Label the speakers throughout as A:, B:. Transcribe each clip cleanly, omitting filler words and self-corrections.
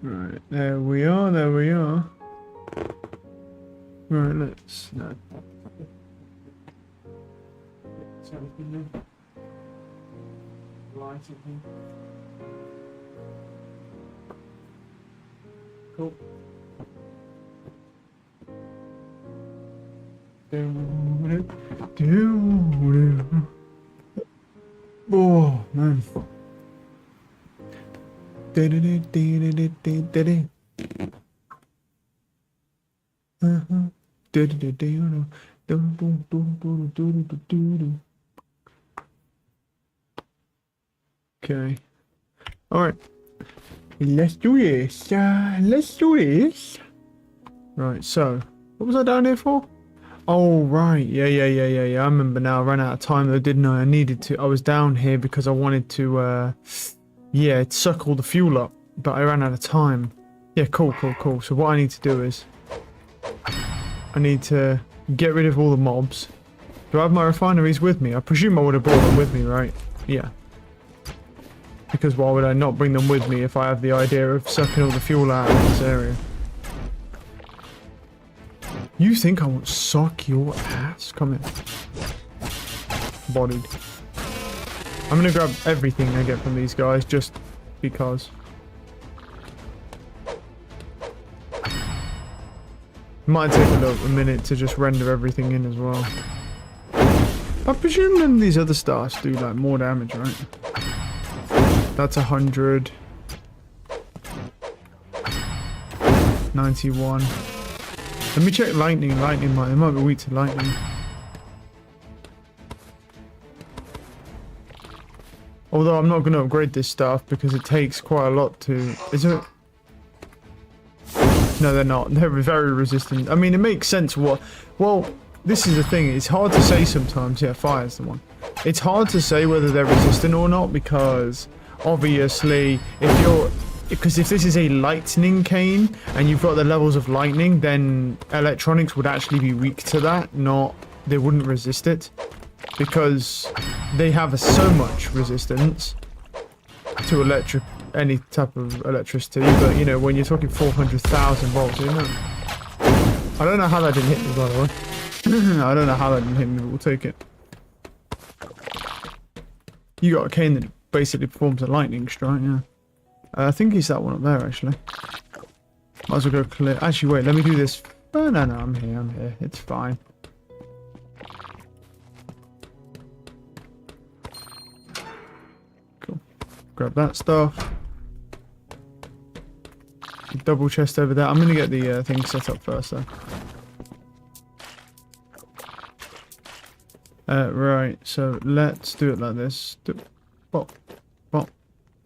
A: Right, there we are, there we are. Right, let's... No. Light in here. Cool. Oh, man. Okay. Alright. Let's do this. Let's do this. Right, so. What was I down here for? Oh, right. Yeah. I remember now. I ran out of time though, didn't I? I was down here because I wanted to, yeah, suck all the fuel up. But I ran out of time. Yeah, cool. So what I need to do is... I need to get rid of all the mobs. Do I have my refineries with me? I presume I would have brought them with me, right? Yeah. Because why would I not bring them with me if I have the idea of sucking all the fuel out of this area? You think I won't suck your ass? Come here. Bodied. I'm gonna grab everything I get from these guys just because. Might take a minute to just render everything in as well. I presume none of these other stars do like more damage, right? That's 100. 91. Let me check lightning. They might be weak to lightning. Although I'm not going to upgrade this stuff because it takes quite a lot to... Is it? No, they're not. They're very resistant. I mean, it makes sense what... Well, this is the thing. It's hard to say sometimes. Yeah, fire's the one. It's hard to say whether they're resistant or not because obviously if you're... Because if this is a lightning cane and you've got the levels of lightning, then electronics would actually be weak to that, not... They wouldn't resist it. Because they have so much resistance to any type of electricity, but you know, when you're talking 400,000 volts, you know. I don't know how that didn't hit me, by the way. I don't know how that didn't hit me, but we'll take it. You got a cane that basically performs a lightning strike, yeah. I think it's that one up there, actually. Might as well go clear. Actually, wait, let me do this. Oh, no, I'm here. It's fine. Cool. Grab that stuff. Double chest over there. I'm going to get the thing set up first, though. Right, so let's do it like this.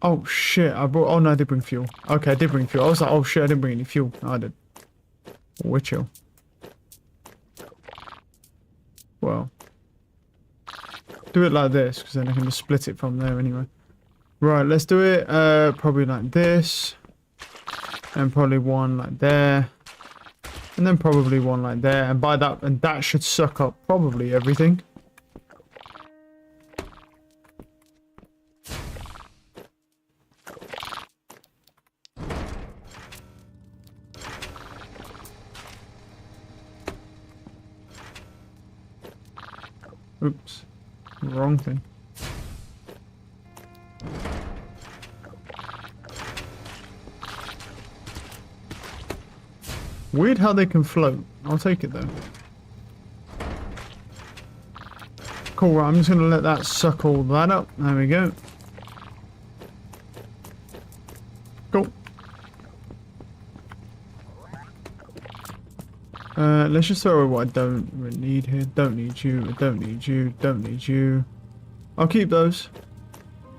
A: Oh shit, oh no, I did bring fuel. Okay, I did bring fuel. I was like, oh shit, I didn't bring any fuel. No, I did. We're chill. Well. Do it like this, because then I can just split it from there anyway. Right, let's do it probably like this. And probably one like there. And then probably one like there. And by that, and that should suck up probably everything. Oops. Wrong thing. Weird how they can float. I'll take it though. Cool, right, I'm just going to let that suck all that up. There we go. Cool. Let's just throw away what I don't really need here. Don't need you, I don't need you, don't need you. I'll keep those.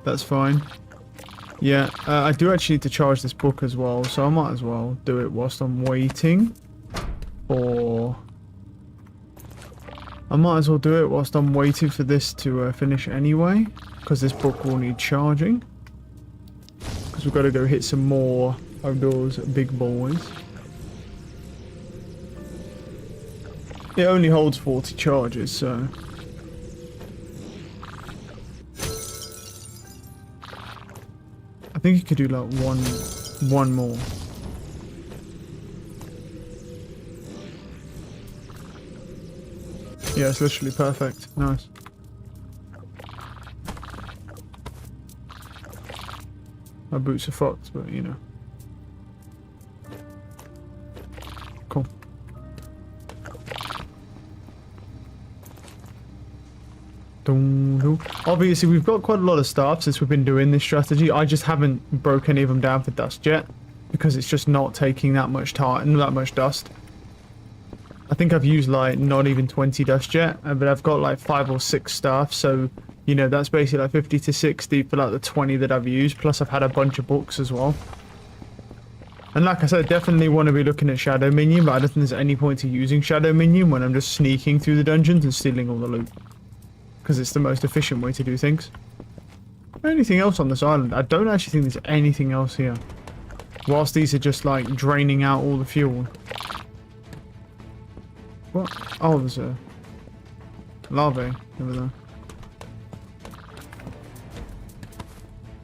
A: That's fine. Yeah, I do actually need to charge this book as well, so I might as well do it whilst I'm waiting for... I might as well do it whilst I'm waiting for this to finish anyway, because this book will need charging. Because we've got to go hit some more of those big boys. It only holds 40 charges, so... I think you could do like one more. Yeah, it's literally perfect. Nice. My boots are fucked, but you know. Cool. Obviously, we've got quite a lot of stuff since we've been doing this strategy. I just haven't broke any of them down for dust yet because it's just not taking that much time, that much dust. I think I've used like not even 20 dust yet, but I've got like 5 or 6 staff, so you know that's basically like 50 to 60 for like the 20 that I've used. Plus, I've had a bunch of books as well. And like I said, definitely want to be looking at Shadow Minion, but I don't think there's any point to using Shadow Minion when I'm just sneaking through the dungeons and stealing all the loot. Because it's the most efficient way to do things. Anything else on this island? I don't actually think there's anything else here. Whilst these are just like draining out all the fuel. What? Oh, there's a larvae over there.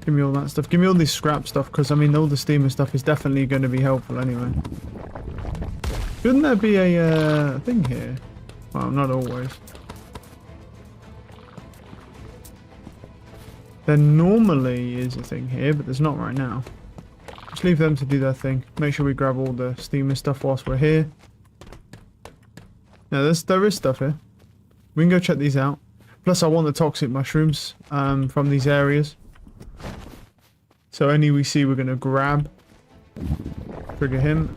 A: Give me all that stuff. Give me all this scrap stuff, because I mean all the steamer stuff is definitely going to be helpful anyway. Shouldn't there be a thing here? Well, not always. There normally is a thing here, but there's not right now. Just leave them to do their thing. Make sure we grab all the steamer stuff whilst we're here. Yeah, there is stuff here. We can go check these out. Plus, I want the toxic mushrooms from these areas. So any we see, we're going to grab. Trigger him.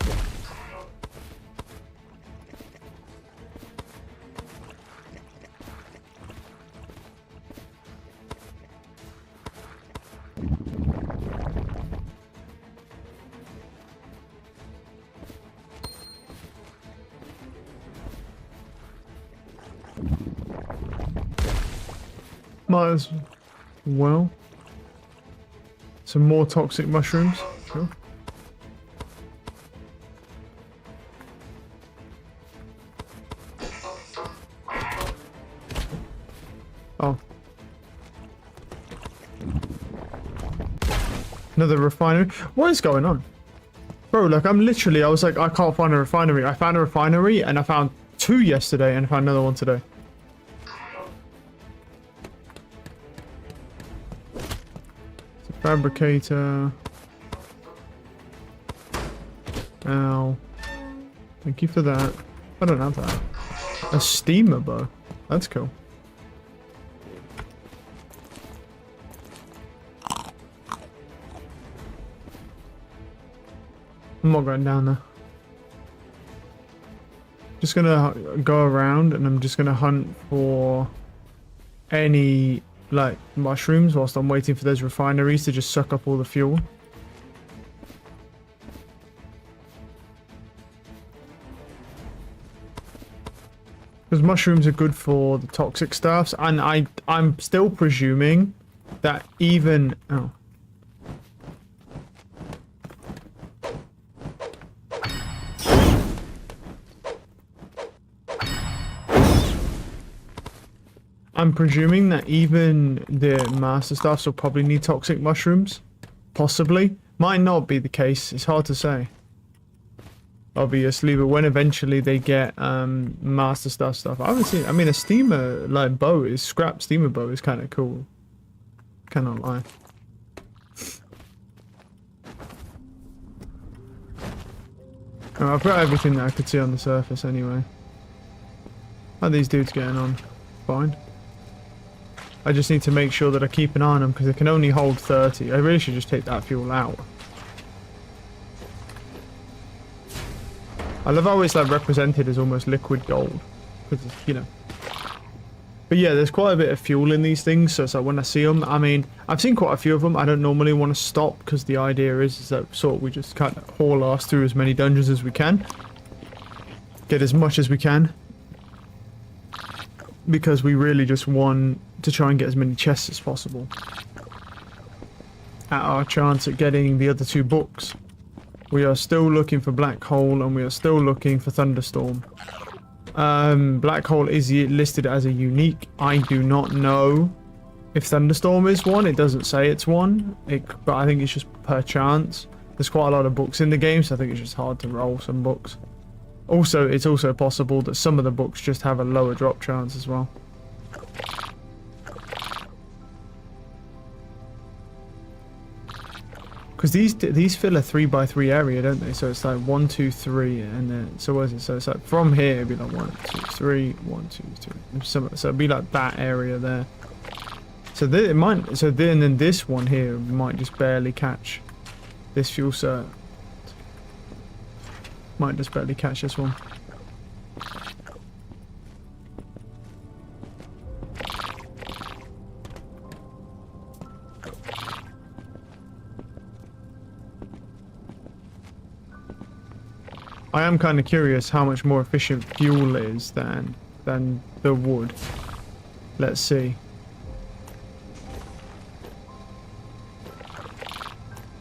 A: Might as well. Some more toxic mushrooms. Sure. Oh. Another refinery. What is going on? Bro, like I was like, I can't find a refinery. I found a refinery and I found 2 yesterday and I found another one today. Fabricator. Ow. Thank you for that. I don't have that. A steamer bow. That's cool. I'm not going down there. Just gonna go around and I'm just gonna hunt for any like mushrooms whilst I'm waiting for those refineries to just suck up all the fuel. Because mushrooms are good for the toxic stuffs, and I'm still presuming that even I'm presuming that even the master staffs will probably need toxic mushrooms. Possibly. Might not be the case. It's hard to say. Obviously, but when eventually they get master staff stuff. I haven't seen. I mean, a steamer like bow is scrap steamer bow is kind of cool. Cannot lie. Oh, I've got everything that I could see on the surface anyway. How are these dudes getting on? Fine. I just need to make sure that I keep an eye on them because they can only hold 30. I really should just take that fuel out. I love how it's like represented as almost liquid gold. Because, you know. But yeah, there's quite a bit of fuel in these things. So it's like when I see them, I mean, I've seen quite a few of them. I don't normally want to stop because the idea is that sort of we just kind of haul ass through as many dungeons as we can. Get as much as we can. Because we really just want to try and get as many chests as possible. At our chance at getting the other 2 books. We are still looking for Black Hole and we are still looking for Thunderstorm. Black Hole is listed as a unique. I do not know if Thunderstorm is one. It doesn't say it's one. But I think it's just per chance. There's quite a lot of books in the game, so I think it's just hard to roll some books. Also, it's also possible that some of the books just have a lower drop chance as well. Because these fill a 3x3 area, don't they? So it's like 1, 2, 3, and then so what is it? So it's like from here it'd be like 1, 2, 3, 1, 2, 3. So it'd be like that area there. So it might. So then this one here might just barely catch this fuel cert. Might just barely catch this one. I am kind of curious how much more efficient fuel is than the wood. Let's see.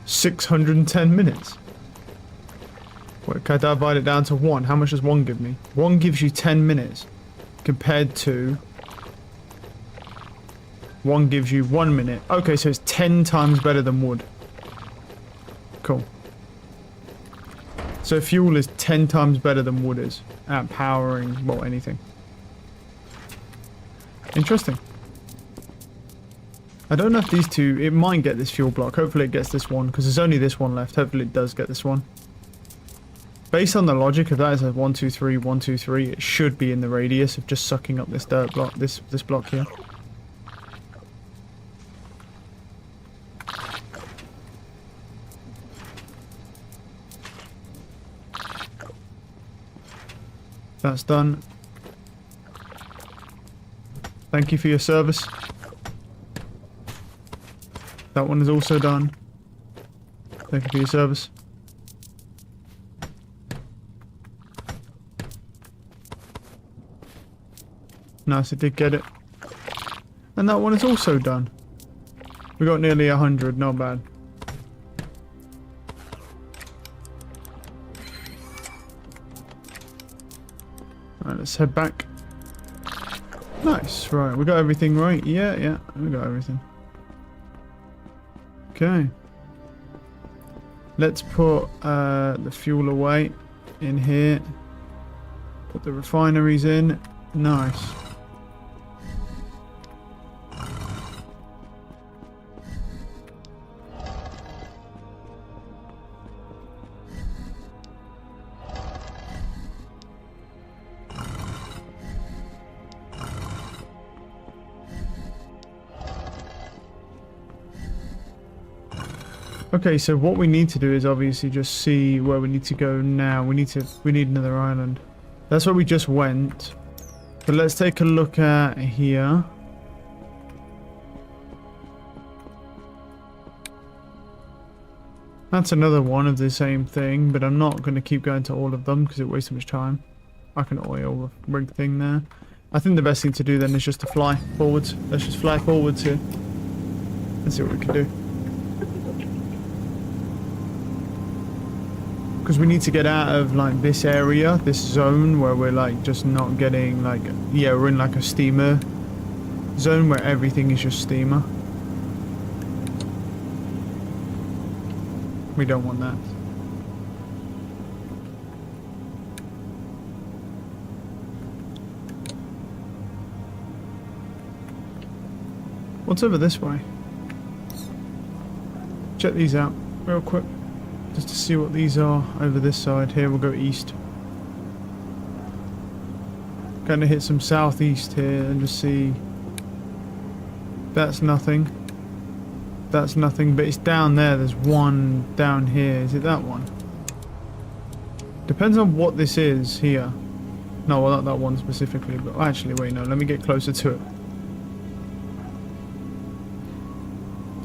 A: 610 minutes. Wait, can I divide it down to 1? How much does 1 give me? 1 gives you 10 minutes. Compared to 1 gives you 1 minute. Okay, so it's 10 times better than wood. Cool. So fuel is 10 times better than wood is at powering, well, anything. Interesting. I don't know if these two, it might get this fuel block. Hopefully it gets this one, because there's only this one left. Hopefully it does get this one. Based on the logic of that, is a 1, 2, 3, 1, 2, 3. It should be in the radius of just sucking up this dirt block, this block here. That's done. Thank you for your service. That one is also done. Thank you for your service. Nice, I did get it. And that one is also done. We got nearly 100, not bad. Alright, let's head back. Nice, right, we got everything right. Yeah, we got everything. Okay. Let's put the fuel away in here. Put the refineries in. Nice. Okay, so what we need to do is obviously just see where we need to go now. We need another island. That's where we just went. But let's take a look at here. That's another one of the same thing, but I'm not going to keep going to all of them because it wastes too much time. I can oil the rig thing there. I think the best thing to do then is just to fly forwards. Let's just fly forwards here and see what we can do. Because we need to get out of like this area, this zone where we're like just not getting like, yeah, we're in like a steamer zone where everything is just steamer. We don't want that. What's over this way? Check these out real quick. Just to see what these are over this side. Here we'll go east. Gonna hit some southeast here and just see. That's nothing. That's nothing, but it's down there. There's one down here. Is it that one? Depends on what this is here. No, well, not that one specifically, but actually, wait, no, let me get closer to it.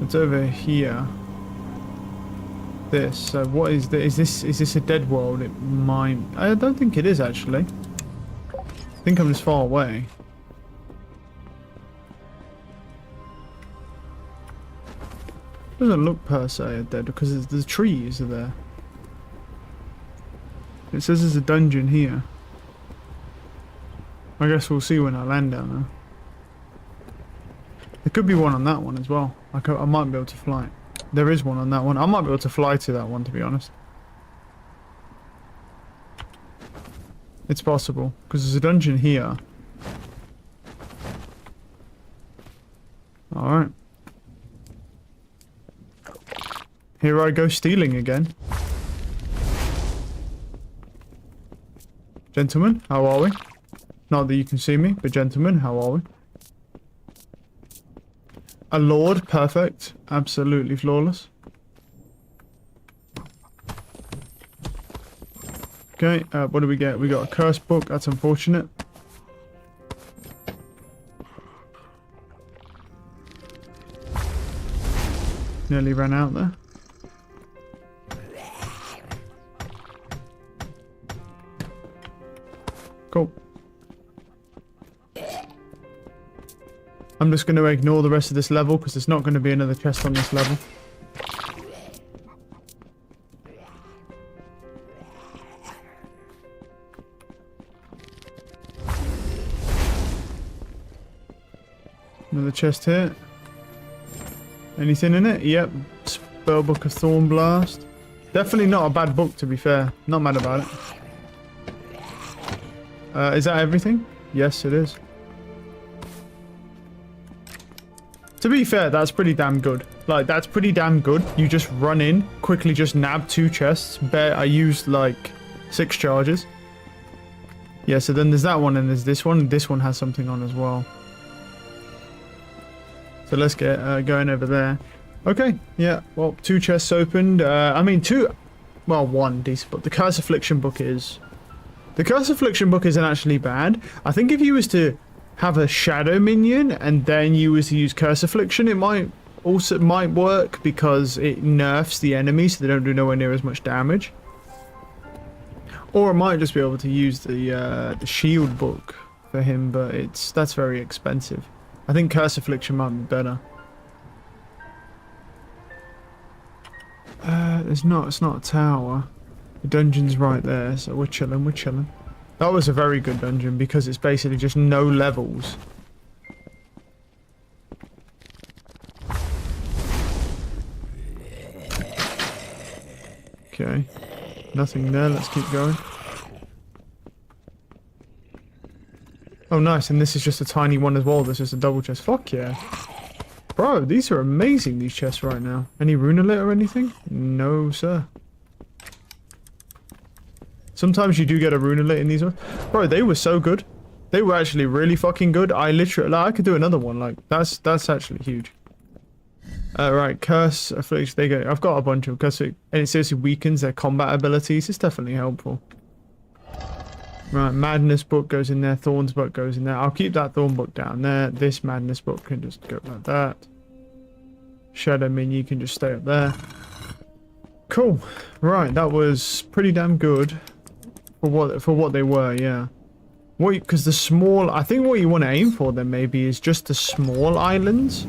A: It's over here. This. So what is this? Is this a dead world? It might. I don't think it is actually. I think I'm just far away. Doesn't look per se dead because the trees are there. It says there's a dungeon here. I guess we'll see when I land down there. There could be one on that one as well. I might be able to fly it. There is one on that one. I might be able to fly to that one, to be honest. It's possible, because there's a dungeon here. Alright. Here I go stealing again. Gentlemen, how are we? Not that you can see me, but gentlemen, how are we? A lord, perfect. Absolutely flawless. Okay, what do we get? We got a curse book, that's unfortunate. Nearly ran out there. Cool. I'm just going to ignore the rest of this level because there's not going to be another chest on this level. Another chest here. Anything in it? Yep. Spellbook of Thornblast. Definitely not a bad book, to be fair. Not mad about it. Is that everything? Yes, it is. To be fair, that's pretty damn good. Like, that's pretty damn good. You just run in, quickly just nab 2 chests. I used, like, 6 charges. Yeah, so then there's that one and there's this one. This one has something on as well. So let's get going over there. Okay, yeah, well, 2 chests opened. I mean, 2... Well, 1 decent book. The Curse Affliction book is... The Curse Affliction book isn't actually bad. I think if you was to have a shadow minion and then you was to use Curse Affliction, it might work because it nerfs the enemy so they don't do nowhere near as much damage. Or I might just be able to use the shield book for him, but that's very expensive. I think Curse Affliction might be better. It's not a tower. The dungeon's right there, so we're chilling, we're chilling. That was a very good dungeon because it's basically just no levels. Okay. Nothing there, let's keep going. Oh nice, and this is just a tiny one as well, this is a double chest. Fuck yeah. Bro, these are amazing, these chests right now. Any runelet or anything? No, sir. Sometimes you do get a runelet in these ones. Bro, they were so good. They were actually really fucking good. I could do another one. Like, that's actually huge. Right, Curse Affliction. I've got a bunch of Curse, and it seriously weakens their combat abilities. It's definitely helpful. Right, Madness book goes in there. Thorns book goes in there. I'll keep that Thorn book down there. This Madness book can just go like that. Shadow minion can just stay up there. Cool. Right, that was pretty damn good. For what they were, yeah. Because the small... I think what you want to aim for then maybe is just the small islands.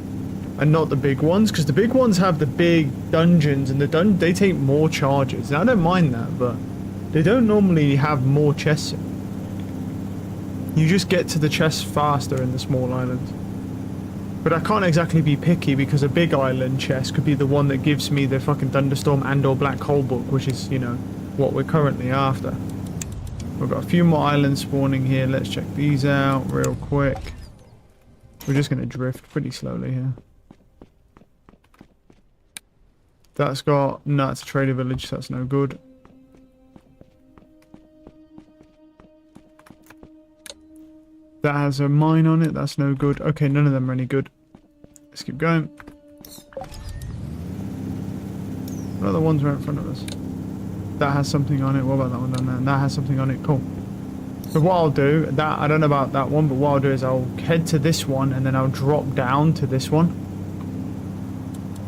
A: And not the big ones. Because the big ones have the big dungeons. And they take more charges. And I don't mind that, but... They don't normally have more chests in. You just get to the chests faster in the small islands. But I can't exactly be picky because a big island chest could be the one that gives me the fucking Thunderstorm and or Black Hole book. Which is, you know, what we're currently after. We've got a few more islands spawning here. Let's check these out real quick. We're just going to drift pretty slowly here. That's got... No, it's a trader village, so that's no good. That has a mine on it, that's no good. Okay, none of them are any good. Let's keep going. What other ones right in front of us? That has something on it. What about that one down there? That has something on it. Cool. So what I'll do, I don't know about that one, but what I'll do is I'll head to this one and then I'll drop down to this one.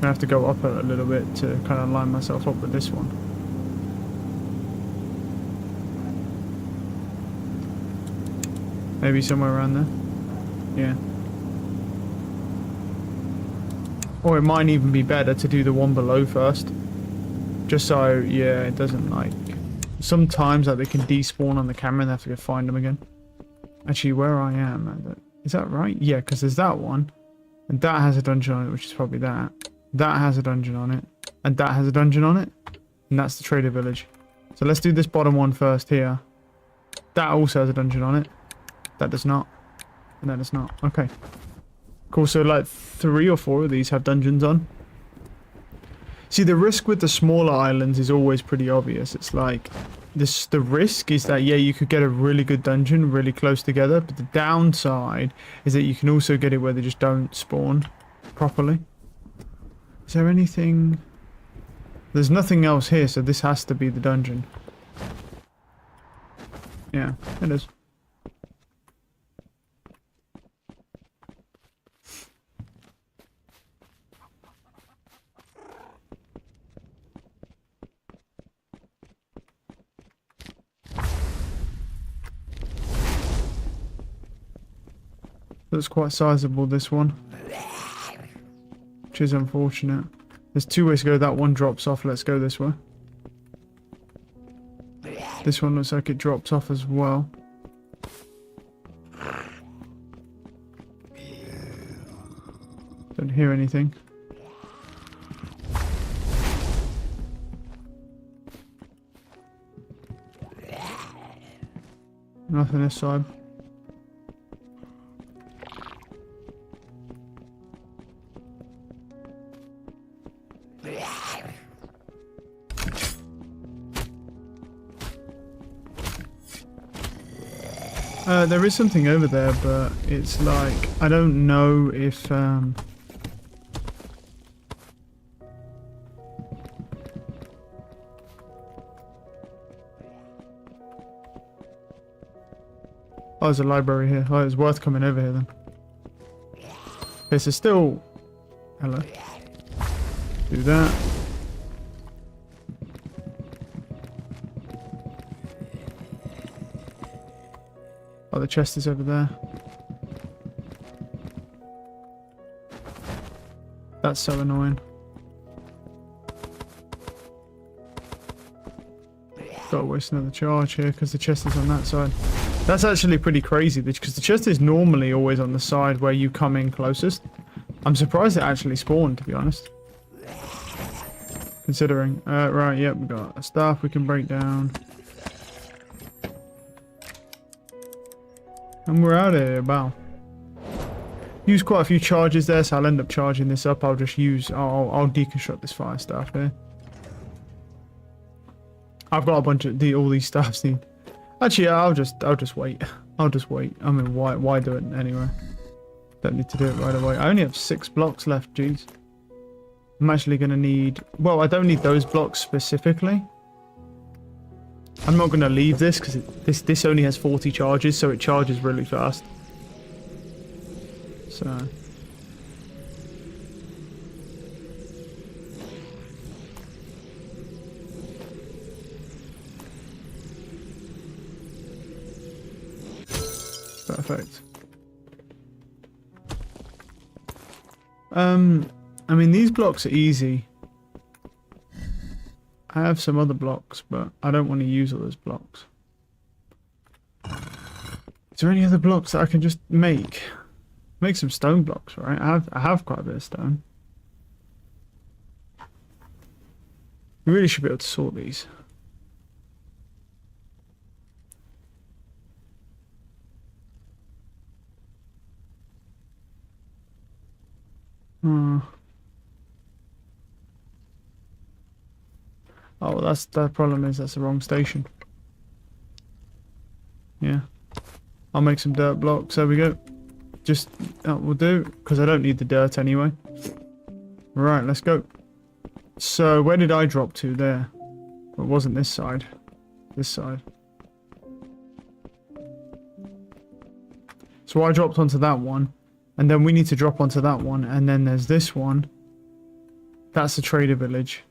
A: I have to go up a little bit to kind of line myself up with this one. Maybe somewhere around there. Yeah. Or it might even be better to do the one below first. Just so, yeah, it doesn't like... Sometimes like they can despawn on the camera and they have to go find them again. Actually, where I am... Is that right? Yeah, because there's that one. And that has a dungeon on it, which is probably that. That has a dungeon on it. And that has a dungeon on it. And that's the trader village. So let's do this bottom one first here. That also has a dungeon on it. That does not. And that does not. Okay. Cool, so like 3 or 4 of these have dungeons on. See, the risk with the smaller islands is always pretty obvious. It's like, the risk is that, yeah, you could get a really good dungeon really close together, but the downside is that you can also get it where they just don't spawn properly. Is there anything? There's nothing else here, so this has to be the dungeon. Yeah, it is. That's quite sizable, this one. Which is unfortunate. There's 2 ways to go. That one drops off. Let's go this way. This one looks like it drops off as well. Don't hear anything. Nothing this side. There is something over there, but it's like, I don't know if, oh, there's a library here. Oh, it's worth coming over here then. Okay, so still... Hello. Do that. Oh, the chest is over there. That's so annoying. Gotta waste another charge here because the chest is on that side. That's actually pretty crazy because the chest is normally always on the side where you come in closest. I'm surprised it actually spawned, to be honest. Considering. Right, yep, we got a staff we can break down. And we're out of here, wow. Use quite a few charges there, so I'll end up charging this up. I'll just use, I'll deconstruct this fire staff here. I've got a bunch of all these staffs need. Actually, I'll just wait. I'll just wait. I mean, why do it anyway? Don't need to do it right away. I only have 6 blocks left, jeez. I'm actually gonna need, well, I don't need those blocks specifically. I'm not going to leave this because this only has 40 charges, so it charges really fast. So. Perfect. I mean, these blocks are easy. I have some other blocks, but I don't want to use all those blocks. Is there any other blocks that I can just make? Make some stone blocks, right? I have quite a bit of stone. We really should be able to sort these. Oh, well, that's the problem is that's the wrong station. Yeah. I'll make some dirt blocks. There we go. Just, that will do, because I don't need the dirt anyway. Right, let's go. So, where did I drop to there? Well, it wasn't this side. This side. So I dropped onto that one. And then we need to drop onto that one. And then there's this one. That's the trader village.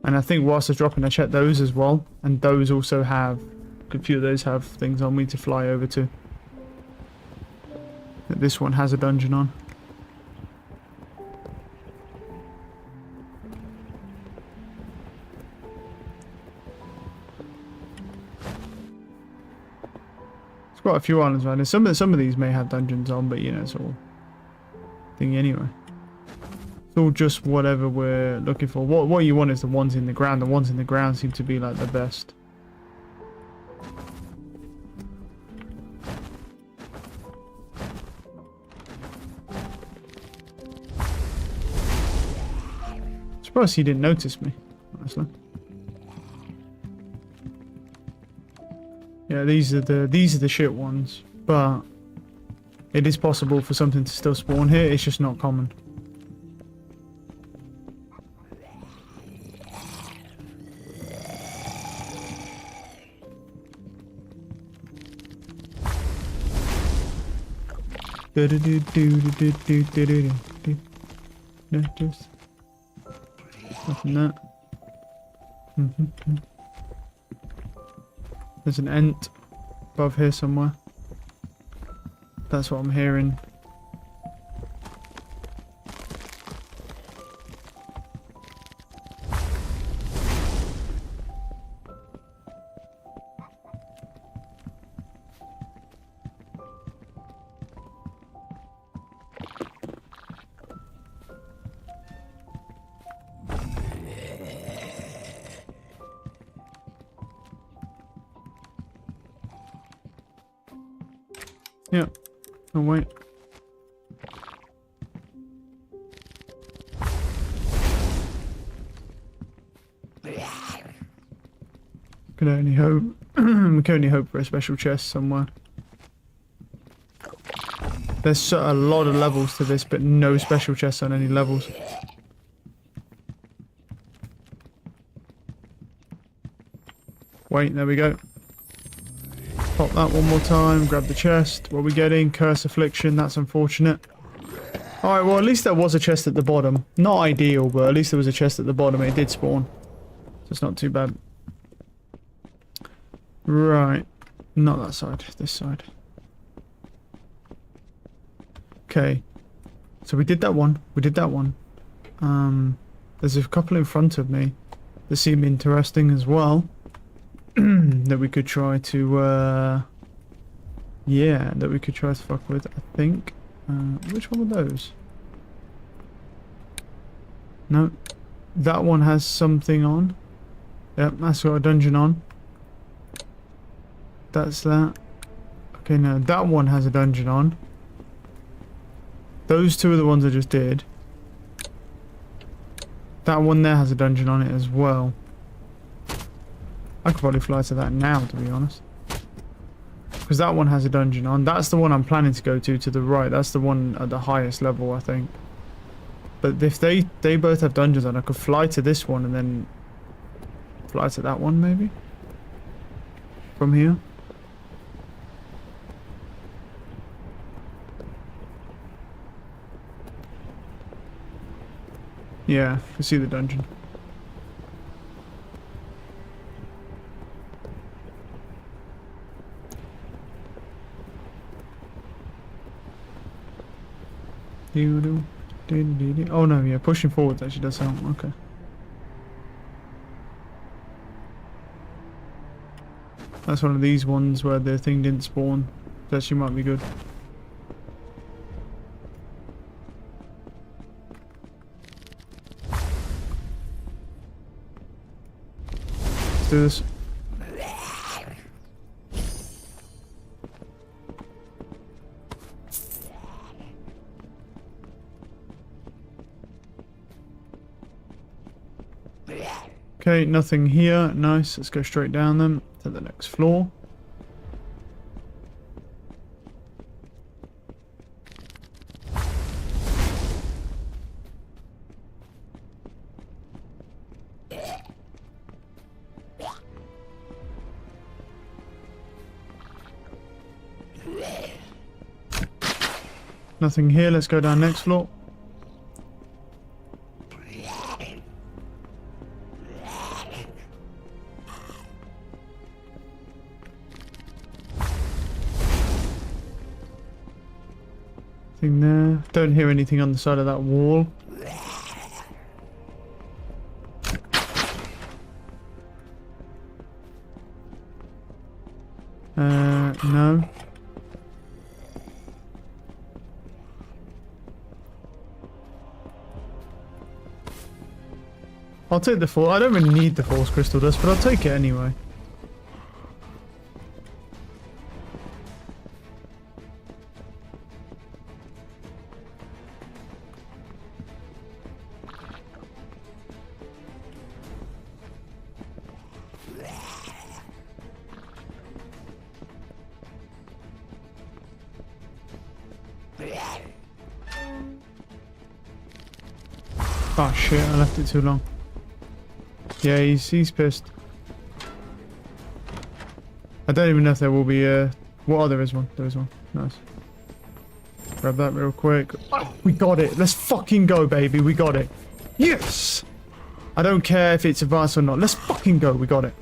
A: And I think whilst I was dropping, I checked those as well. And those also have... a few of those have things on me to fly over to. This one has a dungeon on. There's quite a few islands around here. Some of these may have dungeons on, but you know, it's all thingy anyway. It's all just whatever we're looking for. What you want is the ones in the ground. The ones in the ground seem to be like the best. surprised he didn't notice me, honestly. Yeah, these are the shit ones, but it is possible for something to still spawn here. It's just not common. Just nothing that. There's an ant above here somewhere. That's what I'm hearing. Yeah. Oh wait. Can only hope. We can only hope for a special chest somewhere. There's a lot of levels to this, but no special chests on any levels. Wait, there we go. Pop that one more time, grab the chest. What are we getting? Curse Affliction, that's unfortunate. Alright, well at least there was a chest at the bottom. Not ideal, but at least there was a chest at the bottom. It did spawn. So it's not too bad. Right. Not that side, this side. Okay. So we did that one. We did that one. There's a couple in front of me that seem interesting as well. That we could try to, yeah, that we could try to fuck with, I think. Which one were those? No. That one has something on. Yep, that's got a dungeon on. That's that. Okay, no, that one has a dungeon on. Those two are the ones I just did. That one there has a dungeon on it as well. I could probably fly to that now, to be honest. Because that one has a dungeon on. That's the one I'm planning to go to the right. That's the one at the highest level, I think. But if they both have dungeons on, I could fly to this one and then fly to that one, maybe? From here? Yeah, I can see the dungeon. Oh no, yeah, pushing forwards actually does help. Okay. That's one of these ones where the thing didn't spawn. That actually might be good. Let's do this. Okay, nothing here. Nice. Let's go straight down then to the next floor. Nothing here. Let's go down next floor. There. Don't hear anything on the side of that wall. No. I'll take the force. I don't really need the force crystal dust, but I'll take it anyway. Oh shit, I left it too long. Yeah, he's pissed. I don't even know if there will be oh, there is one. There is one. Nice. Grab that real quick. Oh, we got it. Let's fucking go, baby. We got it. Yes! I don't care if it's advanced or not. Let's fucking go. We got it.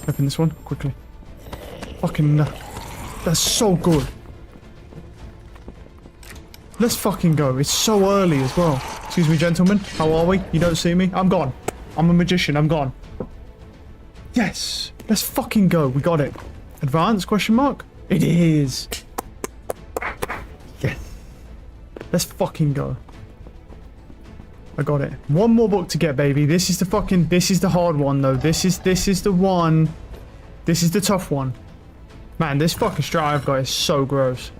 A: Open this one quickly. Fucking that's so good. Let's fucking go. It's so early as well. Excuse me, gentlemen. How are we? You don't see me? I'm gone. I'm a magician. I'm gone. Yes. Let's fucking go. We got it. Advanced question mark? It is. Yes. Let's fucking go. I got it. One more book to get, baby. This is the hard one though. This is the one. This is the tough one. Man, this fucking strat I've got is so gross.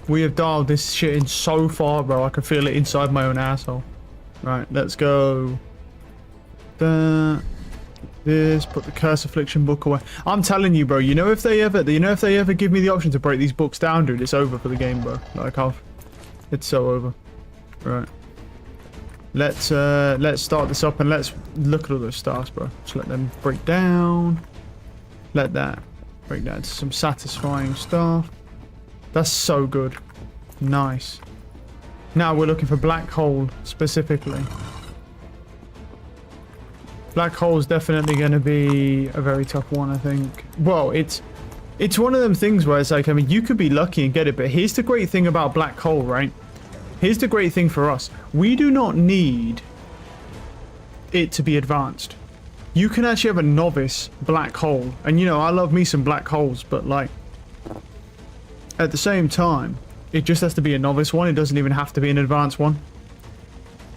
A: We have dialed this shit in so far, bro. I can feel it inside my own asshole. Right, let's go. This, put the curse affliction book away. I'm telling you, bro. You know if they ever give me the option to break these books down, dude, it's over for the game, bro. Like it's so over. Right. Let's start this up and let's look at all those stars, bro. Just let them break down. Let that break down to some satisfying stuff. That's so good. Nice. Now we're looking for black hole specifically. Black hole's definitely going to be a very tough one, I think. Well, it's one of them things where it's like, I mean, you could be lucky and get it, but here's the great thing about black hole, right? Here's the great thing for us. We do not need it to be advanced. You can actually have a novice black hole. And, you know, I love me some black holes, but, like, at the same time, it just has to be a novice one. It doesn't even have to be an advanced one.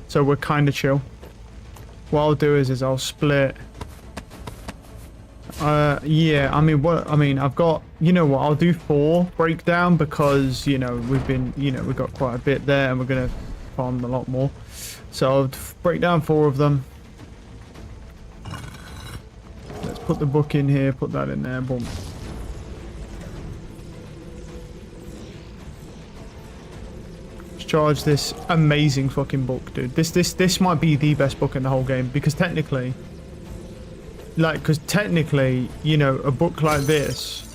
A: So we're kind of chill. What I'll do is I'll split. Yeah, I've got, you know what, I'll do 4 breakdown because, you know, we've got quite a bit there and we're going to farm a lot more. So I'll break down 4 of them. Let's put the book in here, put that in there, boom. Charge this amazing fucking book, dude. This might be the best book in the whole game because technically, you know, a book like this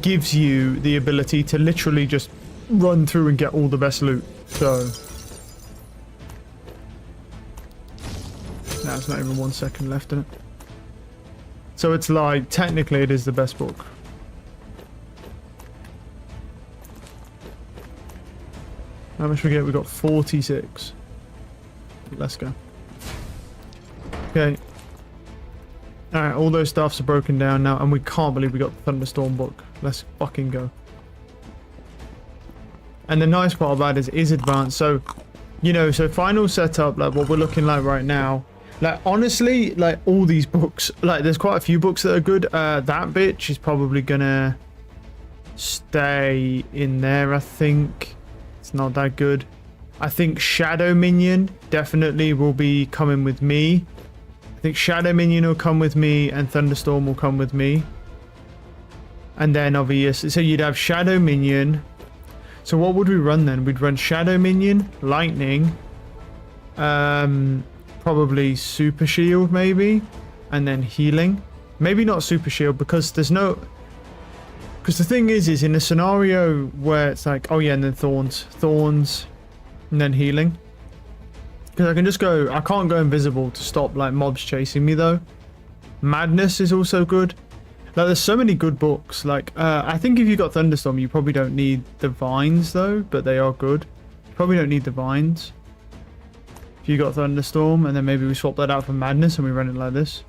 A: gives you the ability to literally just run through and get all the best loot. So there's not even 1 second left in it. So it's like technically it is the best book. How much we get? We got 46. Let's go. Okay. Alright, all those stuffs are broken down now, and we can't believe we got the Thunderstorm book. Let's fucking go. And the nice part about it is advanced. So, you know, so final setup, like what we're looking like right now. Like, honestly, like all these books, like there's quite a few books that are good. That bitch is probably gonna stay in there, I think. It's not that good. I think Shadow Minion definitely will be coming with me. I think Shadow Minion will come with me and Thunderstorm will come with me. And then obviously, so you'd have Shadow Minion. So what would we run then? We'd run Shadow Minion, Lightning, probably Super Shield maybe, and then Healing. Maybe not Super Shield because there's no... Because the thing is in a scenario where it's like, oh yeah, and then Thorns, and then Healing. Because I can just go, I can't go invisible to stop like mobs chasing me though. Madness is also good. Like there's so many good books. Like I think if you got Thunderstorm, you probably don't need the vines though, but they are good. You probably don't need the vines. If you got Thunderstorm, and then maybe we swap that out for Madness and we run it like this.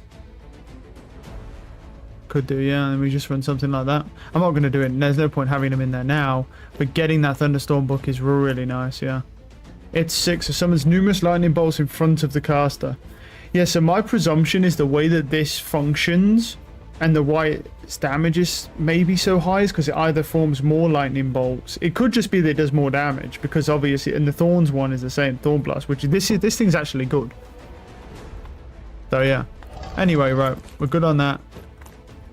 A: Could do, yeah, and we just run something like that. I'm not going to do it. There's no point having them in there now, but getting that Thunderstorm book is really nice, yeah. It's 6. So summons numerous lightning bolts in front of the caster. Yeah, so my presumption is the way that this functions and the why its damage is maybe so high is because it either forms more lightning bolts. It could just be that it does more damage because obviously, and the Thorns one is the same, Thorn Blast, which this thing's actually good. So yeah. Anyway, right, we're good on that.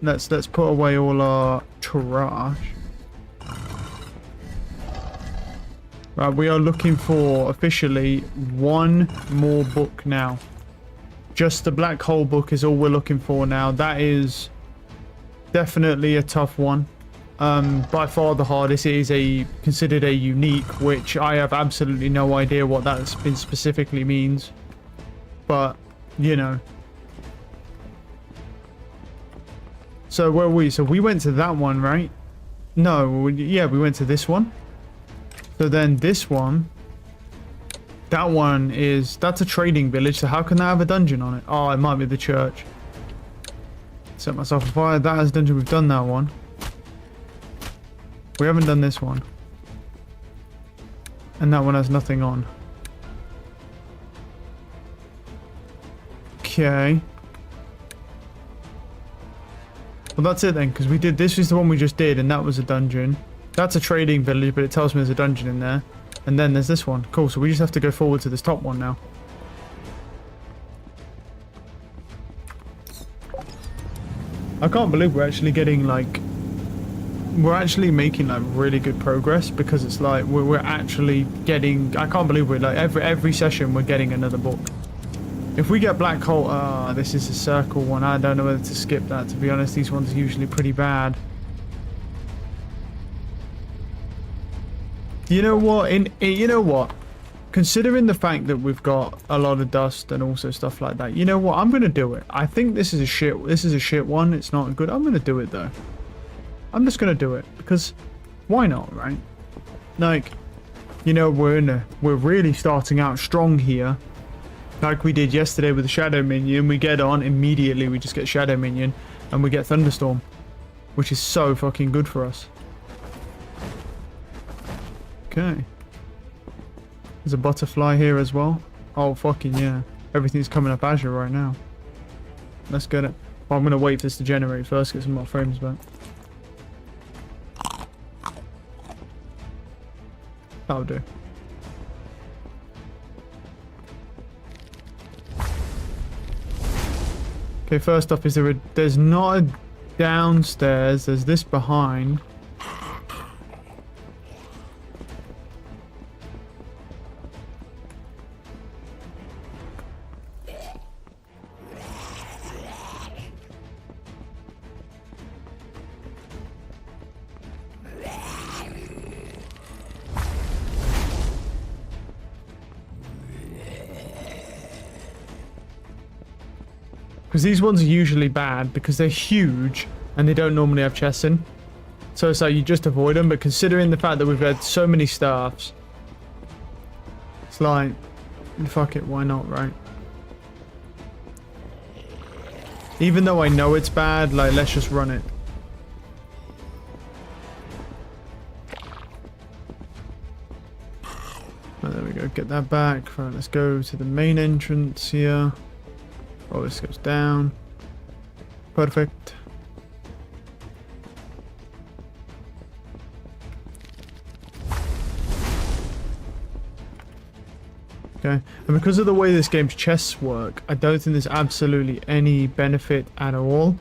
A: Let's put away all our trash. Right, we are looking for officially one more book now. Just the black hole book is all we're looking for now. That is definitely a tough one. By far the hardest. It is considered a unique, which I have absolutely no idea what that specifically means. But, you know. So where were we? So we went to that one, right? No, yeah, we went to this one. So then this one, that's a trading village. So how can that have a dungeon on it? Oh, it might be the church. Set myself on fire. That is a dungeon. We've done that one. We haven't done this one. And that one has nothing on. Okay. Well, that's it then, because we did, this is the one we just did, and that was a dungeon. That's a trading village, but it tells me there's a dungeon in there. And then there's this one. Cool, so we just have to go forward to this top one now. I can't believe we're actually getting, like... We're actually making, like, really good progress, because it's like, we're actually getting... I can't believe we're, like, every session we're getting another book. If we get black hole... this is a circle one. I don't know whether to skip that, to be honest. These ones are usually pretty bad. You know what? You know what? Considering the fact that we've got a lot of dust and also stuff like that, you know what? I'm gonna do it. I think this is a shit. This is a shit one. It's not good. I'm gonna do it though. I'm just gonna do it because why not, right? Like, you know, we're really starting out strong here, like we did yesterday with the shadow minion. We get on immediately. We just get shadow minion, and we get thunderstorm, which is so fucking good for us. Okay. There's a butterfly here as well. Oh, fucking yeah. Everything's coming up Azure right now. Let's get it. Oh, I'm going to wait for this to generate first, get some more frames back. That'll do. Okay, first off, there's not a downstairs. There's this behind. Because these ones are usually bad because they're huge and they don't normally have chests in. So it's like you just avoid them, but considering the fact that we've had so many staffs, it's like, fuck it, why not, right? Even though I know it's bad, like, let's just run it. Oh, there we go, get that back. Right, let's go to the main entrance here. Oh, this goes down. Perfect. Okay, and because of the way this game's chests work, I don't think there's absolutely any benefit at all.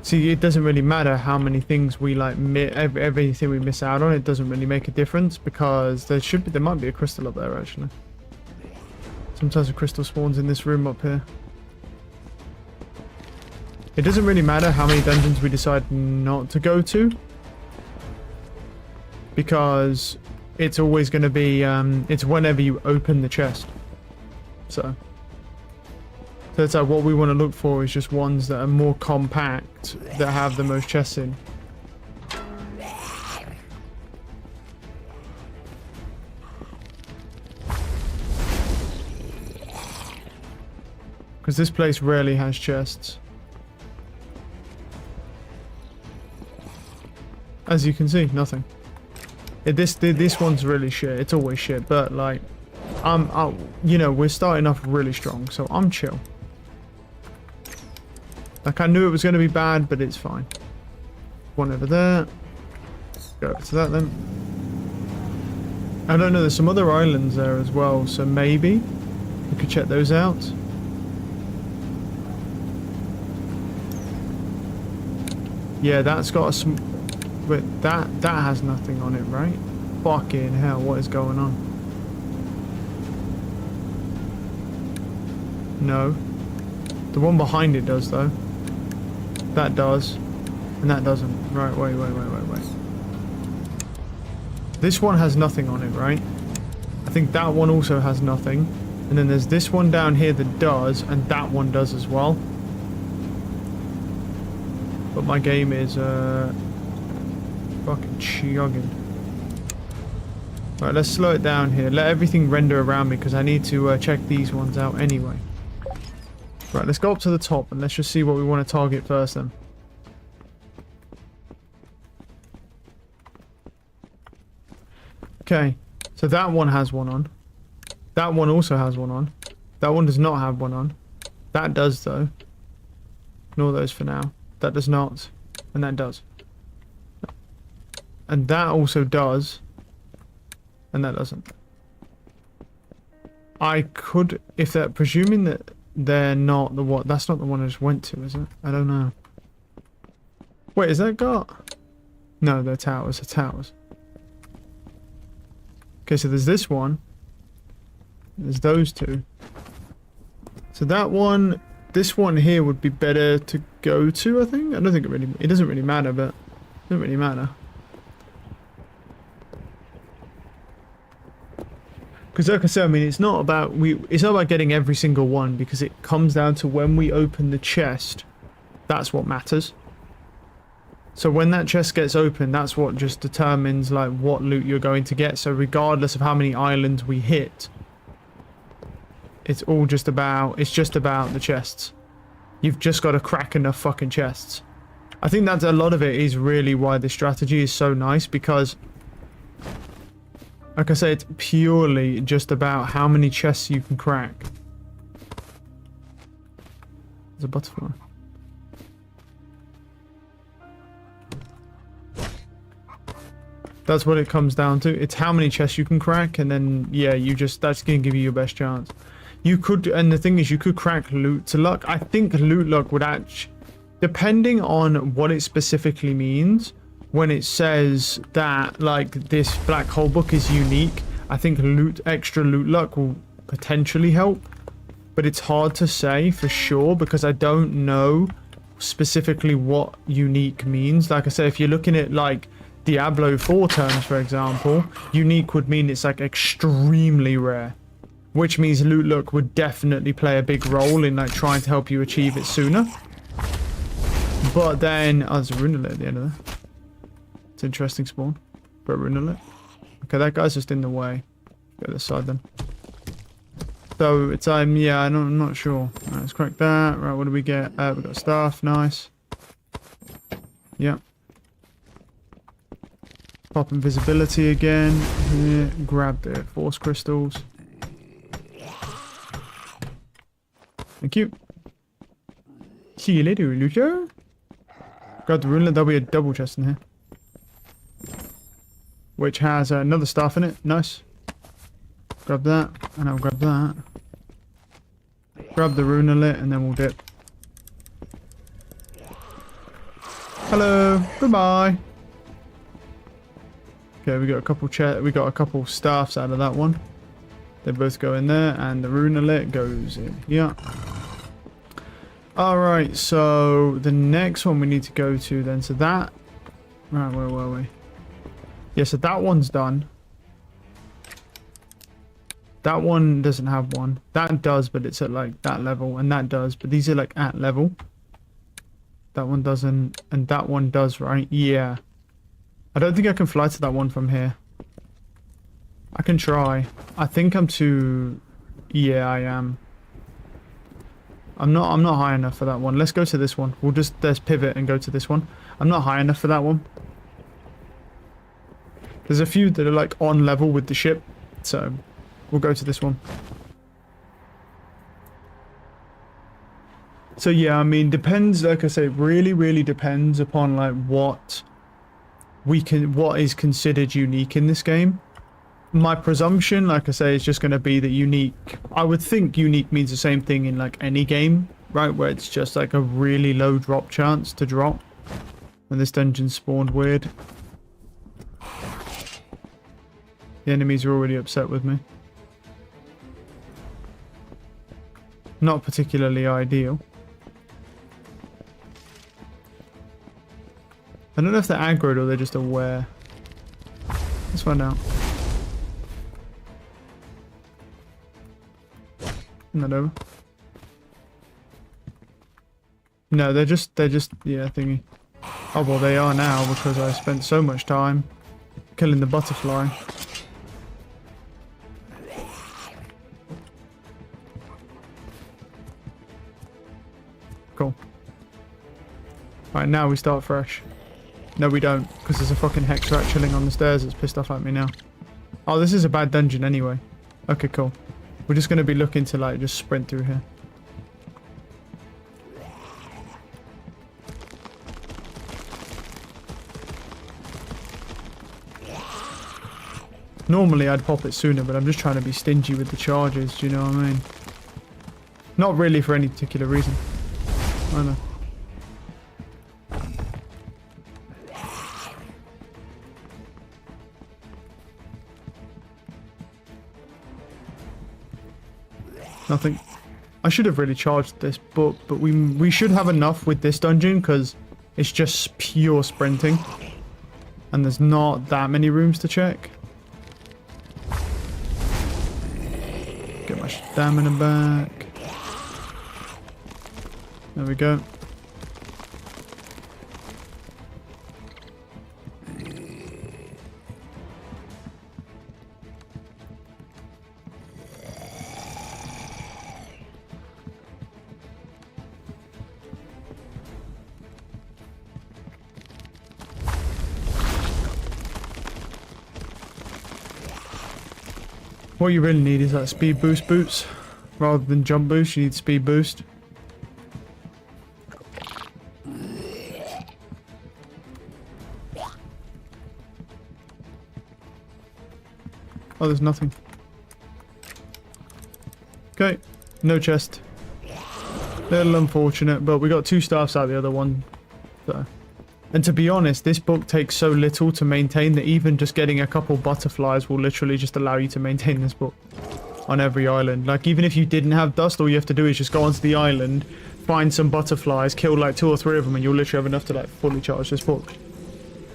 A: See, it doesn't really matter how many things we like, everything we miss out on, it doesn't really make a difference because there might be a crystal up there actually. Sometimes a crystal spawns in this room up here. It doesn't really matter how many dungeons we decide not to go to, because it's always going to be, it's whenever you open the chest. So it's like what we want to look for is just ones that are more compact, that have the most chests in. Because this place rarely has chests. As you can see, nothing. This one's really shit. It's always shit, but like, you know, we're starting off really strong, so I'm chill. Like, I knew it was going to be bad, but it's fine. One over there. Go over to that then. I don't know, there's some other islands there as well, so maybe we could check those out. Yeah, that's got a but that has nothing on it, right? Fucking hell, what is going on? No. The one behind it does, though. That does. And that doesn't. Right, wait. This one has nothing on it, right? I think that one also has nothing. And then there's this one down here that does, and that one does as well. But my game is, fucking chugging. Right, let's slow it down here. Let everything render around me, because I need to check these ones out anyway. Right, let's go up to the top, and let's just see what we want to target first then. Okay, so that one has one on. That one also has one on. That one does not have one on. That does, though. Ignore those for now. That does not. And that does. And that also does. And that doesn't. I could, if they're presuming that they're not the one, that's not the one I just went to, is it? I don't know. Wait, is that got? No, they're towers. They're towers. Okay, so there's this one. There's those two. So that one, this one here would be better to go to, I think. I don't think it doesn't really matter, but it doesn't really matter. Because like I said, I mean, it's not about getting every single one, because it comes down to when we open the chest. That's what matters. So when that chest gets open, that's what just determines like what loot you're going to get. So regardless of how many islands we hit, it's just about the chests. You've just got to crack enough fucking chests. I think that's a lot of it is really why this strategy is so nice, because like I say, it's purely just about how many chests you can crack. There's a butterfly. That's what it comes down to. It's how many chests you can crack, and then yeah, that's gonna give you your best chance. You could, and the thing is, you could crack loot to luck. I think loot luck would actually, depending on what it specifically means, when it says that like this black hole book is unique, I think extra loot luck will potentially help, but it's hard to say for sure because I don't know specifically what unique means. Like I said, if you're looking at like Diablo 4 terms, for example, unique would mean it's like extremely rare, which means loot luck would definitely play a big role in like trying to help you achieve it sooner. But then, oh, there's a runelet at the end of there. It's an interesting spawn for a runelet. Okay, that guy's just in the way. Go this side then. So it's yeah, I'm not sure. Right, let's crack that. Right, what do we get? We got staff, nice. Yeah. Pop invisibility again. Here, grab the force crystals. Thank you. See you later, Lucio. Grab the runelet. There'll be a double chest in here, which has another staff in it. Nice. Grab that, and I'll grab that. Grab the runelet, and then we'll dip. Hello. Goodbye. Okay, we got a couple staffs out of that one. They both go in there, and the runelet goes in here. Alright, so the next one we need to go to then, so that... Right, where were we? Yeah, so that one's done. That one doesn't have one. That does, but it's at like that level, and that does, but these are like at level. That one doesn't, and that one does, right? Yeah. I don't think I can fly to that one from here. I can try. I think I'm too... Yeah, I am. I'm not high enough for that one. Let's go to this one. Let's pivot and go to this one. I'm not high enough for that one. There's a few that are like on level with the ship, so we'll go to this one. So yeah, I mean, depends, like I say, really depends upon like what is considered unique in this game. My presumption, like I say, is just going to be that unique. I would think unique means the same thing in like any game, right? Where it's just like a really low drop chance to drop. And this dungeon spawned weird. The enemies are already upset with me. Not particularly ideal. I don't know if they're aggroed or they're just aware. Let's find out. Not over. No, they're just, yeah, thingy. Oh, well, they are now because I spent so much time killing the butterfly. Cool. Right, now we start fresh. No, we don't, because there's a fucking hex rat chilling on the stairs that's pissed off at me now. Oh, this is a bad dungeon anyway. Okay, cool. We're just going to be looking to, like, just sprint through here. Normally I'd pop it sooner, but I'm just trying to be stingy with the charges, do you know what I mean? Not really for any particular reason. I know. Nothing. I should have really charged this, but we should have enough with this dungeon because it's just pure sprinting. And there's not that many rooms to check. Get my stamina back. There we go. What you really need is that speed boost boots. Rather than jump boost, you need speed boost. Oh, there's nothing. Okay, no chest. Little unfortunate, but we got 2 staffs out of the other one. So. And to be honest, this book takes so little to maintain that even just getting a couple butterflies will literally just allow you to maintain this book on every island. Like, even if you didn't have dust, all you have to do is just go onto the island, find some butterflies, kill like 2 or 3 of them, and you'll literally have enough to like fully charge this book.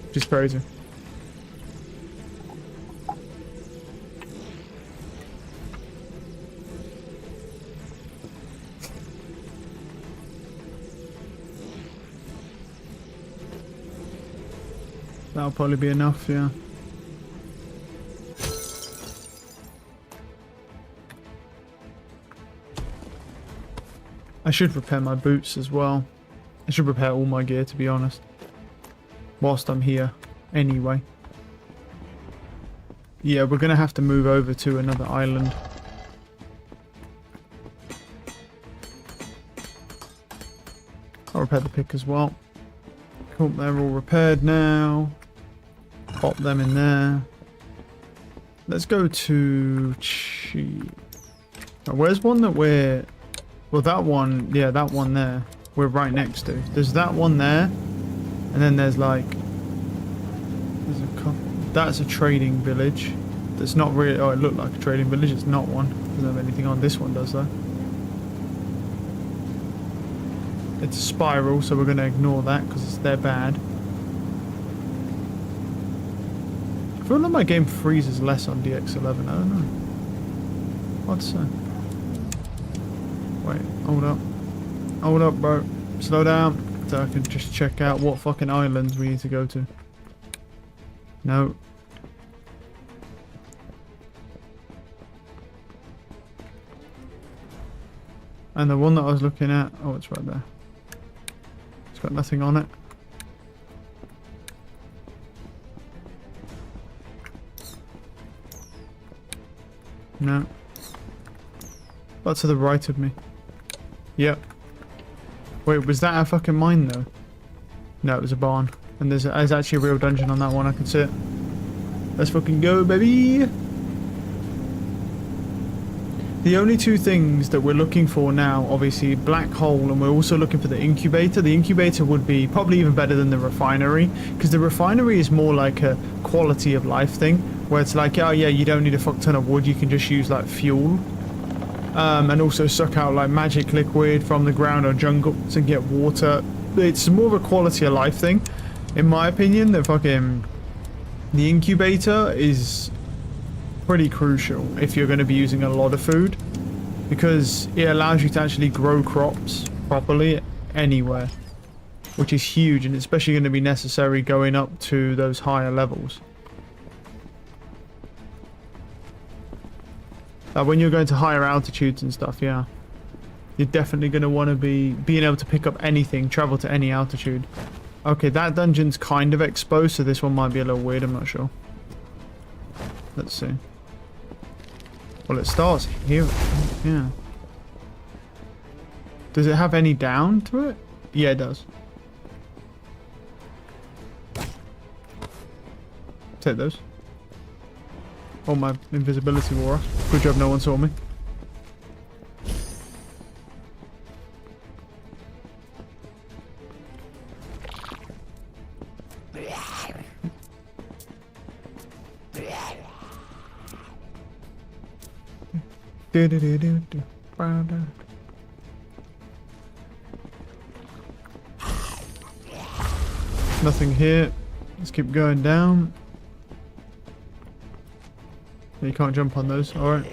A: Which is crazy. That'll probably be enough, yeah. I should repair my boots as well. I should repair all my gear, to be honest. Whilst I'm here, anyway. Yeah, we're gonna have to move over to another island. I'll repair the pick as well. Cool, they're all repaired now. Pop them in there. Let's go to... Where's one that we're... Well, that one... Yeah, that one there. We're right next to. There's that one there. And then there's like... There's a couple... That's a trading village. That's not really... Oh, it looked like a trading village. It's not one. Doesn't have anything on. This one does, though. It's a spiral, so we're going to ignore that because they're bad. I feel like my game freezes less on DX11. I don't know. What's that? Wait, hold up. Hold up, bro. Slow down. So I can just check out what fucking islands we need to go to. No. And the one that I was looking at... Oh, it's right there. It's got nothing on it. No. But to the right of me. Yep. Wait, was that a fucking mine though? No, it was a barn. And there's actually a real dungeon on that one, I can see it. Let's fucking go, baby! The only two things that we're looking for now, obviously black hole, and we're also looking for the incubator. The incubator would be probably even better than the refinery, because the refinery is more like a quality of life thing, where it's like, oh yeah, you don't need a fuck ton of wood, you can just use like fuel. And also suck out like magic liquid from the ground or jungle to get water. It's more of a quality of life thing. In my opinion, the incubator is pretty crucial if you're going to be using a lot of food, because it allows you to actually grow crops properly anywhere, which is huge, and especially going to be necessary going up to those higher levels. When you're going to higher altitudes and stuff, yeah, you're definitely going to want to be being able to pick up anything, travel to any altitude. Okay, that dungeon's kind of exposed, so this one might be a little weird, I'm not sure. Let's see. Well, it starts here, yeah. Does it have any down to it? Yeah, it does. Take those. Oh, my invisibility wore off. Good job no one saw me. Nothing here. Let's keep going down. You can't jump on those. Alright.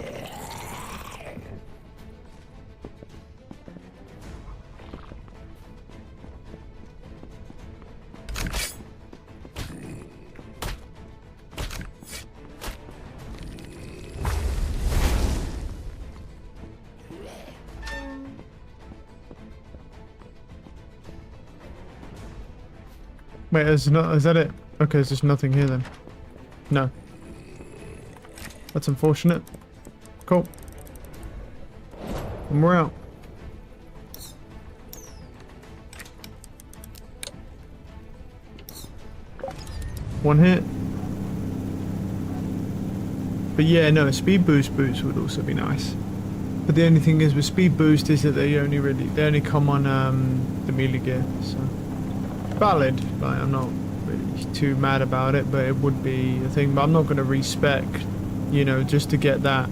A: Wait, is that it? Okay, there's just nothing here then. No. That's unfortunate. Cool. And we're out. One hit. But yeah, no, speed boost boots would also be nice. But the only thing is with speed boost is that they only come on the melee gear, so valid. Like, I'm not really too mad about it, but it would be a thing. But I'm not going to respec, you know, just to get that.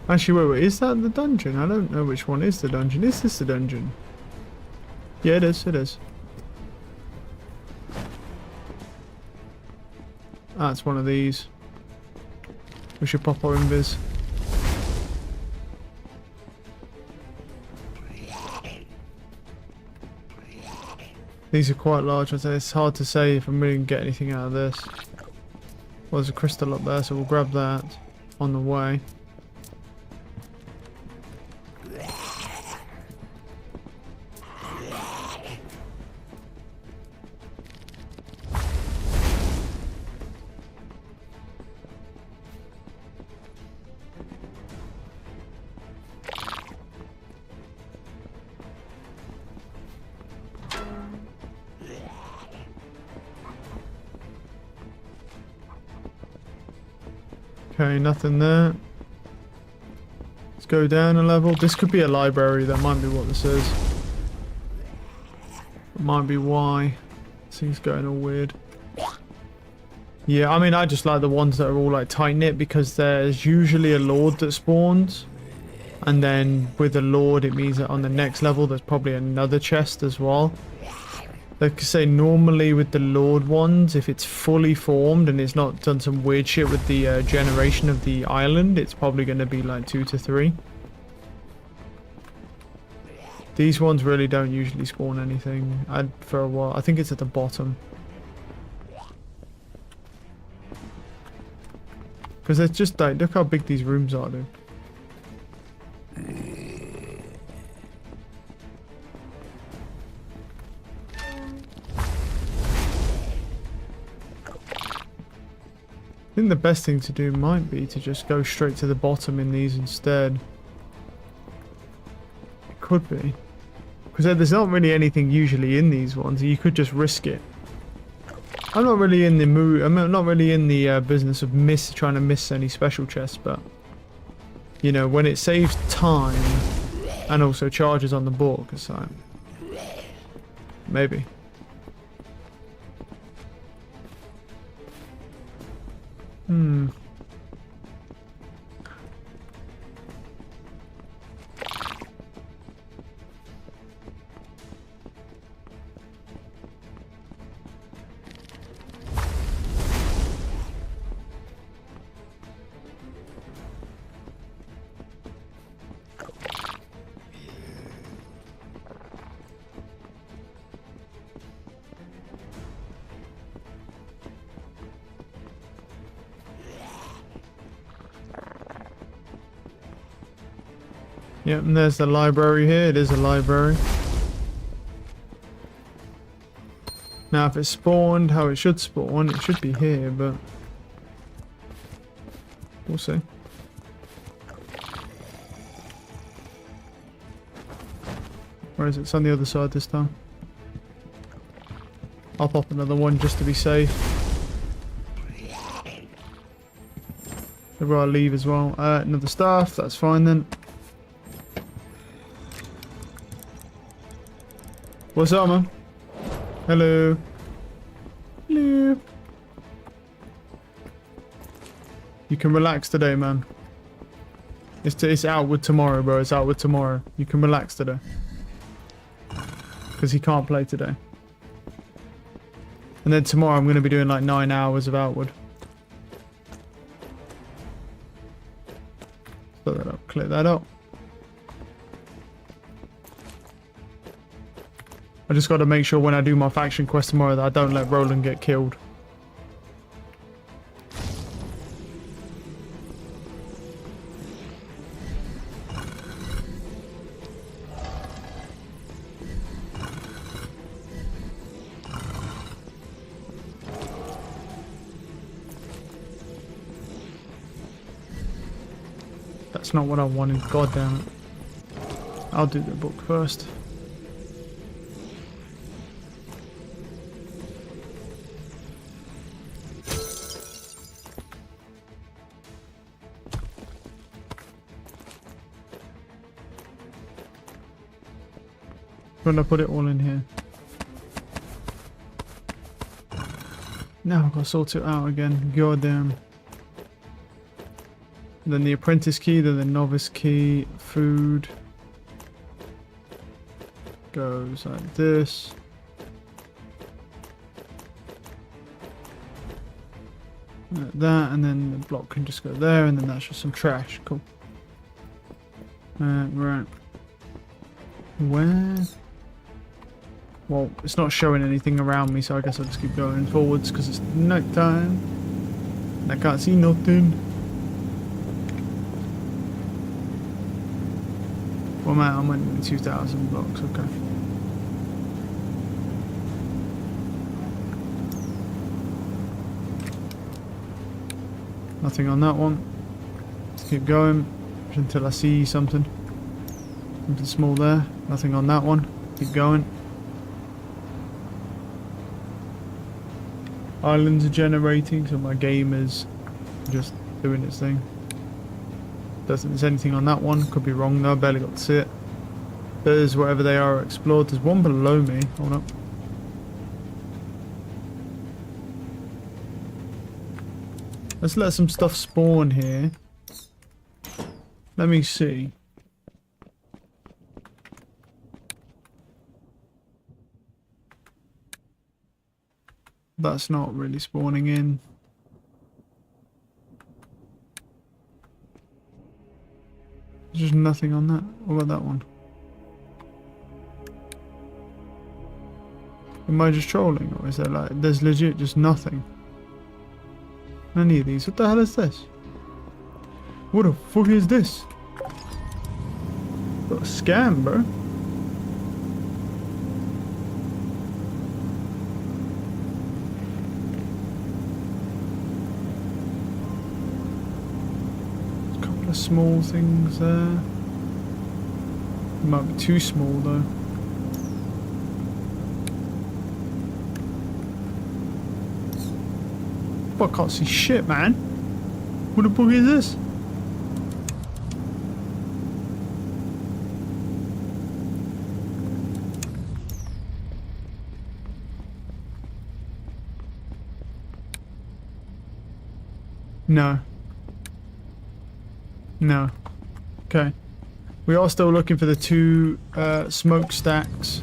A: Actually, wait, is that the dungeon? I don't know which one is the dungeon. Is this the dungeon? Yeah, it is, it is. Ah, it's one of these. We should pop our invis. These are quite large. It's hard to say if I'm really going to get anything out of this. Well, there's a crystal up there, so we'll grab that on the way. Okay, nothing there. Let's go down a level. This could be a library. That might be what this is. It might be why. This thing's going all weird. Yeah, I mean, I just like the ones that are all like tight-knit, because there's usually a lord that spawns. And then with a lord, it means that on the next level, there's probably another chest as well. Like I say, normally with the Lord ones, if it's fully formed and it's not done some weird shit with the generation of the island, it's probably going to be like 2 to 3. These ones really don't usually spawn anything for a while. I think it's at the bottom. Because it's just like, look how big these rooms are, dude. I think the best thing to do might be to just go straight to the bottom in these instead. It could be. Because there's not really anything usually in these ones. You could just risk it. I'm not really in the mood. I'm not really in the business of trying to miss any special chests, but you know, when it saves time and also charges on the board, because maybe. Yep, and there's the library here. It is a library. Now, if it's spawned how it should spawn, it should be here, but we'll see. Where is it? It's on the other side this time. I'll pop another one just to be safe. Maybe I'll leave as well. Another staff. That's fine then. What's up, man? Hello. Hello. You can relax today, man. It's outward tomorrow, bro. It's outward tomorrow. You can relax today. Because he can't play today. And then tomorrow I'm going to be doing like 9 hours of outward. Put that up. Click that up. I just got to make sure when I do my faction quest tomorrow that I don't let Roland get killed. That's not what I wanted, god damn it. I'll do the book first. I'm gonna put it all in here. Now I've got to sort it out again. God damn. Then the apprentice key, then the novice key, food. Goes like this. Like that, and then the block can just go there, and then that's just some trash. Cool. Right. Where? Well, it's not showing anything around me, so I guess I'll just keep going forwards because it's night time. And I can't see nothing. Well, man, I'm only 2,000 blocks, okay. Nothing on that one. Let's keep going until I see something. Something small there. Nothing on that one. Keep going. Islands are generating, so my game is just doing its thing. Doesn't there's anything on that one. Could be wrong though, barely got to see it. There's whatever they are explored. There's one below me. Hold up. Let's let some stuff spawn here. Let me see. That's not really spawning in. There's just nothing on that. What about that one? Am I just trolling, or is there like there's legit just nothing? Any of these? What the hell is this? What the fuck is this? What a scam, bro. of small things there. Might be too small though. I can't see shit, man. What the fuck is this? No. No. Okay. We are still looking for the two smokestacks.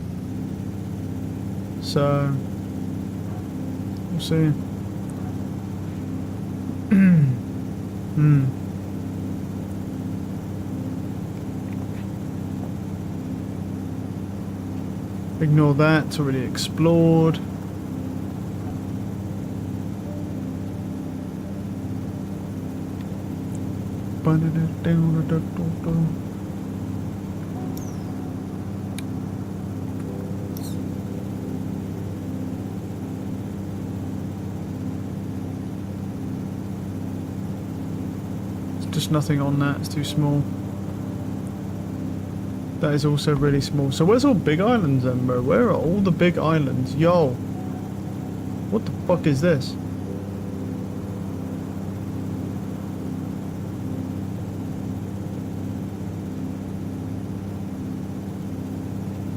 A: So we'll see. Ignore that, it's already explored. Just nothing on that, it's too small. That is also really small. So where's all big islands then, bro? Where are all the big islands? Yo! What the fuck is this?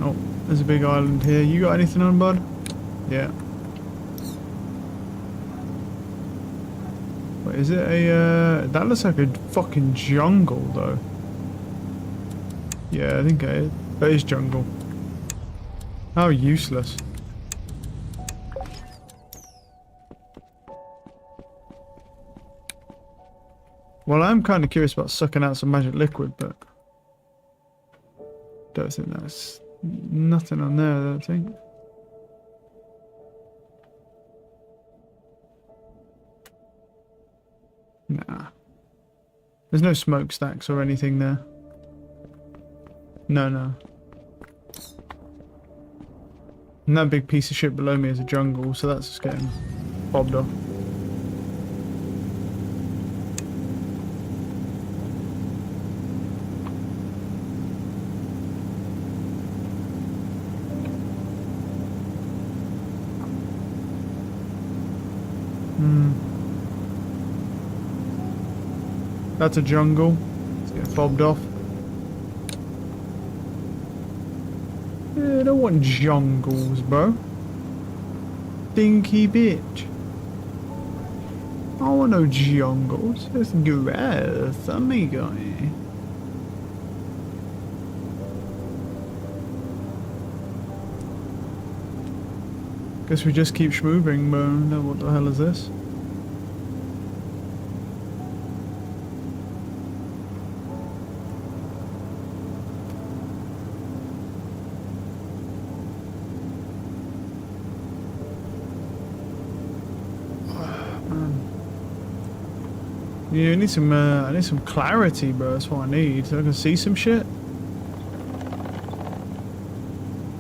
A: Oh, there's a big island here. You got anything on, bud? Yeah. Wait, is it a, that looks like a fucking jungle, though. Yeah, I think that is jungle. How useless. Well, I'm kind of curious about sucking out some magic liquid, but don't think that's nothing on there, I don't think. Nah. There's no smokestacks or anything there. No, no. And that big piece of shit below me is a jungle, so that's just getting bobbed off. That's a jungle. Let's get bobbed off. Yeah, I don't want jungles, bro. Stinky bitch. I want no jungles. It's grass, amigo. Guess we just keep moving, bro. No, what the hell is this? Yeah, I need some clarity, bro. That's what I need, so I can see some shit.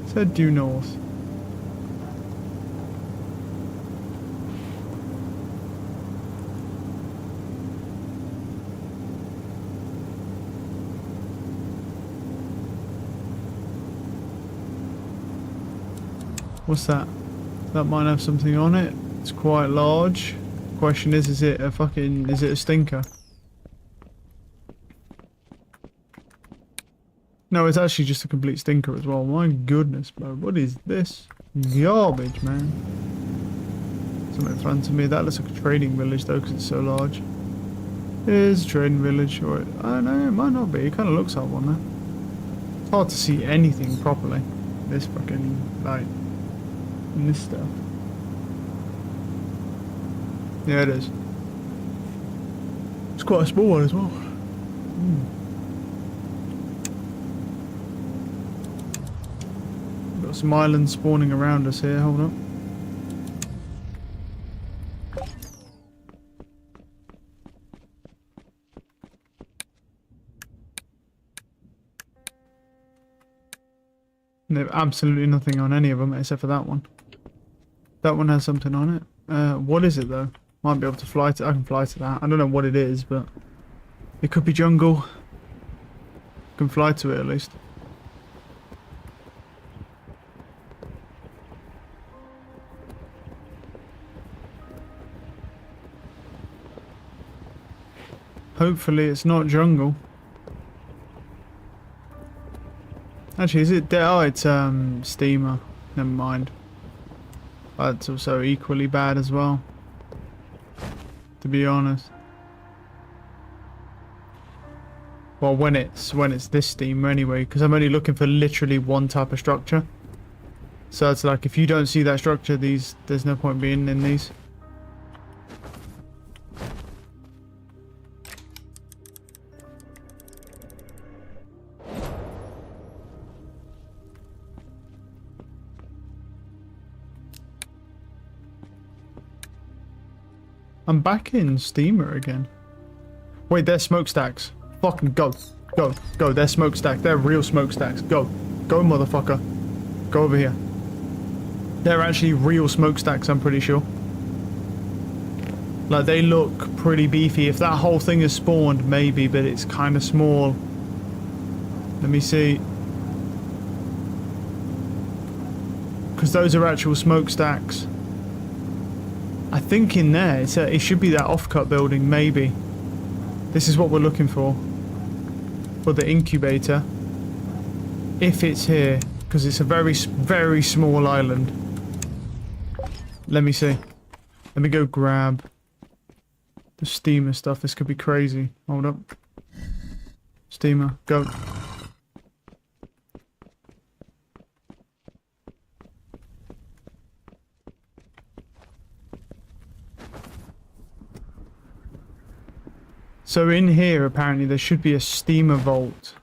A: Let's head due north. What's that? That might have something on it. It's quite large. Question is it a fucking, is it a stinker? No, it's actually just a complete stinker as well. My goodness, bro. What is this? Garbage, man. Something in front of me. That looks like a trading village though, because it's so large. It is a trading village, or I don't know, it might not be. It kind of looks like one though. It's hard to see anything properly. This fucking, like, in this stuff. Yeah, it is. It's quite a small one as well. Got some islands spawning around us here, hold up. And there's absolutely nothing on any of them except for that one. That one has something on it. What is it though? Might be able to fly to. I can fly to that. I don't know what it is, but It could be jungle. Can fly to it at least. Hopefully it's not jungle. Actually, is it? Oh, it's steamer. Never mind. That's also equally bad as well, to be honest. Well, when it's this steamer anyway, because I'm only looking for literally one type of structure. So it's like if you don't see that structure, there's no point being in these. I'm back in steamer again. Wait, they're smokestacks. Fucking go. Go. Go. They're smokestacks. They're real smokestacks. Go. Go, motherfucker. Go over here. They're actually real smokestacks, I'm pretty sure. Like, they look pretty beefy. If that whole thing is spawned, maybe, but it's kind of small. Let me see. Because those are actual smokestacks. I think in there, it should be that off-cut building, maybe. This is what we're looking for the incubator. If it's here, because it's a very, very small island. Let me see. Let me go grab the steamer stuff. This could be crazy. Hold up. Steamer, go. So in here, apparently, there should be a steamer vault.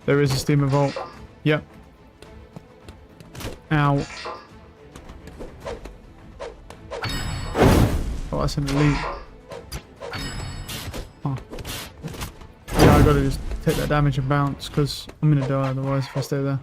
A: There is a steamer vault. Yep. Ow. Oh, that's an elite. Oh. Yeah, I gotta just take that damage and bounce, because I'm gonna die otherwise if I stay there.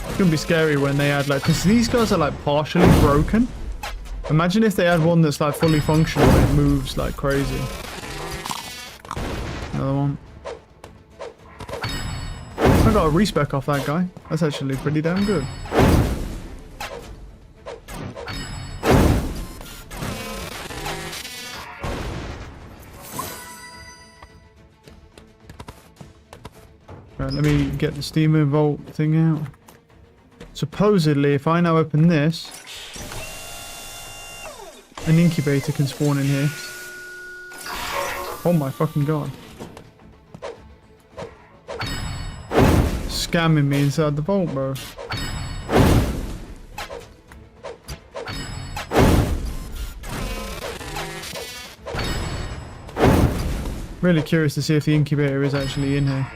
A: It's gonna be scary when they add, like, because these guys are like partially broken. Imagine if they had one that's like fully functional and it moves like crazy. Another one. I got a respec off that guy. That's actually pretty damn good. Right, let me get the steamer vault thing out. Supposedly, if I now open this, an incubator can spawn in here. Oh my fucking god. Scamming me inside the vault, bro. Really curious to see if the incubator is actually in here.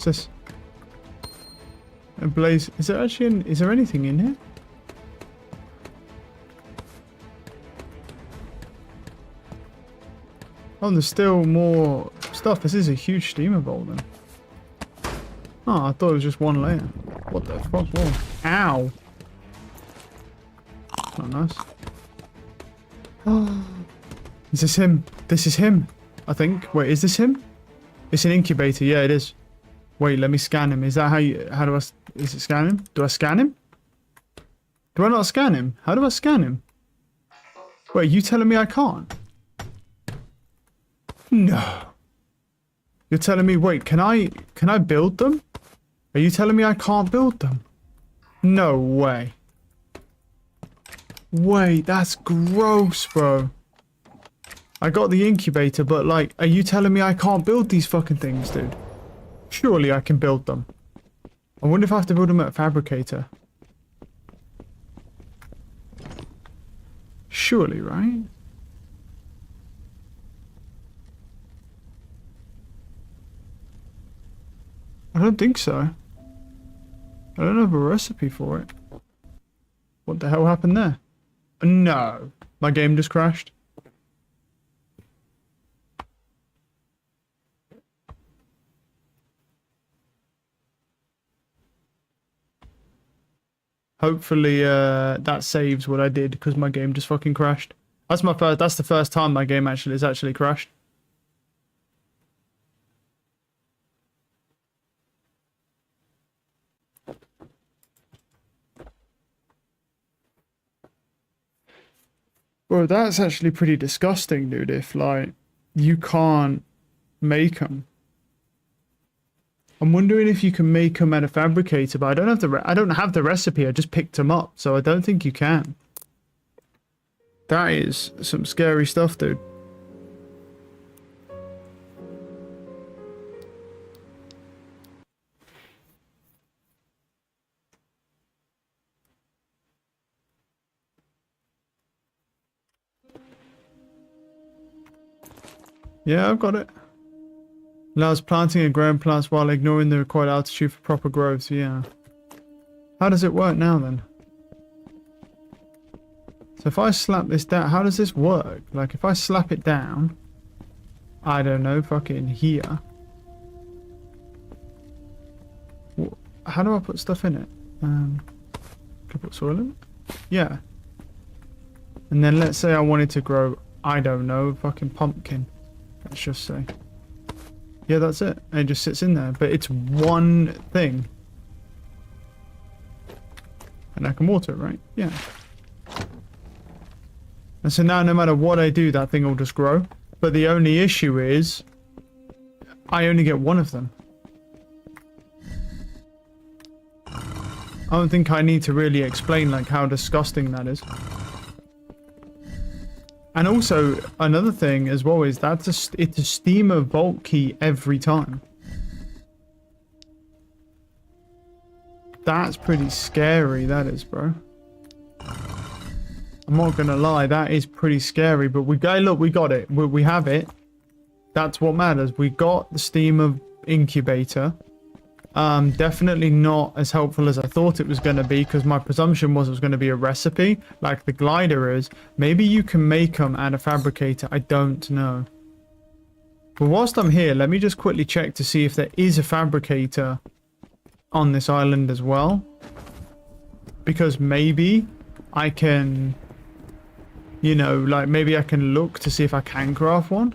A: What's this? A blaze. Is there actually is there anything in here? Oh, there's still more stuff. This is a huge steamer vault then. Oh, I thought it was just one layer. What the fuck? Whoa. Ow. Not nice. Oh. Is this him? This is him, I think. Wait, is this him? It's an incubator. Yeah, it is. Wait, let me scan him. Is that how you... How do I... Is it scan him? Do I scan him? Do I not scan him? How do I scan him? Wait, you telling me I can't? No. You're telling me, wait, can I build them? Are you telling me I can't build them? No way. Wait, that's gross, bro. I got the incubator, but like, are you telling me I can't build these fucking things, dude? Surely I can build them. I wonder if I have to build them at a fabricator. Surely, right? I don't think so. I don't have a recipe for it. What the hell happened there? No. My game just crashed. Hopefully, that saves what I did because my game just fucking crashed. That's the first time my game has actually crashed. Bro, that's actually pretty disgusting, dude, if, like, you can't make them. I'm wondering if you can make them at a fabricator, but I don't have the recipe, I just picked them up, so I don't think you can. That is some scary stuff, dude. Yeah, I've got it. Allows planting and growing plants while ignoring the required altitude for proper growth, yeah. How does it work now then? So if I slap this down, how does this work? Like if I slap it down, I don't know, fucking here. How do I put stuff in it? Can I put soil in it? Yeah. And then let's say I wanted to grow, I don't know, fucking pumpkin. Let's just say. Yeah, that's it. And it just sits in there. But it's one thing. And I can water it, right? Yeah. And so now no matter what I do, that thing will just grow. But the only issue is I only get one of them. I don't think I need to really explain like how disgusting that is. And also, another thing as well is it's a steamer vault key every time. That's pretty scary, that is, bro. I'm not gonna lie, that is pretty scary, but look, we got it. We have it. That's what matters. We got the steamer incubator. Definitely not as helpful as I thought it was going to be because my presumption was it was going to be a recipe like the glider is. Maybe you can make them at a fabricator. I don't know. But whilst I'm here, let me just quickly check to see if there is a fabricator on this island as well. Because maybe I can, you know, like maybe I can look to see if I can craft one.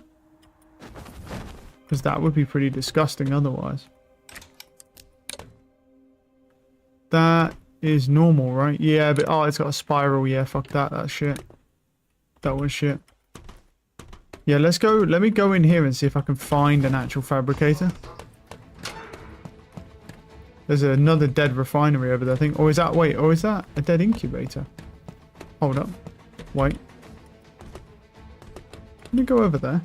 A: Because that would be pretty disgusting otherwise. That is normal, right? Yeah, but oh, it's got a spiral. Yeah, fuck that. That's shit. That was shit. Yeah, let's go. Let me go in here and see if I can find an actual fabricator. There's another dead refinery over there, I think. Or is that, wait, or is that a dead incubator? Hold up. Wait. Let me go over there.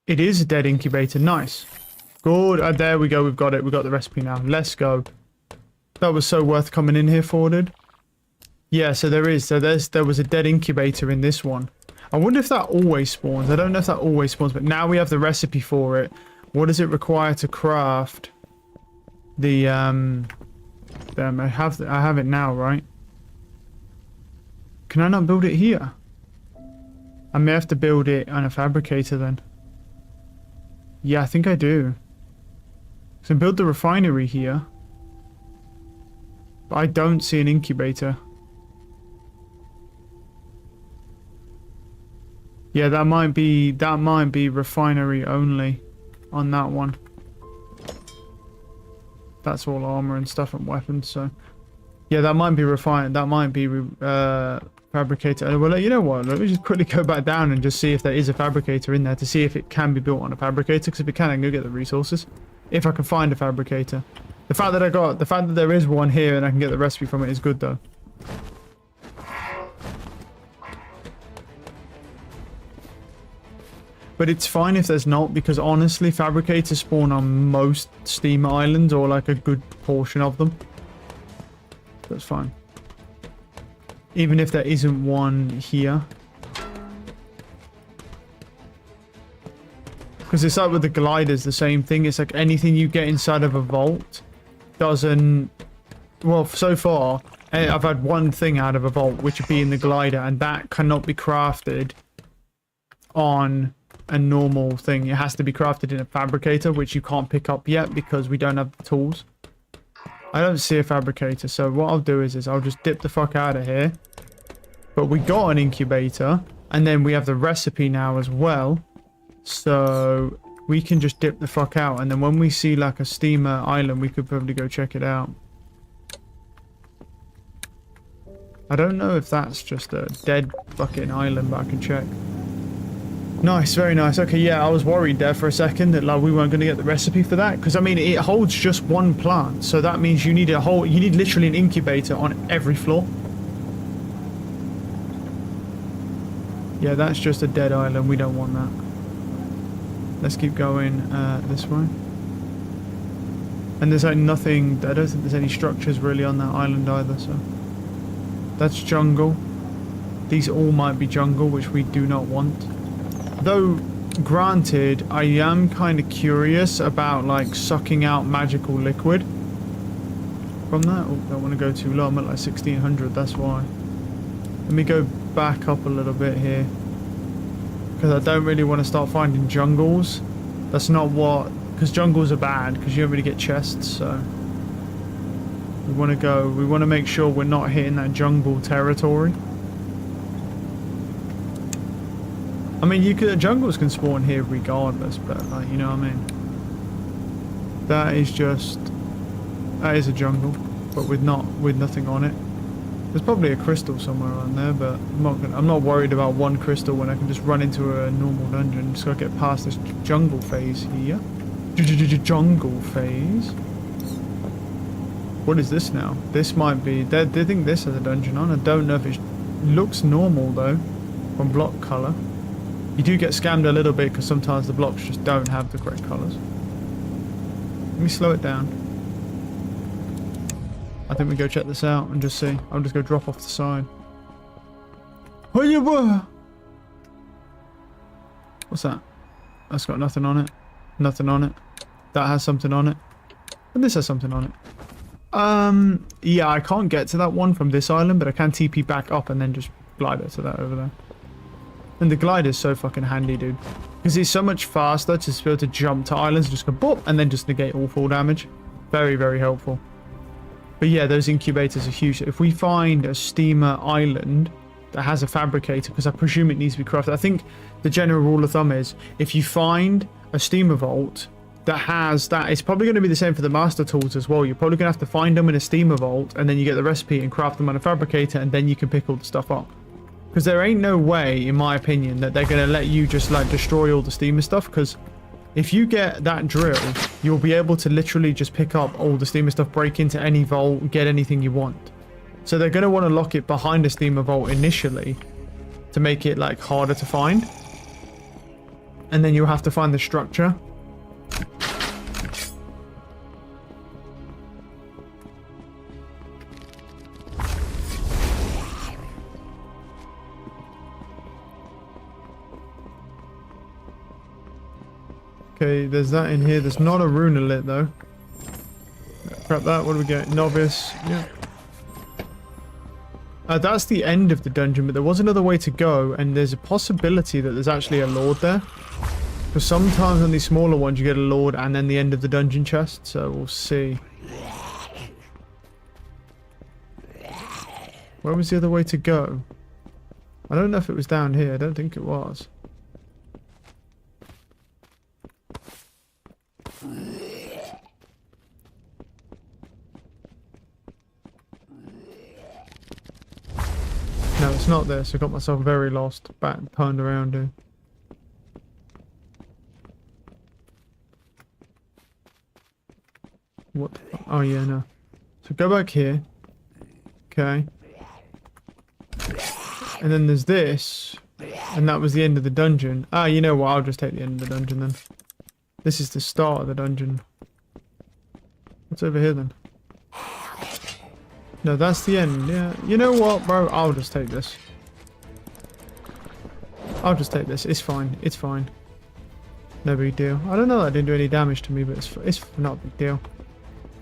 A: It is a dead incubator. Nice. Good. There we go. We've got it. We've got the recipe now. Let's go. That was so worth coming in here for, dude. Yeah, so there is. So there was a dead incubator in this one. I wonder if that always spawns. I don't know if that always spawns, but now we have the recipe for it. What does it require to craft the damn, I have it now, right? Can I not build it here? I may have to build it on a fabricator then. Yeah, I think I do. So build the refinery here. But I don't see an incubator. Yeah, that might be refinery only on that one. that's all armor and stuff and weapons. So yeah, that might be refined. That might be fabricator. Well, you know what? Let me just quickly go back down and just see if there is a fabricator in there to see if it can be built on a fabricator. Because if it can, I can go get the resources. If I can find a fabricator. The fact that there is one here and I can get the recipe from it is good though. But it's fine if there's not, because honestly, fabricators spawn on most steamer islands, or like a good portion of them. That's fine. Even if there isn't one here. Because it's like with the gliders, the same thing. It's like anything you get inside of a vault doesn't... Well, so far, I've had one thing out of a vault, which would be in the glider, and that cannot be crafted on a normal thing. It has to be crafted in a fabricator, which you can't pick up yet because we don't have the tools. I don't see a fabricator, so what I'll do is I'll just dip the fuck out of here. But we got an incubator, and then we have the recipe now as well. So we can just dip the fuck out, and then when we see like a steamer island, we could probably go check it out. I don't know if that's just a dead fucking island, but I can check. Nice, very nice. Okay, yeah, I was worried there for a second that like we weren't going to get the recipe for that, because I mean it holds just one plant, so that means you need literally an incubator on every floor. Yeah, that's just a dead island. We don't want that. Let's keep going this way. And there's like nothing. I don't think there's any structures really on that island either. So that's jungle. These all might be jungle, which we do not want. Though, granted, I am kind of curious about like sucking out magical liquid from that. Oh, I don't want to go too low. I'm at like 1600. That's why. Let me go back up a little bit here, because I don't really want to start finding jungles. That's not what, because jungles are bad because you don't really get chests. So we want to make sure we're not hitting that jungle territory. I mean, jungles can spawn here regardless, but like, you know what I mean. That is a jungle, but with nothing on it. There's probably a crystal somewhere around there, but I'm not worried about one crystal when I can just run into a normal dungeon. Just gotta get past this jungle phase here. Jungle phase. What is this now? This might be. They think this has a dungeon on. I don't know if it looks normal though, from block color. You do get scammed a little bit because sometimes the blocks just don't have the correct colors. Let me slow it down. I think we go check this out and just see. I'll just go drop off the side. Oh, you were. What's that? That's got nothing on it. Nothing on it. That has something on it. And this has something on it. Yeah, I can't get to that one from this island, but I can TP back up and then just glide it to that over there. And the glider is so fucking handy, dude. Because it's so much faster to be able to jump to islands, just go boop, and then just negate all fall damage. Very, very helpful. But yeah, those incubators are huge. If we find a steamer island that has a fabricator, because I presume it needs to be crafted. I think the general rule of thumb is if you find a steamer vault that has that, it's probably going to be the same for the master tools as well. You're probably going to have to find them in a steamer vault, and then you get the recipe and craft them on a fabricator, and then you can pick all the stuff up. Because there ain't no way, in my opinion, that they're going to let you just like destroy all the steamer stuff. Because if you get that drill, you'll be able to literally just pick up all the steamer stuff, break into any vault, get anything you want. So they're going to want to lock it behind a steamer vault initially to make it like harder to find. And then you'll have to find the structure. Okay, there's that in here. There's not a rune lit though. Crap that. What do we get? Novice. Yeah. That's the end of the dungeon, but there was another way to go, and there's a possibility that there's actually a lord there. Because sometimes on these smaller ones you get a lord and then the end of the dungeon chest, so we'll see. Where was the other way to go? I don't know if it was down here. I don't think it was. it's not this. I got myself very lost. Back turned around here. What? Oh yeah, no. So go back here. Okay. And then there's this. And that was the end of the dungeon. Ah, you know what? I'll just take the end of the dungeon then. This is the start of the dungeon. What's over here then? No, that's the end. Yeah. You know what, bro? I'll just take this. I'll just take this. It's fine. It's fine. No big deal. I don't know that didn't do any damage to me, but it's not a big deal.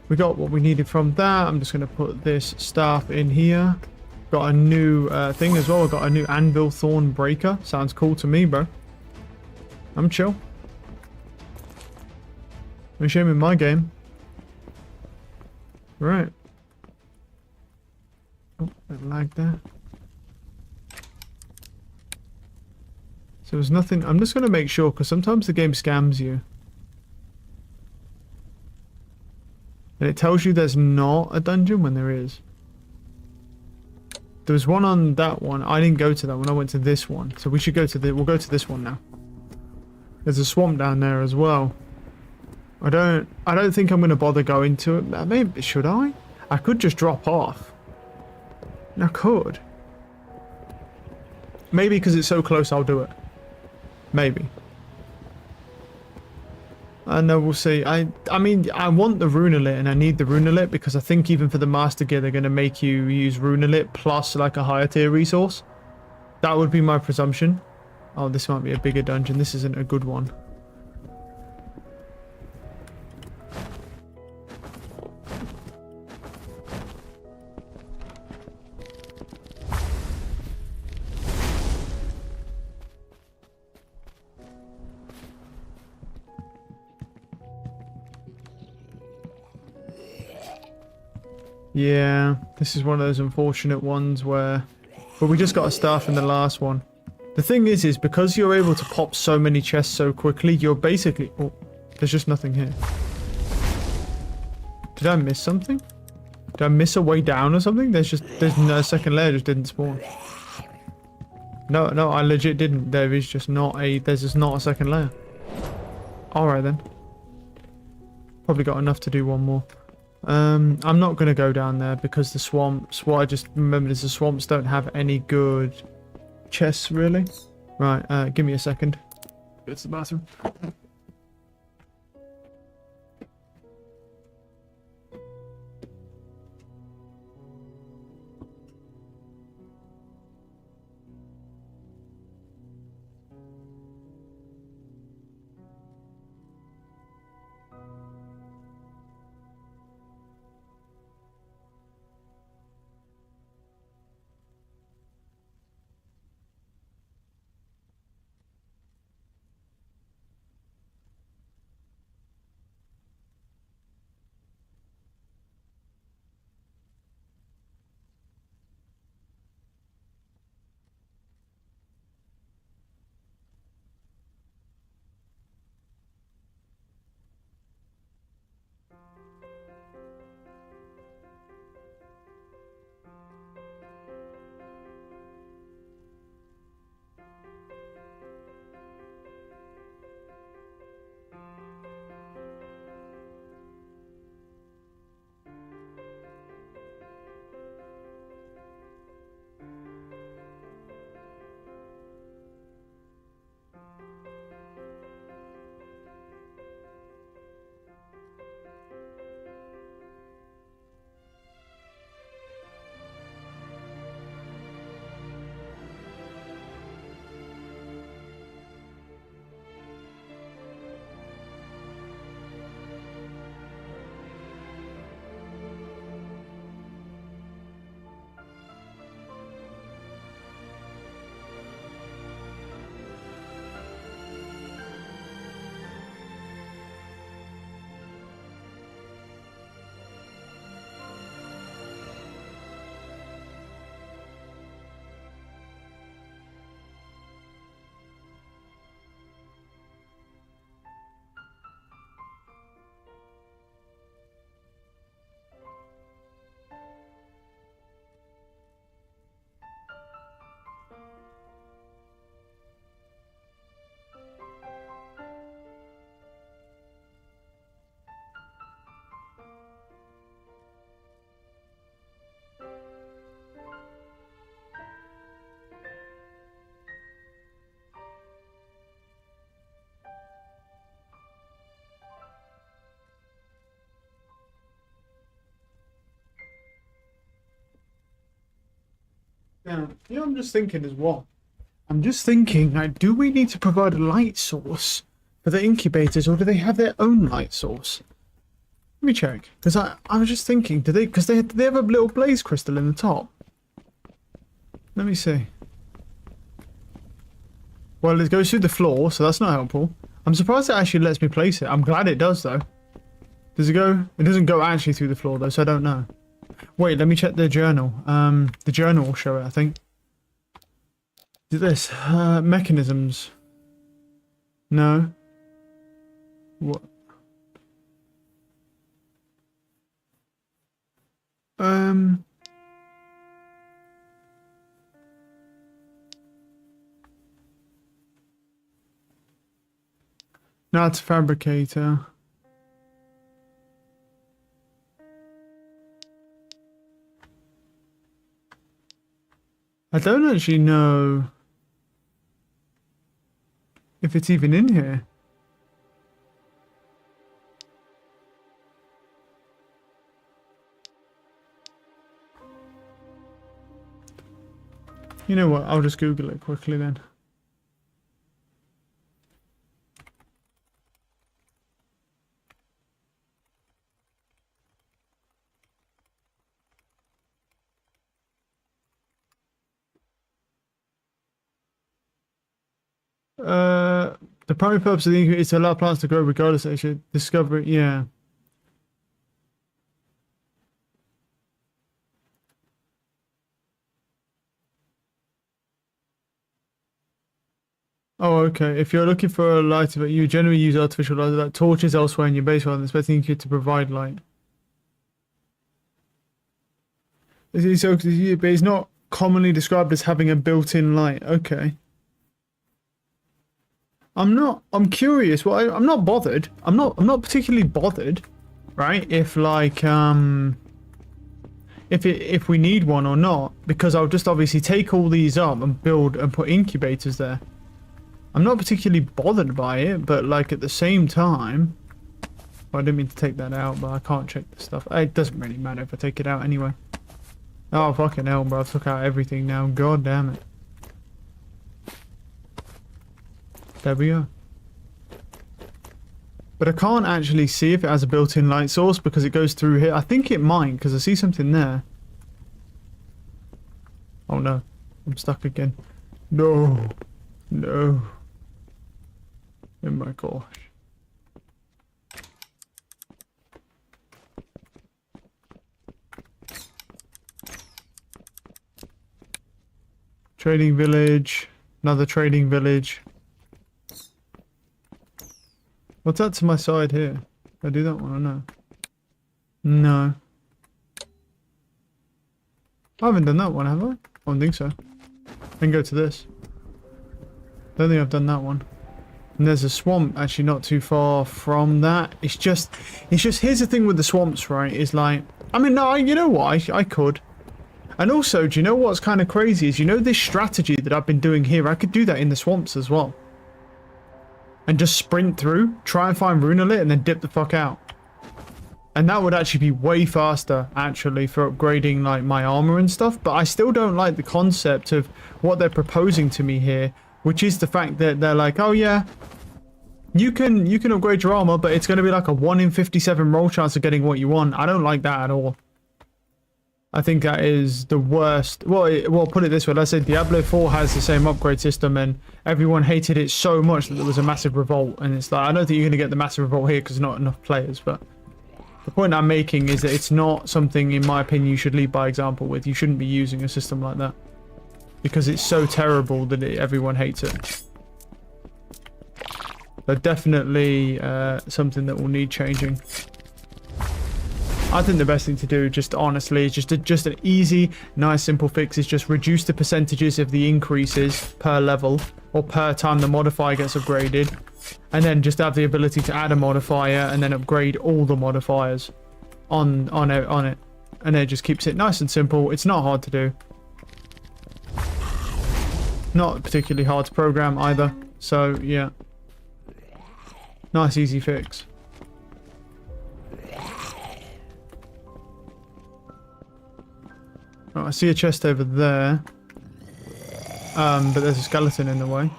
A: We got what we needed from that. I'm just going to put this staff in here. Got a new thing as well. I got a new anvil thorn breaker. Sounds cool to me, bro. I'm chill. No shame in my game. Right. Oh, bit lag there. So there's nothing. I'm just going to make sure because sometimes the game scams you. And it tells you there's not a dungeon when there is. There was one on that one. I didn't go to that one. I went to this one. So we should go to we'll go to this one now. There's a swamp down there as well. I don't think I'm going to bother going to it. Maybe should I? I could just drop off. I could. Maybe because it's so close I'll do it. Maybe. I know, we'll see. I mean, I want the Runelit and I need the Runelit because I think even for the Master Gear they're going to make you use Runelit plus like a higher tier resource. That would be my presumption. Oh, this might be a bigger dungeon. This isn't a good one. Yeah, this is one of those unfortunate ones where... But we just got a staff in the last one. The thing is because you're able to pop so many chests so quickly, you're basically... Oh, there's just nothing here. Did I miss something? Did I miss a way down or something? There's no second layer just didn't spawn. No, I legit didn't. There's just not a second layer. Alright then. Probably got enough to do one more. I'm not going to go down there because the swamps, what I just remembered is the swamps don't have any good chests really. Right, give me a second. Go to the bathroom. Yeah, you know, I'm just thinking as well. I'm just thinking, like, do we need to provide a light source for the incubators, or do they have their own light source? Let me check, because I was just thinking, do they? Because they have a little blaze crystal in the top. Let me see. Well, it goes through the floor, so that's not helpful. I'm surprised it actually lets me place it. I'm glad it does, though. Does it go? It doesn't go actually through the floor, though, so I don't know. Wait, let me check the journal. The journal will show it, I think. Is this? Mechanisms. No. What? No, it's a fabricator. I don't actually know if it's even in here. You know what? I'll just Google it quickly then. The primary purpose of the incubator is to allow plants to grow regardless of actual discovery. Yeah. Oh, okay. If you're looking for a light, but you generally use artificial light like torches elsewhere in your base rather than expecting you to provide light. But it's not commonly described as having a built-in light. Okay. I'm curious. Well, I'm not bothered. I'm not particularly bothered, right? If like if we need one or not, because I'll just obviously take all these up and build and put incubators there. I'm not particularly bothered by it, but like at the same time, well, I didn't mean to take that out, but I can't check the stuff. It doesn't really matter if I take it out anyway. Oh fucking hell, bro! I took out everything now. God damn it. There we go. But I can't actually see if it has a built-in light source because it goes through here. I think it might, because I see something there. Oh no. I'm stuck again. No. No. Oh my gosh. Trading village. Another trading village. What's that to my side here? Did I do that one or no? No. I haven't done that one, have I? I don't think so. I can go to this. Don't think I've done that one. And there's a swamp actually not too far from that. It's just here's the thing with the swamps, right? Is like, I mean, no, you know what? I could. And also, do you know what's kind of crazy is, you know, this strategy that I've been doing here, I could do that in the swamps as well. And just sprint through, try and find Runalit, and then dip the fuck out. And that would actually be way faster, actually, for upgrading, like, my armor and stuff. But I still don't like the concept of what they're proposing to me here, which is the fact that they're like, oh yeah, you can upgrade your armor, but it's going to be like a 1 in 57 roll chance of getting what you want. I don't like that at all. I think that is the worst. Well, put it this way. Let's say Diablo 4 has the same upgrade system, and everyone hated it so much that there was a massive revolt. And it's like, I don't think you're going to get the massive revolt here because there's not enough players. But the point I'm making is that it's not something, in my opinion, you should lead by example with. You shouldn't be using a system like that because it's so terrible that everyone hates it. But definitely something that will need changing. I think the best thing to do, just honestly, is just an easy, nice, simple fix is just reduce the percentages of the increases per level or per time the modifier gets upgraded, and then just have the ability to add a modifier and then upgrade all the modifiers on it, and it just keeps it nice and simple. It's not hard to do, not particularly hard to program either. So yeah, nice, easy fix. Oh, I see a chest over there. But there's a skeleton in the way.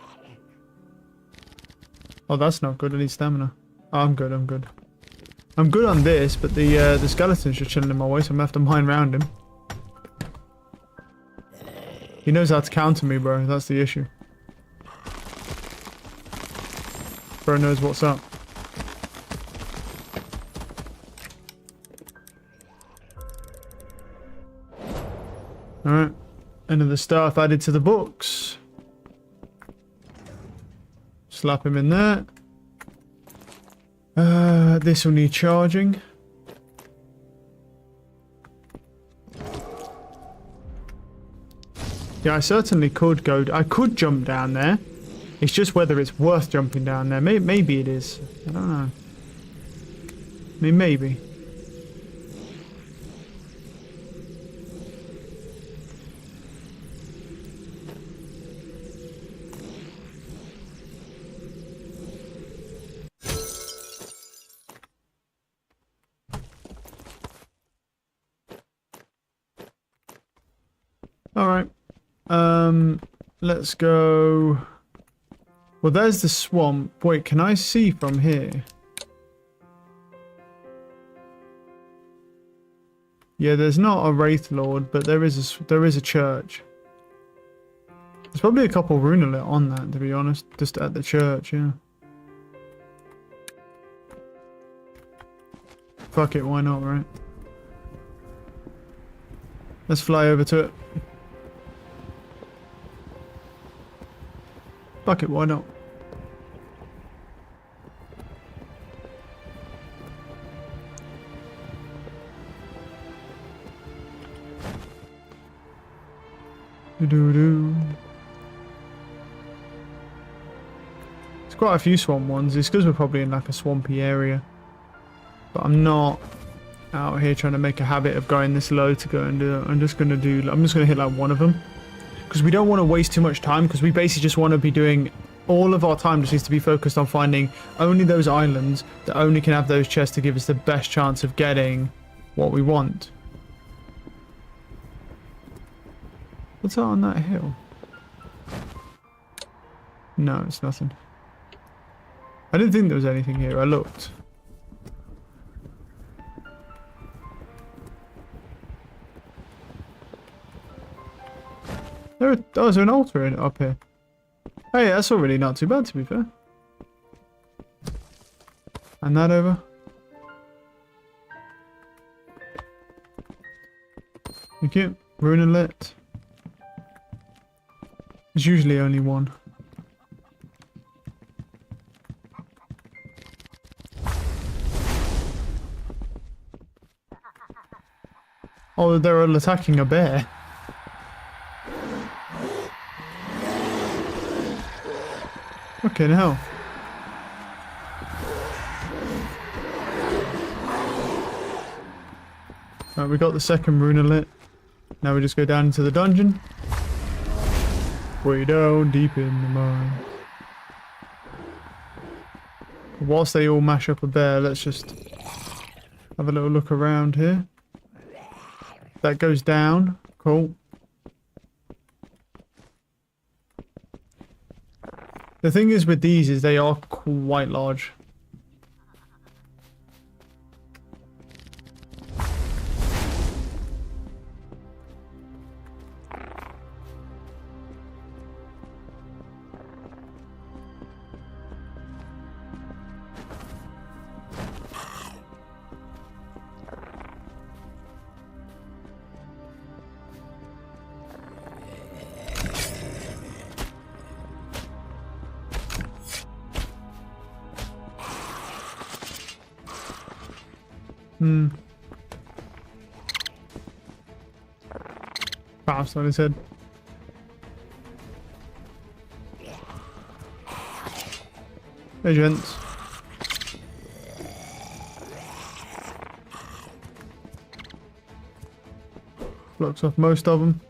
A: Oh, that's not good. I need stamina. Oh, I'm good. I'm good. I'm good on this, but the skeleton's just chilling in my way, so I'm gonna have to mine around him. He knows how to counter me, bro. That's the issue. Bro knows what's up. Alright. Another staff added to the books. Slap him in there. This will need charging. Yeah, I certainly could go. I could jump down there. It's just whether it's worth jumping down there. Maybe it is. I don't know. I mean, maybe. All right. Let's go. Well, there's the swamp. Wait, can I see from here? Yeah, there's not a Wraith Lord, but there is a church. There's probably a couple runelet on that, to be honest, just at the church, yeah. Fuck it, why not, right? Let's fly over to it. Fuck it, why not? There's quite a few swamp ones. It's because we're probably in like a swampy area. But I'm not out here trying to make a habit of going this low to go and do it. I'm just gonna hit like one of them. Because we don't want to waste too much time, because we basically just want to be doing all of our time just needs to be focused on finding only those islands that only can have those chests to give us the best chance of getting what we want. What's that on that hill? No, it's nothing. I didn't think there was anything here. I looked. Oh, is there an altar up here? Hey, that's already not too bad, to be fair. And that over. Thank you. Runelet. There's usually only one. Oh, they're all attacking a bear. Fucking hell. Right, we got the second runelet. Now we just go down into the dungeon. Way down deep in the mine. Whilst they all mash up a bear, let's just have a little look around here. That goes down. Cool. The thing is with these is they are quite large. Bounced on his head. Hey, gents. Blocks off most of them.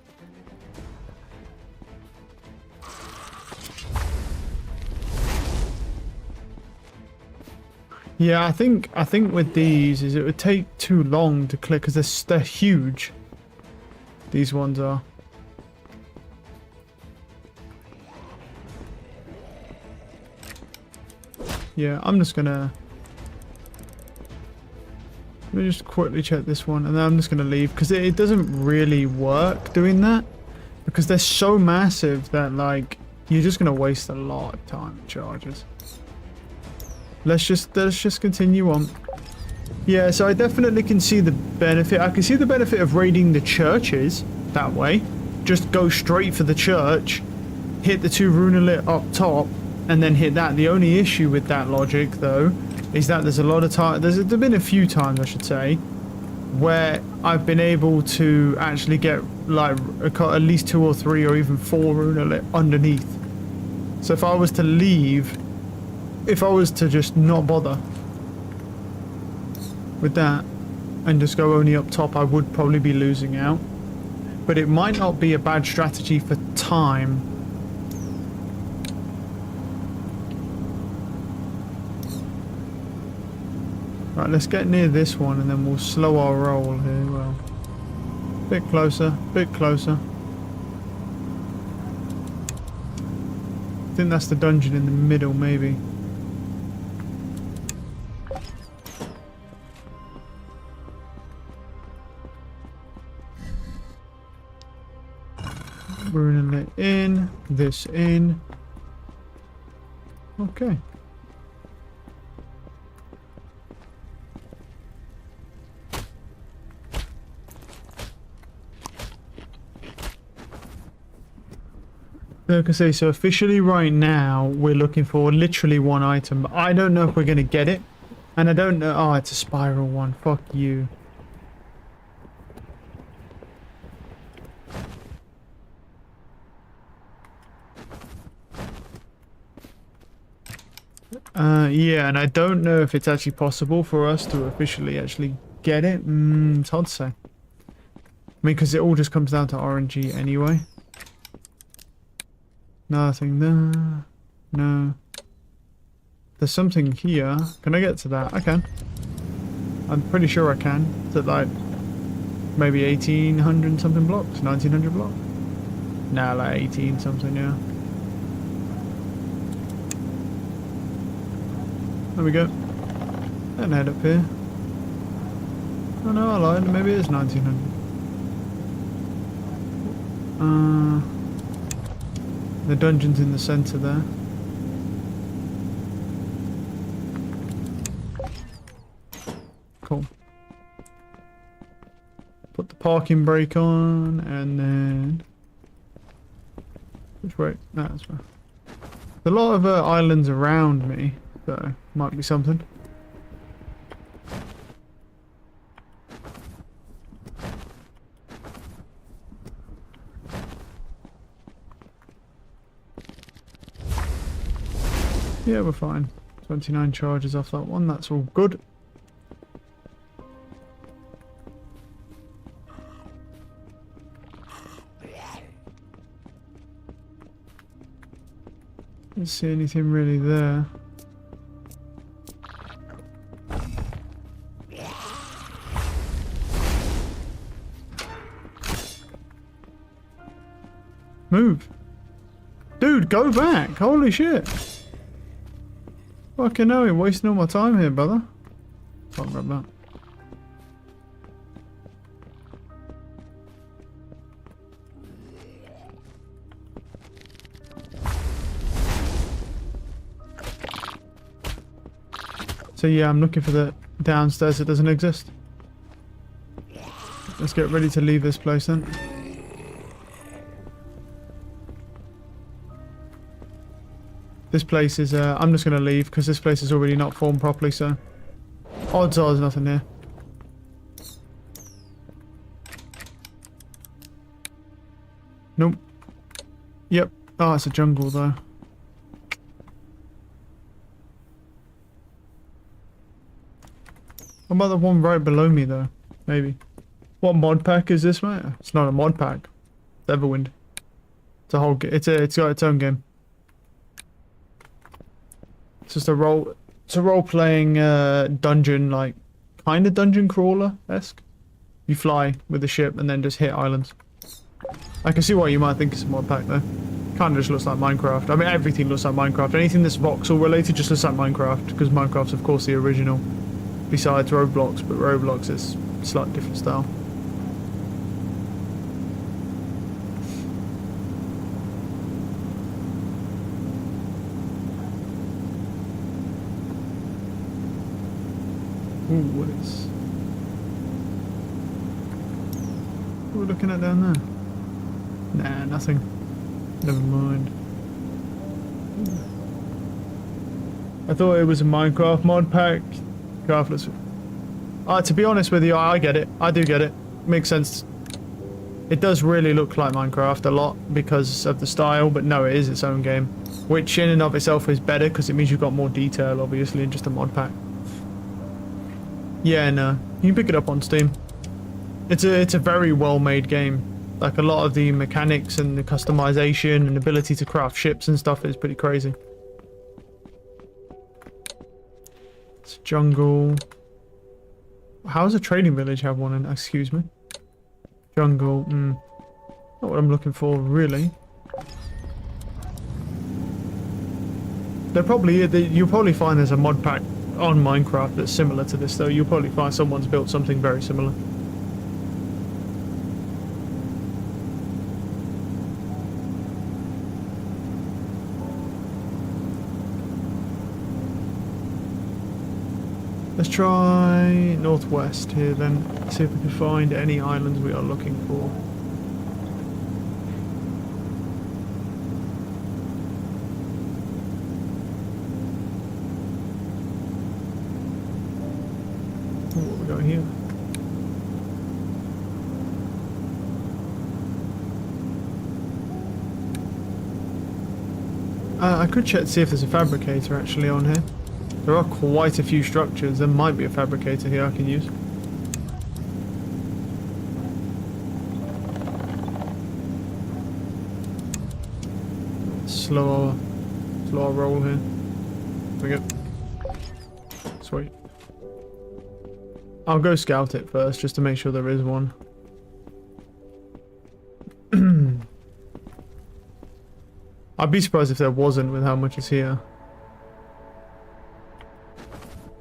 A: Yeah, I think with these is it would take too long to click because they're huge. These ones are. Yeah, I'm just gonna... Let me just quickly check this one, and then I'm just gonna leave, because it doesn't really work doing that. Because they're so massive that, like, you're just gonna waste a lot of time with charges. Let's just continue on. Yeah, so I definitely can see the benefit. I can see the benefit of raiding the churches that way. Just go straight for the church, hit the 2 runelit up top, and then hit that. The only issue with that logic, though, is that there's a lot of time. There's been a few times, I should say, where I've been able to actually get like at least 2 or 3 or even 4 runelit underneath. So if I was to leave, if I was to just not bother with that and just go only up top, I would probably be losing out. But it might not be a bad strategy for time. Right, let's get near this one and then we'll slow our roll here. Well, bit closer, bit closer. I think that's the dungeon in the middle, maybe. We're gonna let in, this in. Okay. Like I say, so officially right now we're looking for literally 1 item. I don't know if we're gonna get it, and I don't know. Oh, it's a spiral one. Fuck you. Yeah, and I don't know if it's actually possible for us to officially actually get it. It's hard to say. I mean, because it all just comes down to RNG anyway. Nothing there. No. There's something here. Can I get to that? I can. I'm pretty sure I can. Is it like maybe 1800 something blocks? 1900 blocks? Nah, like 18 something, yeah. There we go. And head up here. Oh no, I lied. Maybe it is 1900. The dungeon's in the center there. Cool. Put the parking brake on and then... Which way? No, that's right. There's a lot of islands around me, so might be something. Yeah, we're fine. 29 charges off that one, that's all good. Don't see anything really there. Move. Dude, go back. Holy shit. Fucking hell, you're wasting all my time here, brother. Can't grab that. So yeah, I'm looking for the downstairs that doesn't exist. Let's get ready to leave this place then. This place is, I'm just going to leave because this place is already not formed properly, so... Odds are there's nothing here. Nope. Yep. Oh, it's a jungle though. What about the one right below me though? Maybe. What mod pack is this, mate? It's not a mod pack. It's Everwnd. It's a whole... It's got its own game. It's just a role-playing dungeon, like kind of dungeon crawler-esque. You fly with the ship and then just hit islands. I can see why you might think it's a mod pack though. Kind of just looks like Minecraft. I mean, everything looks like Minecraft. Anything that's voxel related just looks like Minecraft, because Minecraft's of course the original. Besides Roblox, but Roblox is a slightly different style. Ooh, what is... What are we looking at down there? Nah, nothing. Never mind. I thought it was a Minecraft mod pack. Craftless. To be honest with you, I get it. I do get it. Makes sense. It does really look like Minecraft a lot because of the style, but no, it is its own game. Which in and of itself is better because it means you've got more detail, obviously, in just a mod pack. Yeah, no. You can pick it up on Steam. It's a very well-made game. Like, a lot of the mechanics and the customization and ability to craft ships and stuff is pretty crazy. It's jungle. How does a trading village have one in? Excuse me. Jungle. Not what I'm looking for, really. You'll probably find there's a mod pack on Minecraft that's similar to this, though. You'll probably find someone's built something very similar. Let's try northwest here then, see if we can find any islands we are looking for. What have we got here? I could check to see if there's a fabricator actually on here. There are quite a few structures. There might be a fabricator here I can use. Slower roll here. There we go. Sweet. I'll go scout it first just to make sure there is one. I'd be surprised if there wasn't with how much is here.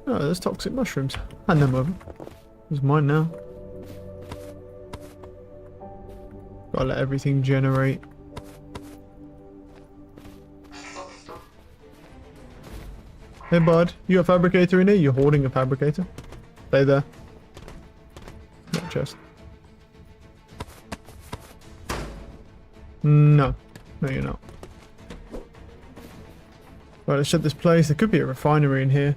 A: Oh, there's toxic mushrooms. Hand them over. It's mine now. Gotta let everything generate. Hey bud, you got a fabricator in here? You're hoarding a fabricator? Stay there. Not chest. No. No, you're not. Right, let's shut this place. There could be a refinery in here.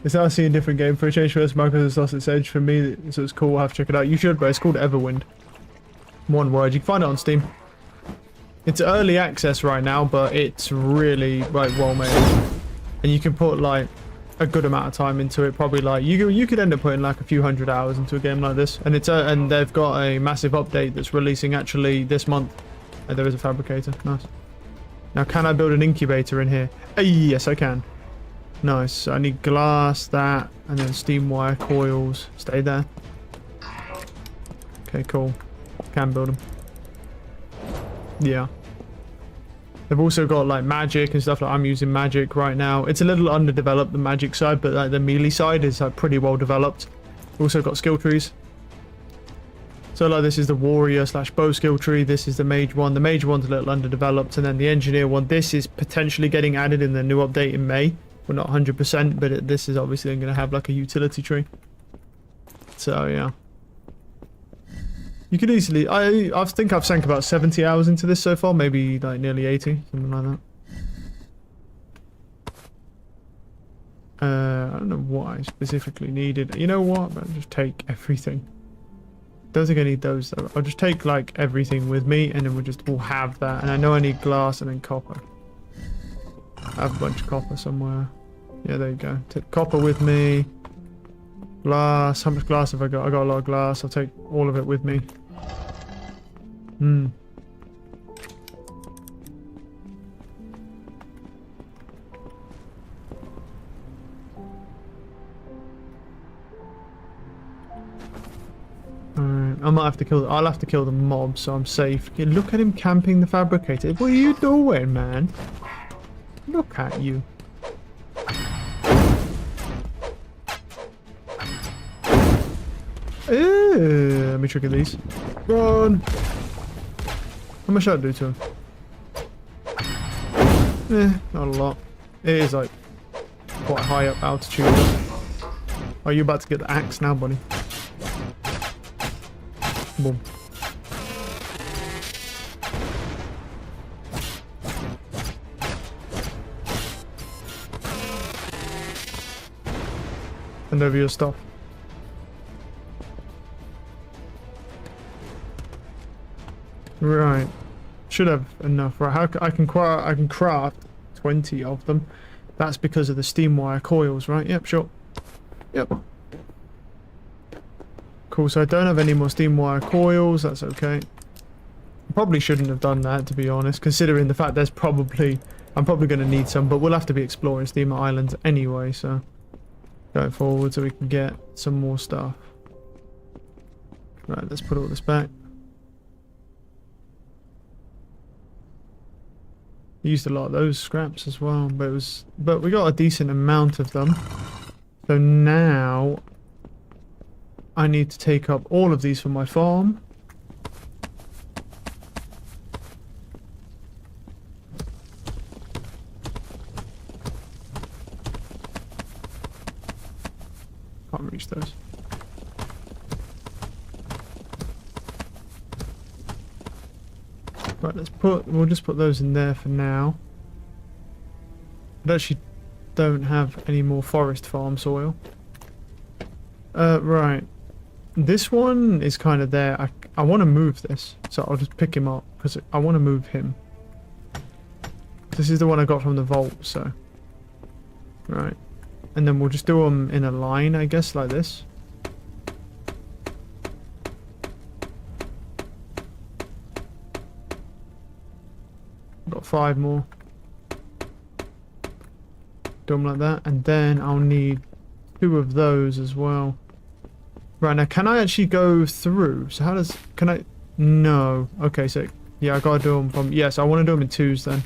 A: It's actually a different game. For a change, first Microsoft has lost its edge for me, so it's cool. I'll have to check it out. You should, but it's called Everwnd. One word. You can find it on Steam. It's early access right now, but it's really like well made, and you can put like a good amount of time into it. Probably like you could end up putting like a few hundred hours into a game like this. And it's and they've got a massive update that's releasing actually this month. And there is a fabricator. Nice. Now, can I build an incubator in here? Yes, I can. Nice. So I need glass, that, and then steam wire coils. Stay there. Okay, cool. Can build them. Yeah. They've also got like magic and stuff. Like I'm using magic right now. It's a little underdeveloped, the magic side, but like the melee side is like pretty well developed. Also got skill trees. So like this is the warrior / bow skill tree. This is the mage one. The mage one's a little underdeveloped, and then the engineer one. This is potentially getting added in the new update in May. We're not 100%, but this is obviously going to have like a utility tree. So yeah. You could easily... I think I've sank about 70 hours into this so far. Maybe like nearly 80. Something like that. I don't know what I specifically needed. You know what? I'll just take everything. Don't think I need those though. I'll just take like everything with me, and then we'll just all have that. And I know I need glass and then copper. I have a bunch of copper somewhere. Yeah, there you go. Take copper with me. Glass. How much glass have I got? I got a lot of glass. I'll take all of it with me. Alright. I might have to kill. I'll have to kill the mob, so I'm safe. Yeah, look at him camping the fabricator. What are you doing, man? Look at you. Let me trigger these. Run! How much should I do to him? Not a lot. It is like quite high up altitude. Are you about to get the axe now, buddy? Boom. And over your stuff. Right. Should have enough. Right. How I can craft 20 of them. That's because of the steam wire coils, right? Yep, sure. Yep. Cool, so I don't have any more steam wire coils, that's okay. Probably shouldn't have done that, to be honest, considering the fact I'm probably going to need some, but we'll have to be exploring Steamer Islands anyway, so going forward so we can get some more stuff. Right, let's put all this back. Used a lot of those scraps as well, but we got a decent amount of them. So now I need to take up all of these from my farm. Can't reach those. Right, we'll just put those in there for now. I actually don't have any more forest farm soil. Right. This one is kind of there. I want to move this, so I'll just pick him up because I want to move him. This is the one I got from the vault, so. Right. And then we'll just do them in a line, I guess, like this. Got 5 more. Do them like that, and then I'll need 2 of those as well. Right, now can I actually go through? So how does... Can I... No. Okay, so... Yeah, I gotta do them from... Yes, I want to do them in 2s then.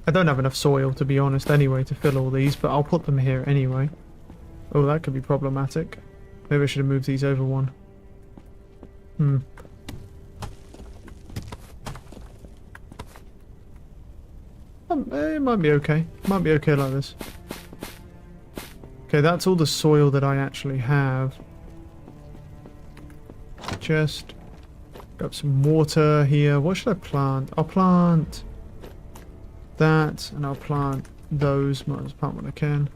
A: I don't have enough soil, to be honest, anyway, to fill all these, but I'll put them here anyway. Oh, that could be problematic. Maybe I should have moved these over one. It might be okay. Might be okay like this. Okay, that's all the soil that I actually have. Chest. Got some water here. What should I plant? I'll plant that, and I'll plant those. Might as well plant what I can.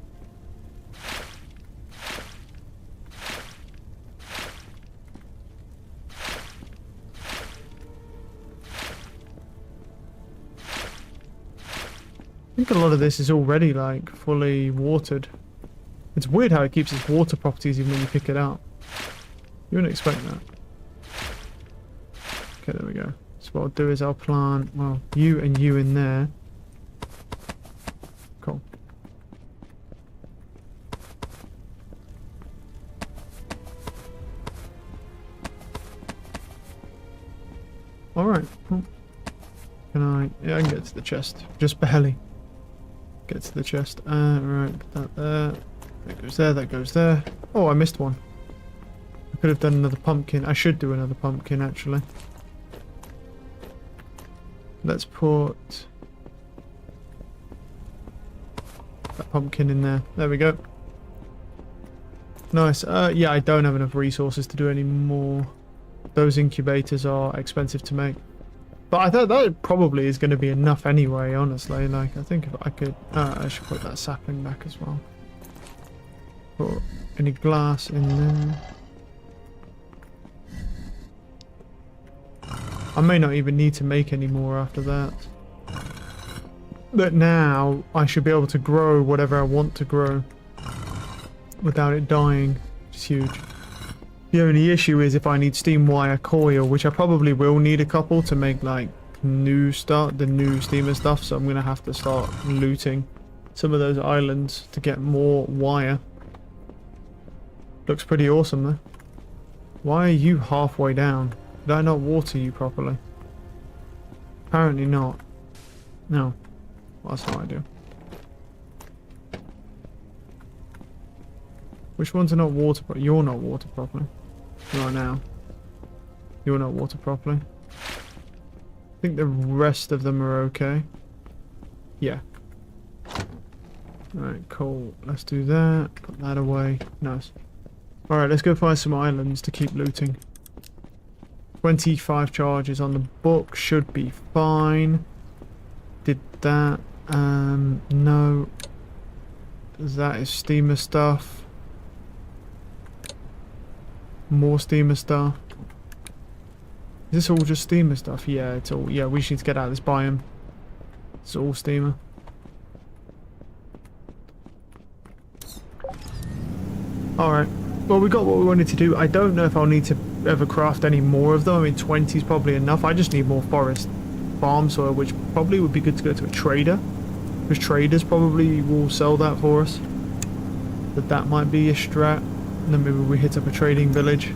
A: I think a lot of this is already like fully watered. It's weird how it keeps its water properties even when you pick it up. You wouldn't expect that. Okay, there we go. So what I'll do is I'll plant, well, you and you in there. Cool. Alright. Can I... Yeah, I can get to the chest. Just barely. Get to the chest. Right, put that there. That goes there, that goes there. Oh, I missed one. I could have done another pumpkin. I should do another pumpkin, actually. Let's put that pumpkin in there. There we go. Nice. Yeah, I don't have enough resources to do any more. Those incubators are expensive to make. But I thought that probably is going to be enough anyway, honestly. Like, I think if I could... I should put that sapling back as well. Put any glass in there. I may not even need to make any more after that. But now, I should be able to grow whatever I want to grow without it dying, which is huge. The only issue is if I need steam wire coil, which I probably will need a couple to make like the new steamer stuff, so I'm going to have to start looting some of those islands to get more wire. Looks pretty awesome though. Why are you halfway down? Did I not water you properly? Apparently not. No. Well, that's no idea. Which ones are not water properly? You're not water properly. You are now. You're not water properly. I think the rest of them are okay. Yeah. Alright, cool. Let's do that. Put that away. Nice. Alright, let's go find some islands to keep looting. 25 charges on the book. Should be fine. Did that. No. That is steamer stuff. More steamer stuff. Is this all just steamer stuff? Yeah, it's all. Yeah, we just need to get out of this biome. It's all steamer. Alright. Well, we got what we wanted to do. I don't know if I'll need to ever craft any more of them. I mean, 20 is probably enough. I just need more forest farm soil, which probably would be good to go to a trader. Because traders probably will sell that for us. But that might be a strat. And then maybe we hit up a trading village.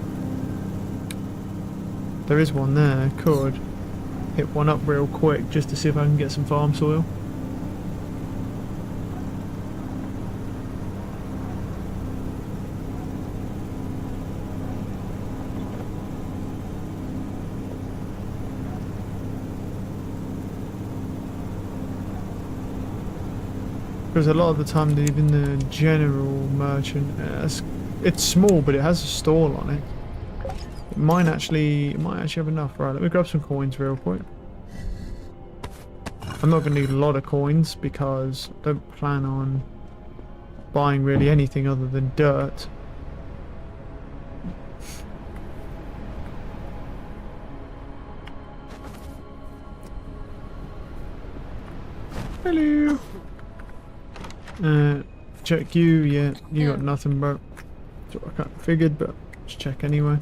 A: There is one there. Could hit one up real quick just to see if I can get some farm soil. Because a lot of the time, even the general merchant, it's small, but it has a stall on it. It might actually have enough. Right, let me grab some coins real quick. I'm not going to need a lot of coins because I don't plan on buying really anything other than dirt. Hello. Check you. Yeah, you got nothing, bro. That's what I kind of figured, but let's check anyway.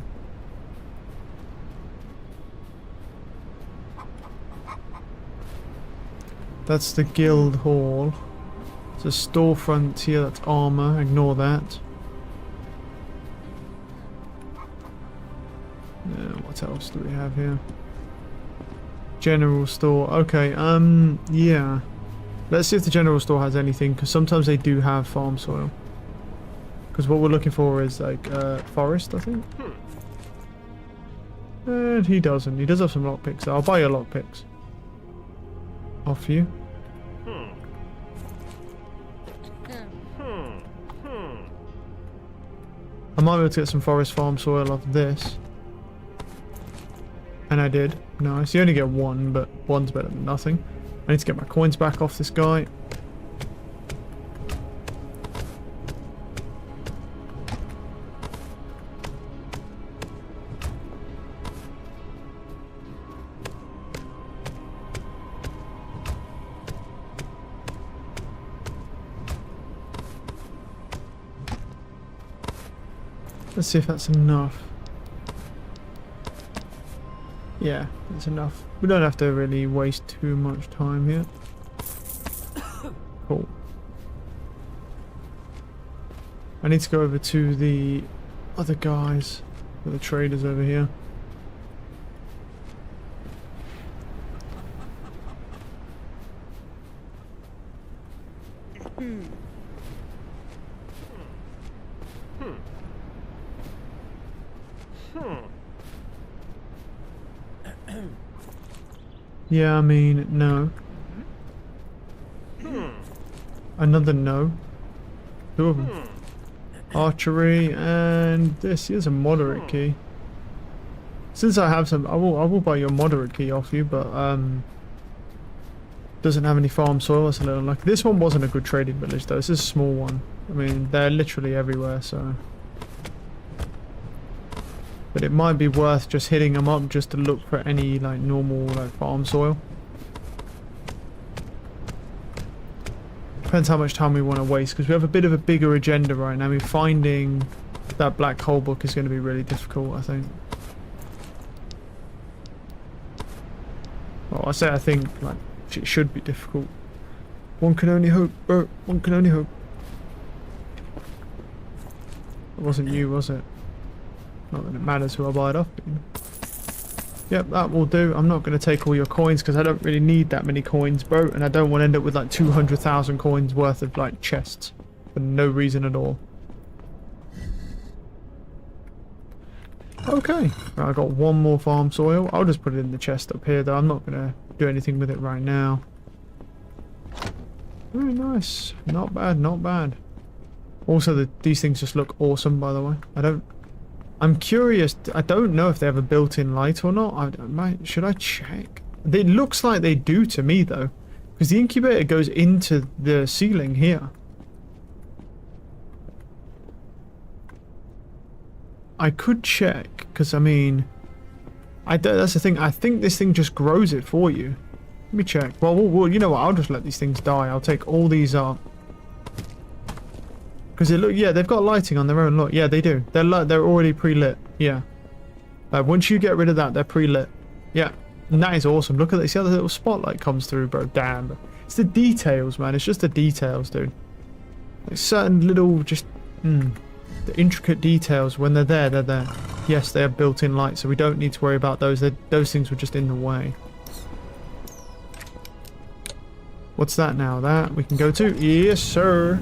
A: That's the guild hall. It's a storefront here. That's armor. Ignore that. What else do we have here? General store. Okay. Yeah. Let's see if the general store has anything, because sometimes they do have farm soil. Because what we're looking for is like forest, I think. And he doesn't. He does have some lockpicks. So I'll buy your lockpicks. Off you. I might be able to get some forest farm soil off this. And I did. Nice. You only get one, but one's better than nothing. I need to get my coins back off this guy. Let's see if that's enough. Yeah, that's enough. We don't have to really waste too much time here. Cool. I need to go over to the other guys, the traders over here. Yeah, I mean, no. Another no. Two of them. Archery, and this is a moderate key. Since I have some, I will buy your moderate key off you, but doesn't have any farm soil. That's a little lucky. This one wasn't a good trading village though. This is a small one. I mean, they're literally everywhere, so. But it might be worth just hitting them up just to look for any like normal like farm soil. Depends how much time we want to waste, because we have a bit of a bigger agenda right now. I mean, finding that black hole book is going to be really difficult, I think. Well, I think like it should be difficult. One can only hope, bro. One can only hope. It wasn't you, was it? Not that it matters who I buy it off. But, you know. Yep, that will do. I'm not going to take all your coins because I don't really need that many coins, bro. And I don't want to end up with like 200,000 coins worth of like chests for no reason at all. Okay, right, I got one more farm soil. I'll just put it in the chest up here though. I'm not going to do anything with it right now. Very nice. Not bad, not bad. Also, these things just look awesome, by the way. I'm curious. I don't know if they have a built-in light or not. Should I check? It looks like they do to me, though. Because the incubator goes into the ceiling here. I could check, because, I mean... that's the thing. I think this thing just grows it for you. Let me check. Well, you know what? I'll just let these things die. I'll take all these up. Because yeah, they've got lighting on their own. Look, yeah, they do. They're already pre-lit. Yeah. Once you get rid of that, they're pre-lit. Yeah, and that is awesome. Look at this. See how the little spotlight comes through, bro? Damn. It's the details, man. It's just the details, dude. Like certain little, just the intricate details. When they're there, they're there. Yes, they have built-in lights, so we don't need to worry about those. Those things were just in the way. What's that now? That we can go to? Yes, sir.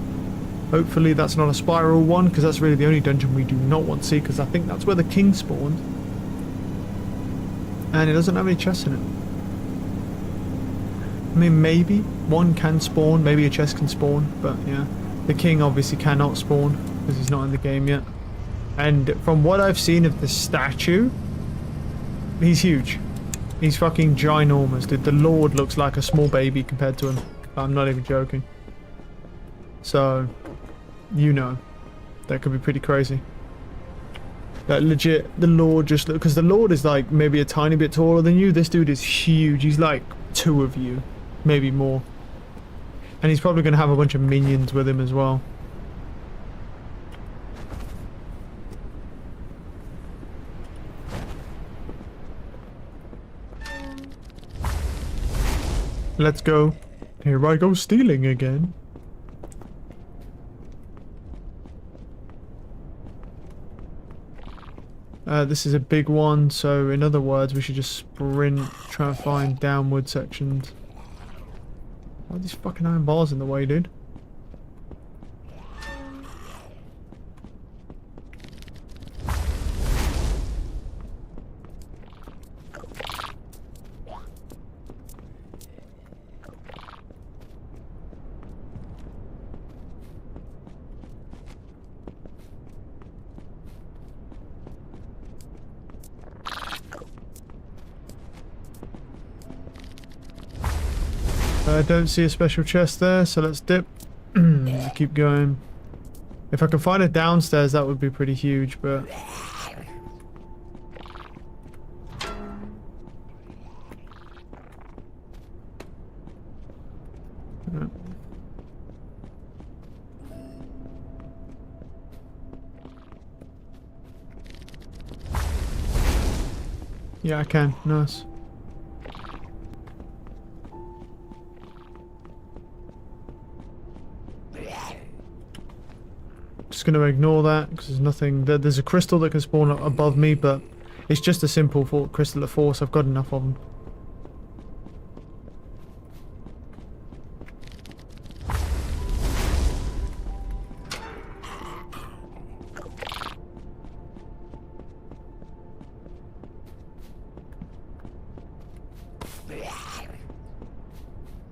A: Hopefully that's not a spiral one, because that's really the only dungeon we do not want to see, because I think that's where the king spawned. And it doesn't have any chests in it. I mean, maybe one can spawn, maybe a chest can spawn, but yeah. The king obviously cannot spawn, because he's not in the game yet. And from what I've seen of the statue, he's huge. He's fucking ginormous, dude. The Lord looks like a small baby compared to him. I'm not even joking. So, you know, that could be pretty crazy. Like legit, the Lord just look, because the Lord is like maybe a tiny bit taller than you. This dude is huge. He's like 2 of you, maybe more. And he's probably going to have a bunch of minions with him as well. Let's go. Here I go stealing again. This is a big one, so in other words, we should just sprint, try and find downward sections. Why are these fucking iron bars in the way, dude? I don't see a special chest there, so let's dip. Keep going. If I can find it downstairs, that would be pretty huge, but... Yeah, I can. Nice. Just going to ignore that because there's nothing. There's a crystal that can spawn above me, but it's just a simple crystal of force. I've got enough of them.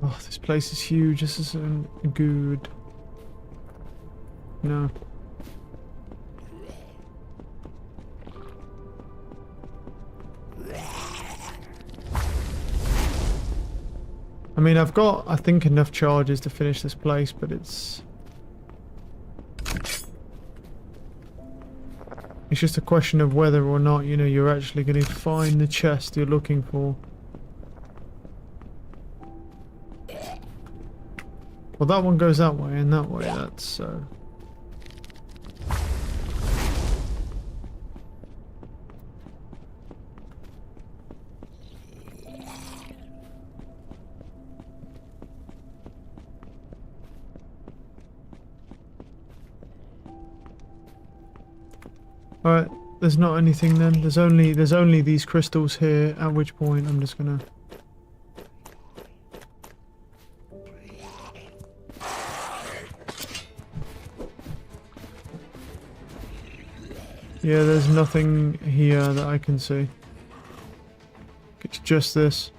A: Oh, this place is huge. This isn't good. No. I mean, I've got, I think, enough charges to finish this place, but it's just a question of whether or not, you know, you're actually going to find the chest you're looking for. Well, that one goes that way and that way, that's so... Alright, there's not anything then. There's only these crystals here, at which point I'm just gonna... Yeah, there's nothing here that I can see. It's just this.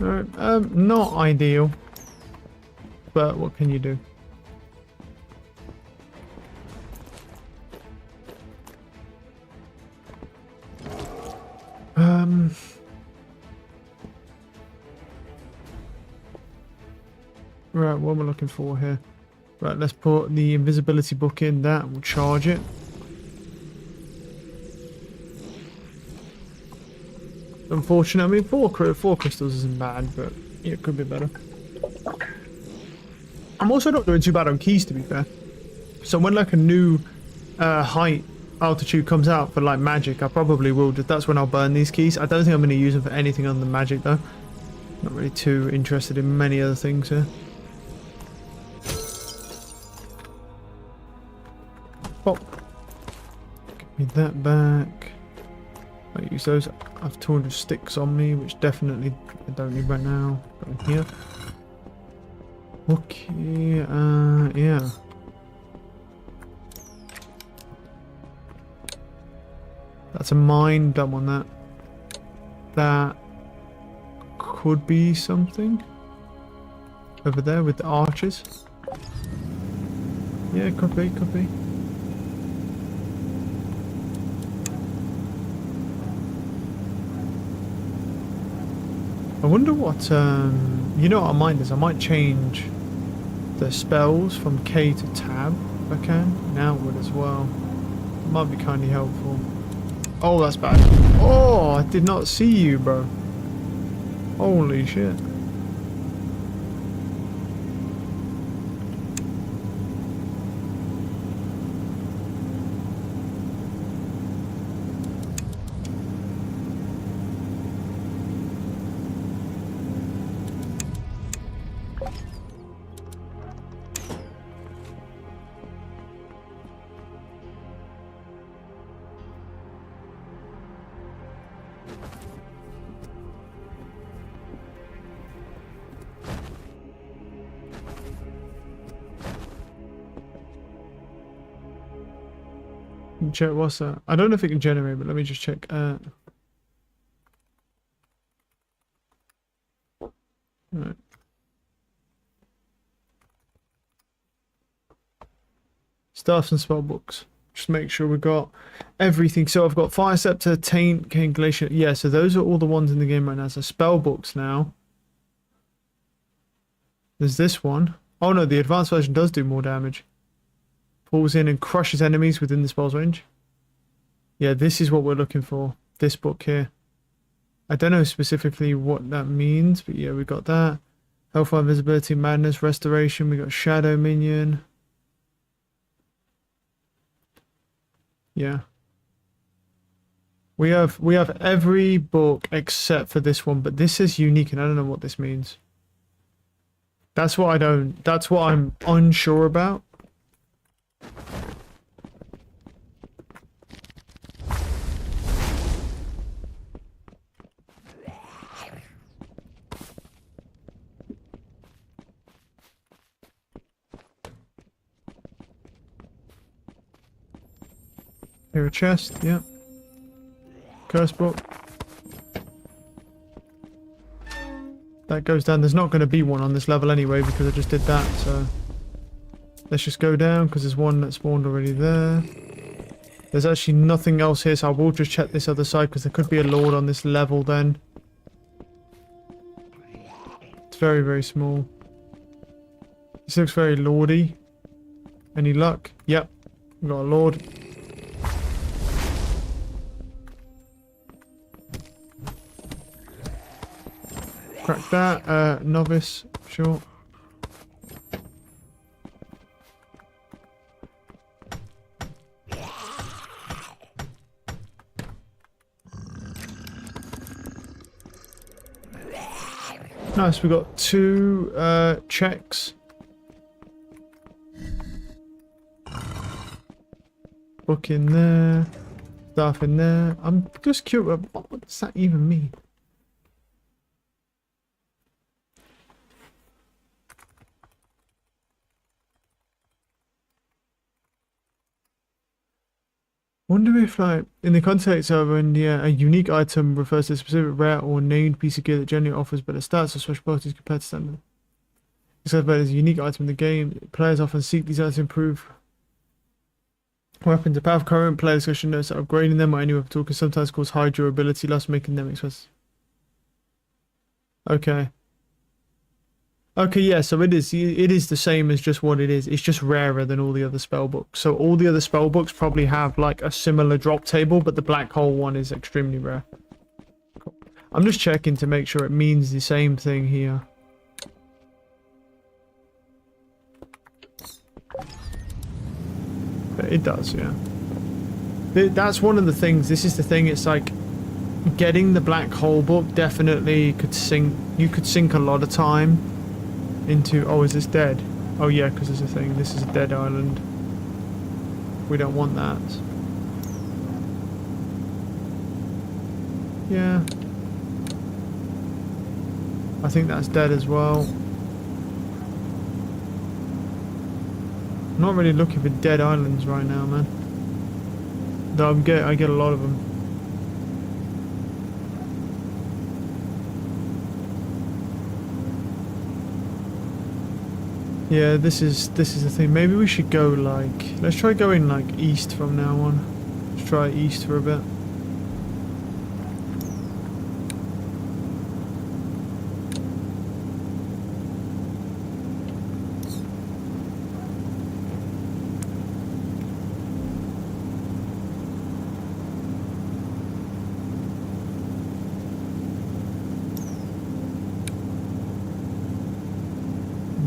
A: Alright, not ideal. But what can you do? Right, what am I looking for here? Right, let's put the invisibility book in. That will charge it. Unfortunate. I mean, four crystals isn't bad, but yeah, it could be better. I'm also not doing too bad on keys, to be fair. So when like a new height altitude comes out for like magic, I probably will. That's when I'll burn these keys. I don't think I'm going to use them for anything other than magic, though. Not really too interested in many other things here. Oh, give me that back. I use those. I have 200 sticks on me, which definitely I don't need right now. Go here. Okay, yeah. That's a mine. Don't want that. That could be something over there with the arches. Yeah, could be, could be. I wonder what, you know what I might do is I might change the spells from K to tab if I can, and outward as well. It might be kindly helpful. Oh, that's bad. Oh, I did not see you, bro. Holy shit. Check what's that? I don't know if it can generate, but let me just check. Right. Staffs and spell books. Just make sure we got everything. So I've got Fire Scepter, Taint, Cane Glacier. Yeah, so those are all the ones in the game right now. So spell books now. There's this one. Oh no, the advanced version does do more damage. Pulls in and crushes enemies within the spell's range. Yeah, this is what we're looking for. This book here. I don't know specifically what that means, but yeah, we got that. Hellfire, Visibility, Madness, Restoration. We got Shadow Minion. Yeah. We have every book except for this one, but this is unique and I don't know what this means. That's what I'm unsure about. Here a chest, yeah. Curse book. That goes down. There's not going to be one on this level anyway because I just did that, so let's just go down because there's one that spawned already there. There's actually nothing else here, so I will just check this other side because there could be a lord on this level then. It's very, very small. This looks very lordy. Any luck? Yep. We got a lord. Crack that. Novice, sure. Nice, we got 2 checks. Book in there. Stuff in there. I'm just curious, what does that even mean? Wonder if, like, in the context of a unique item refers to a specific rare or named piece of gear that generally offers better stats or special abilities compared to standard. Except that as a unique item in the game, players often seek these items to improve weapons. Apart from current player discussion notes that upgrading them or any weapon tool can sometimes cause high durability loss, making them expensive. Okay. Okay, yeah, so it is the same as just what it is. It's just rarer than all the other spell books. So all the other spell books probably have like a similar drop table, but the black hole one is extremely rare. Cool. I'm just checking to make sure it means the same thing here. But it does, yeah. That's one of the things. This is the thing. It's like getting the black hole book definitely could sink. You could sink a lot of time into. Oh, is this dead? Oh yeah, because there's a thing. This is a dead island. We don't want that. Yeah. I think that's dead as well. I'm not really looking for dead islands right now, man. Though I get a lot of them. Yeah, this is the thing. Maybe we should go like, let's try going like east from now on. Let's try east for a bit.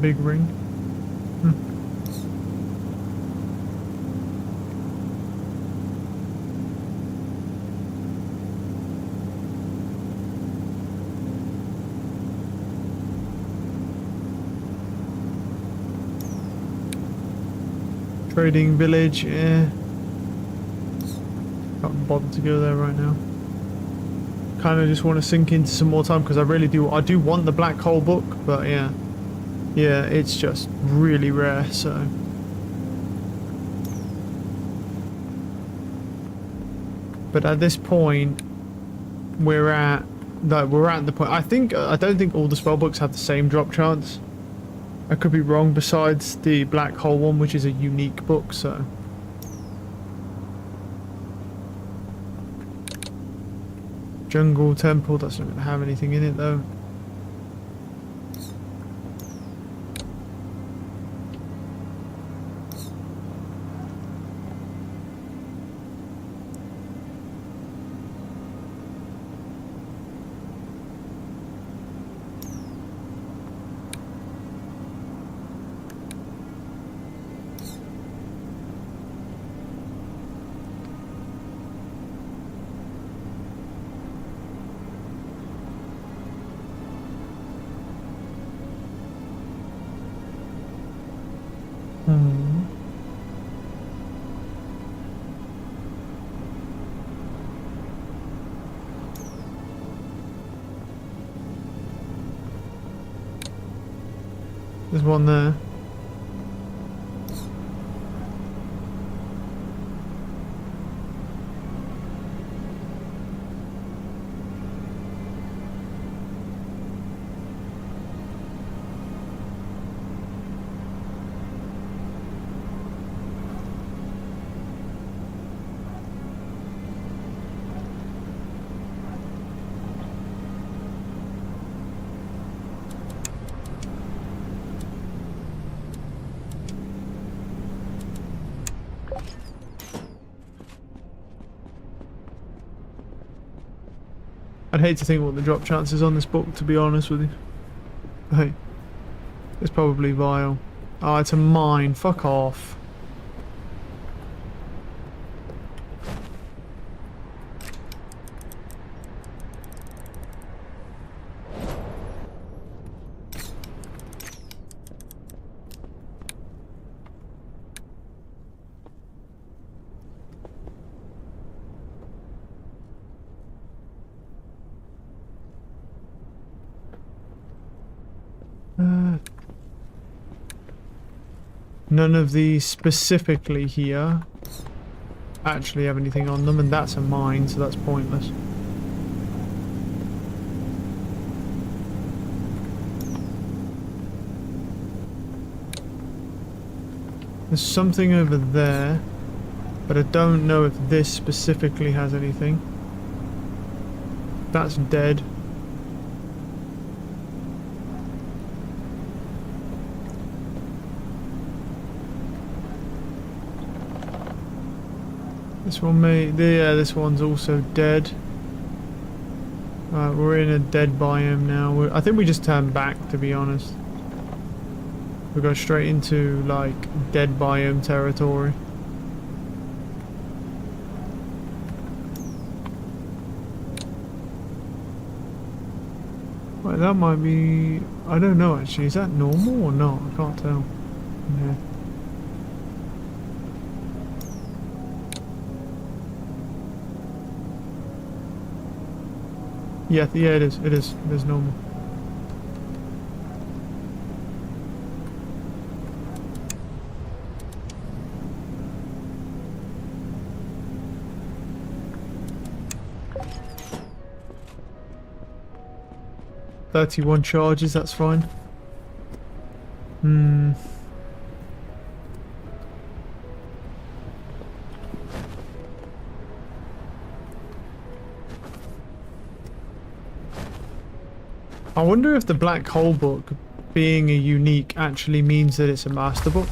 A: Big ring. Trading village, yeah. Can't bother to go there right now. Kind of just want to sink into some more time because I really do. I do want the black hole book, but yeah. Yeah, it's just really rare, so. But at this point, we're at the point. I don't think all the spellbooks have the same drop chance. I could be wrong. Besides the black hole one, which is a unique book, so. Jungle Temple, that's not going to have anything in it though. There's one there. I'd hate to think what the drop chances on this book, to be honest with you. Hey, it's probably vile. Oh, it's a mine. Fuck off. None of these specifically here actually have anything on them, and that's a mine, so that's pointless. There's something over there, but I don't know if this specifically has anything. That's dead. This one may... yeah, this one's also dead. We're in a dead biome now. I think we just turned back, to be honest. We go straight into, like, dead biome territory. Wait, that might be... I don't know, actually. Is that normal or not? I can't tell. Yeah. Yeah, it is. It is. It is normal. "31 charges, that's fine." I wonder if the Black Hole book being a unique actually means that it's a master book.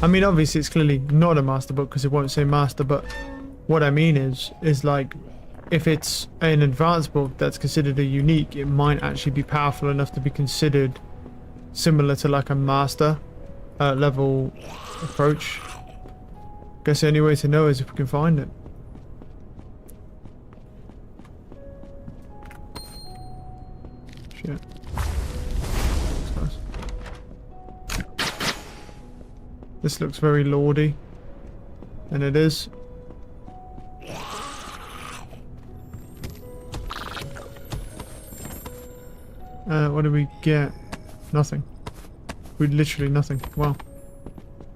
A: I mean, obviously it's clearly not a master book because it won't say master, but what I mean is like, if it's an advanced book that's considered a unique, it might actually be powerful enough to be considered similar to like a master level approach. Guess the only way to know is if we can find it. Shit. That's nice. This looks very lordy. And it is. What do we get? Nothing. We literally nothing. Wow.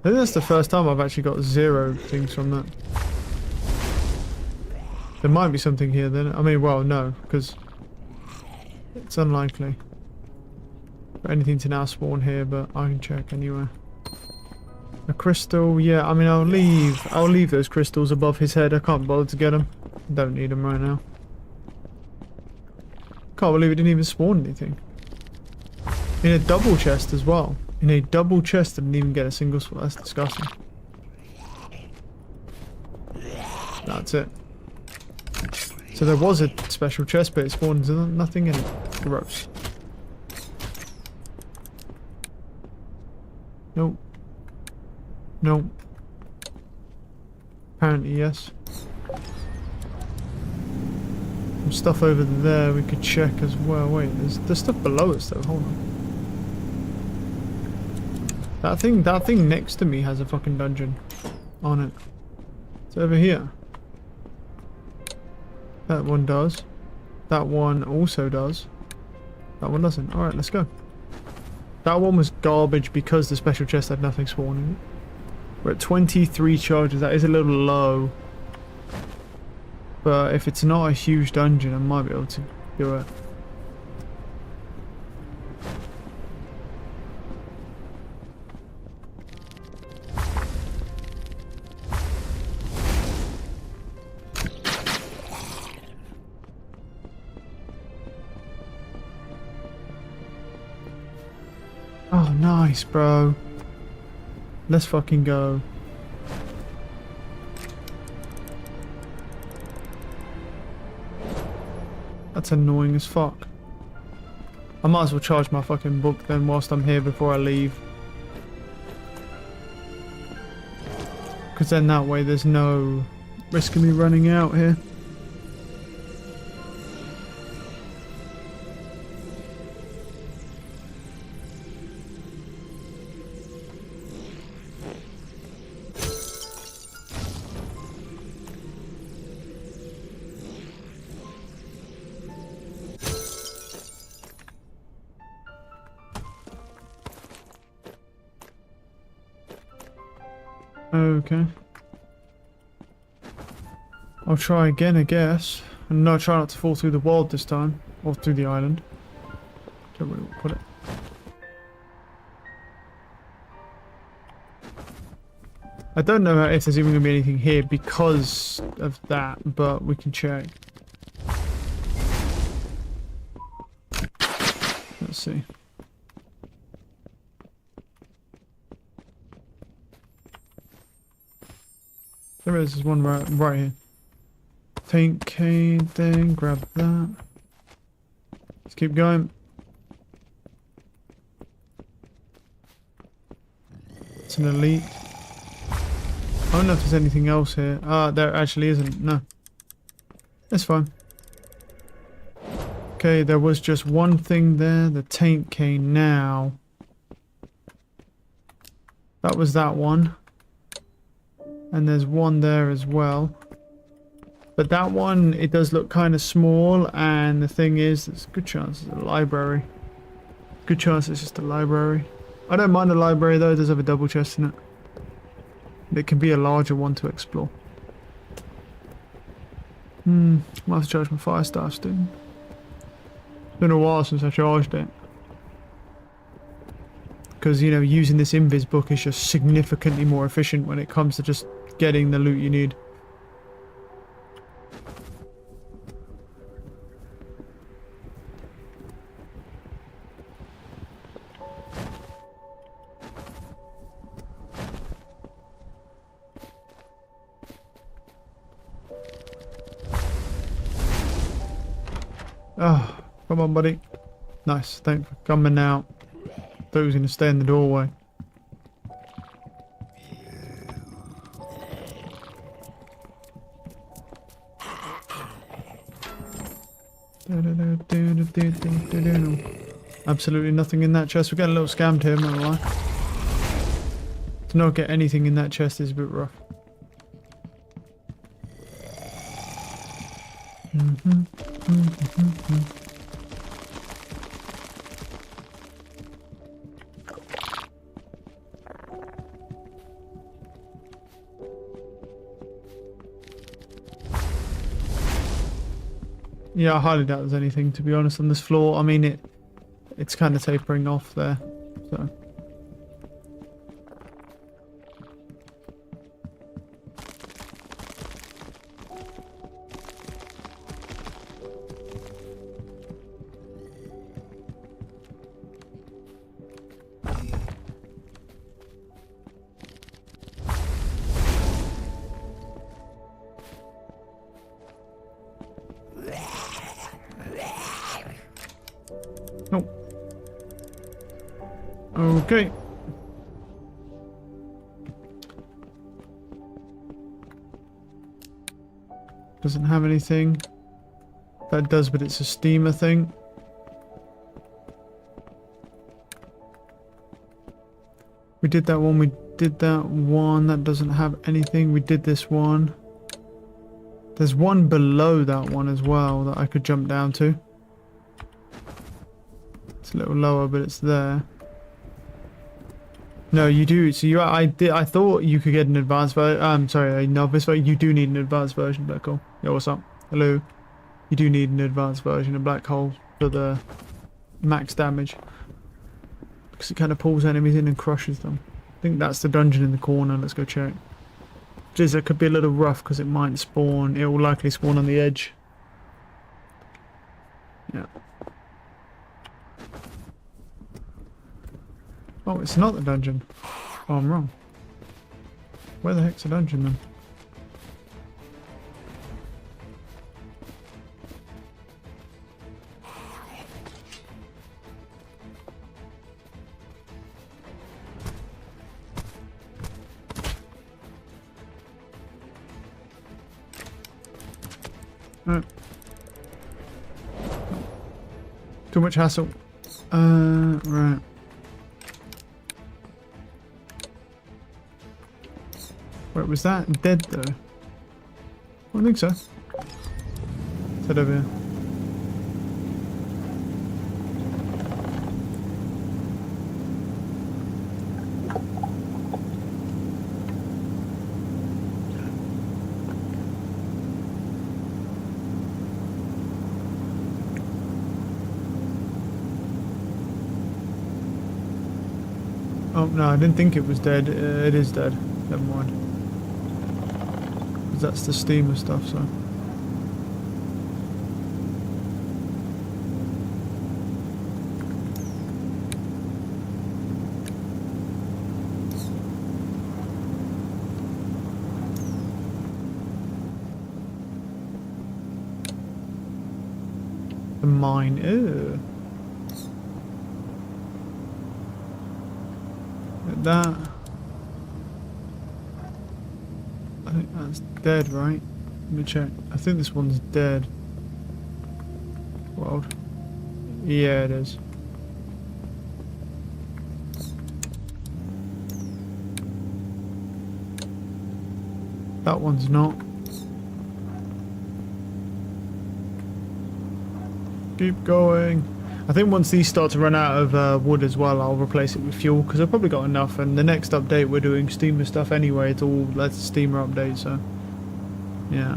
A: I think that's the first time I've actually got 0 things from that. There might be something here then. I mean, well, no, because it's unlikely for anything to now spawn here, but I can check anyway. A crystal, yeah, I mean, I'll leave those crystals above his head. I can't bother to get them. Don't need them right now. Can't believe it didn't even spawn anything. In a double chest as well. In a double chest, I didn't even get a single spawn. That's disgusting. That's it. So there was a special chest, but it spawned nothing in it. Gross. Nope. Nope. Apparently, yes. Some stuff over there we could check as well. Wait, there's stuff below us though. Hold on. That thing next to me has a fucking dungeon on it. It's over here. That one does. That one also does. That one doesn't. Alright, let's go. That one was garbage because the special chest had nothing spawning it. We're at 23 charges. That is a little low. But if it's not a huge dungeon, I might be able to do it. Oh, nice, bro. Let's fucking go. That's annoying as fuck. I might as well charge my fucking book then whilst I'm here before I leave. Because then that way there's no risk of me running out here. Okay. I'll try again, I guess. And no, try not to fall through the world this time. Or through the island. Don't really put it. I don't know if there's even going to be anything here because of that, but we can check. Let's see. There is one right here. Tank cane thing, grab that. Let's keep going. It's an elite. I don't know if there's anything else here. Ah, there actually isn't. No. That's fine. Okay, there was just one thing there. The taint cane now. That was that one. And there's one there as well. But that one, it does look kind of small. And the thing is, there's a good chance it's a library. Good chance it's just a library. I don't mind a library though. It does have a double chest in it. It can be a larger one to explore. Might have to charge my fire staff soon. It's been a while since I charged it. Because, you know, using this invis book is just significantly more efficient when it comes to just getting the loot you need. Oh, come on, buddy. Nice, thanks for coming out. Thought he was going to stay in the doorway. Absolutely nothing in that chest. We're getting a little scammed here, not gonna lie. To not get anything in that chest is a bit rough. Yeah, I highly doubt there's anything, to be honest, on this floor. I mean, it's kind of tapering off there, so. Oh. Okay. Doesn't have anything. That does, but it's a steamer thing. We did that one, we did that one. That doesn't have anything. We did this one. There's one below that one as well that I could jump down to. It's a little lower, but it's there. No, you do. So I thought you could get an advanced version. I'm sorry, a novice version. You do need an advanced version, Black Hole. Yo, what's up? Hello. You do need an advanced version of Black Hole for the max damage. Because it kind of pulls enemies in and crushes them. I think that's the dungeon in the corner. Let's go check. Just, it could be a little rough because it might spawn. It will likely spawn on the edge. Yeah. Oh, it's not the dungeon. Oh, I'm wrong. Where the heck's the dungeon then? No. Too much hassle. Right. Wait, was that dead though? I don't think so. Let's head over here. Oh, no, I didn't think it was dead. It is dead. Never mind. 'Cause that's the steamer stuff, so. The mine. Ew. Look at that. I think that's dead, right? Let me check. I think this one's dead. World. Yeah, it is. That one's not. Keep going. I think once these start to run out of wood as well, I'll replace it with fuel because I've probably got enough. And the next update we're doing steamer stuff anyway. It's all that's steamer update, so yeah.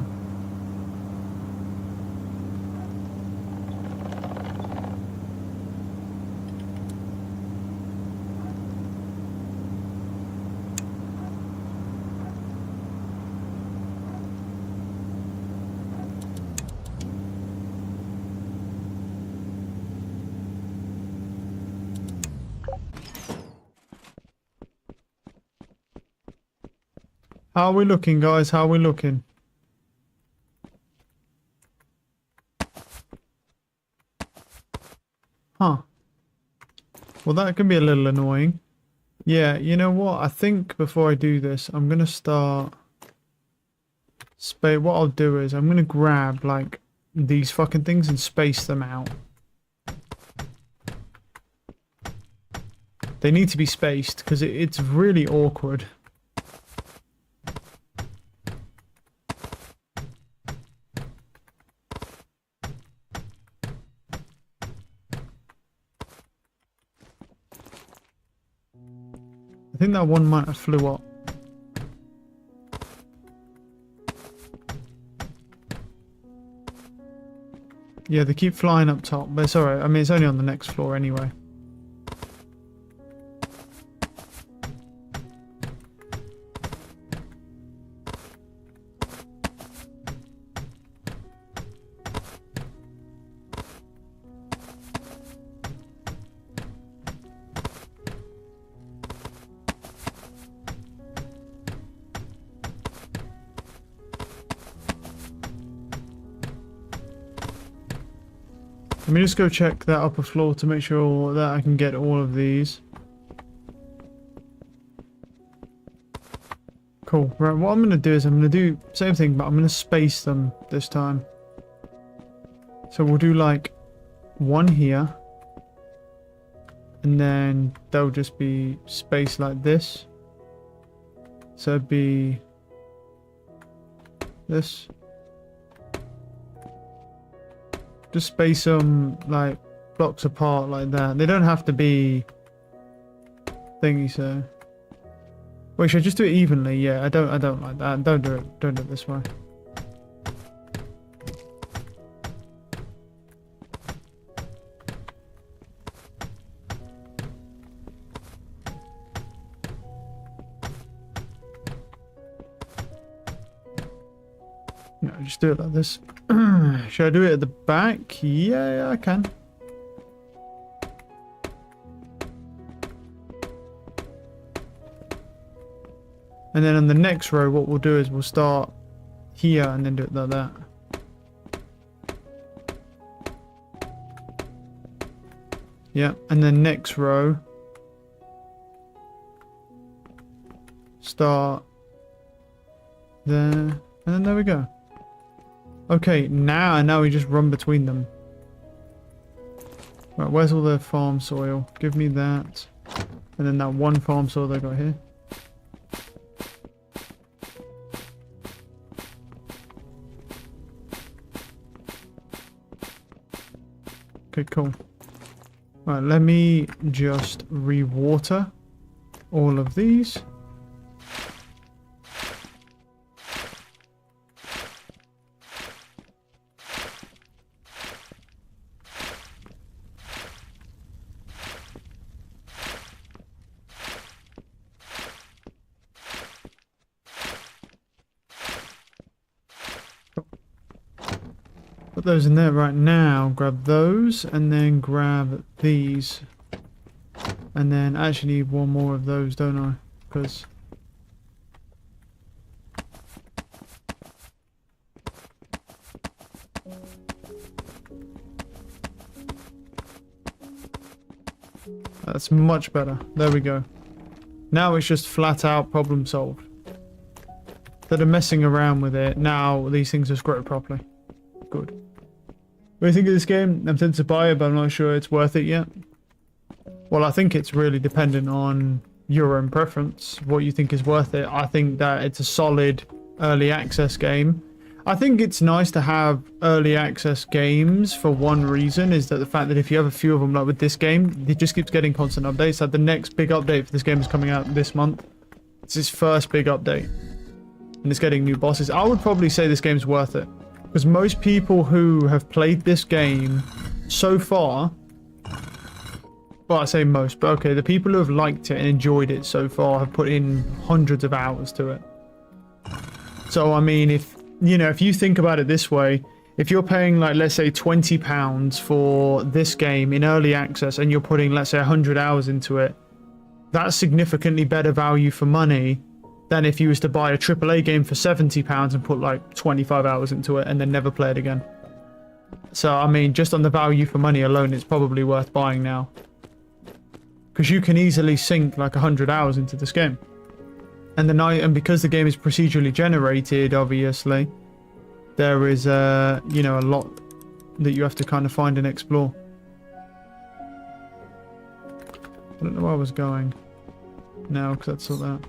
A: How are we looking, guys? How are we looking? Huh. Well, that can be a little annoying. Yeah, you know what? I think before I do this, I'm going to start... What I'll do is I'm going to grab, like, these fucking things and space them out. They need to be spaced because it's really awkward. I think that one might have flew up. Yeah, they keep flying up top, but it's alright. I mean, it's only on the next floor anyway. Let me just go check that upper floor to make sure that I can get all of these. Cool. Right, what I'm going to do is I'm going to do same thing, but I'm going to space them this time. So we'll do like one here. And then they'll just be spaced like this. So it'd be this. Just space them like blocks apart like that. They don't have to be thingy, so. Wait, should I just do it evenly? Yeah, I don't like that. Don't do it this way. No, just do it like this. Should I do it at the back? Yeah, I can. And then on the next row, what we'll do is we'll start here and then do it like that. Yeah, and then next row, start there, and then there we go. Okay, now we just run between them. Right, where's all the farm soil? Give me that. And then that one farm soil they got here. Okay, cool. Right, let me just re-water all of these. Put those in there right now. Grab those and then grab these. And then I actually need one more of those, don't I? Because... That's much better. There we go. Now it's just flat out problem solved. Instead of messing around with it, now these things just grow properly. Good. What do you think of this game? I'm tempted to buy it, but I'm not sure it's worth it yet. Well, I think it's really dependent on your own preference, what you think is worth it. I think that it's a solid early access game. I think it's nice to have early access games for one reason, is that the fact that if you have a few of them, like with this game, it just keeps getting constant updates. Like the next big update for this game is coming out this month. It's its first big update. And it's getting new bosses. I would probably say this game's worth it. Because most people who have played this game so far... Well, I say most, but okay, the people who have liked it and enjoyed it so far have put in hundreds of hours to it. So, I mean, if you think about it this way, if you're paying, like, let's say £20 for this game in early access and you're putting, let's say, 100 hours into it, that's significantly better value for money than if you was to buy a AAA game for £70 and put, like, 25 hours into it and then never play it again. So, I mean, just on the value for money alone, it's probably worth buying now. Because you can easily sink, like, 100 hours into this game. And because the game is procedurally generated, obviously, there is a lot that you have to kind of find and explore. I don't know where I was going now, because that's all that.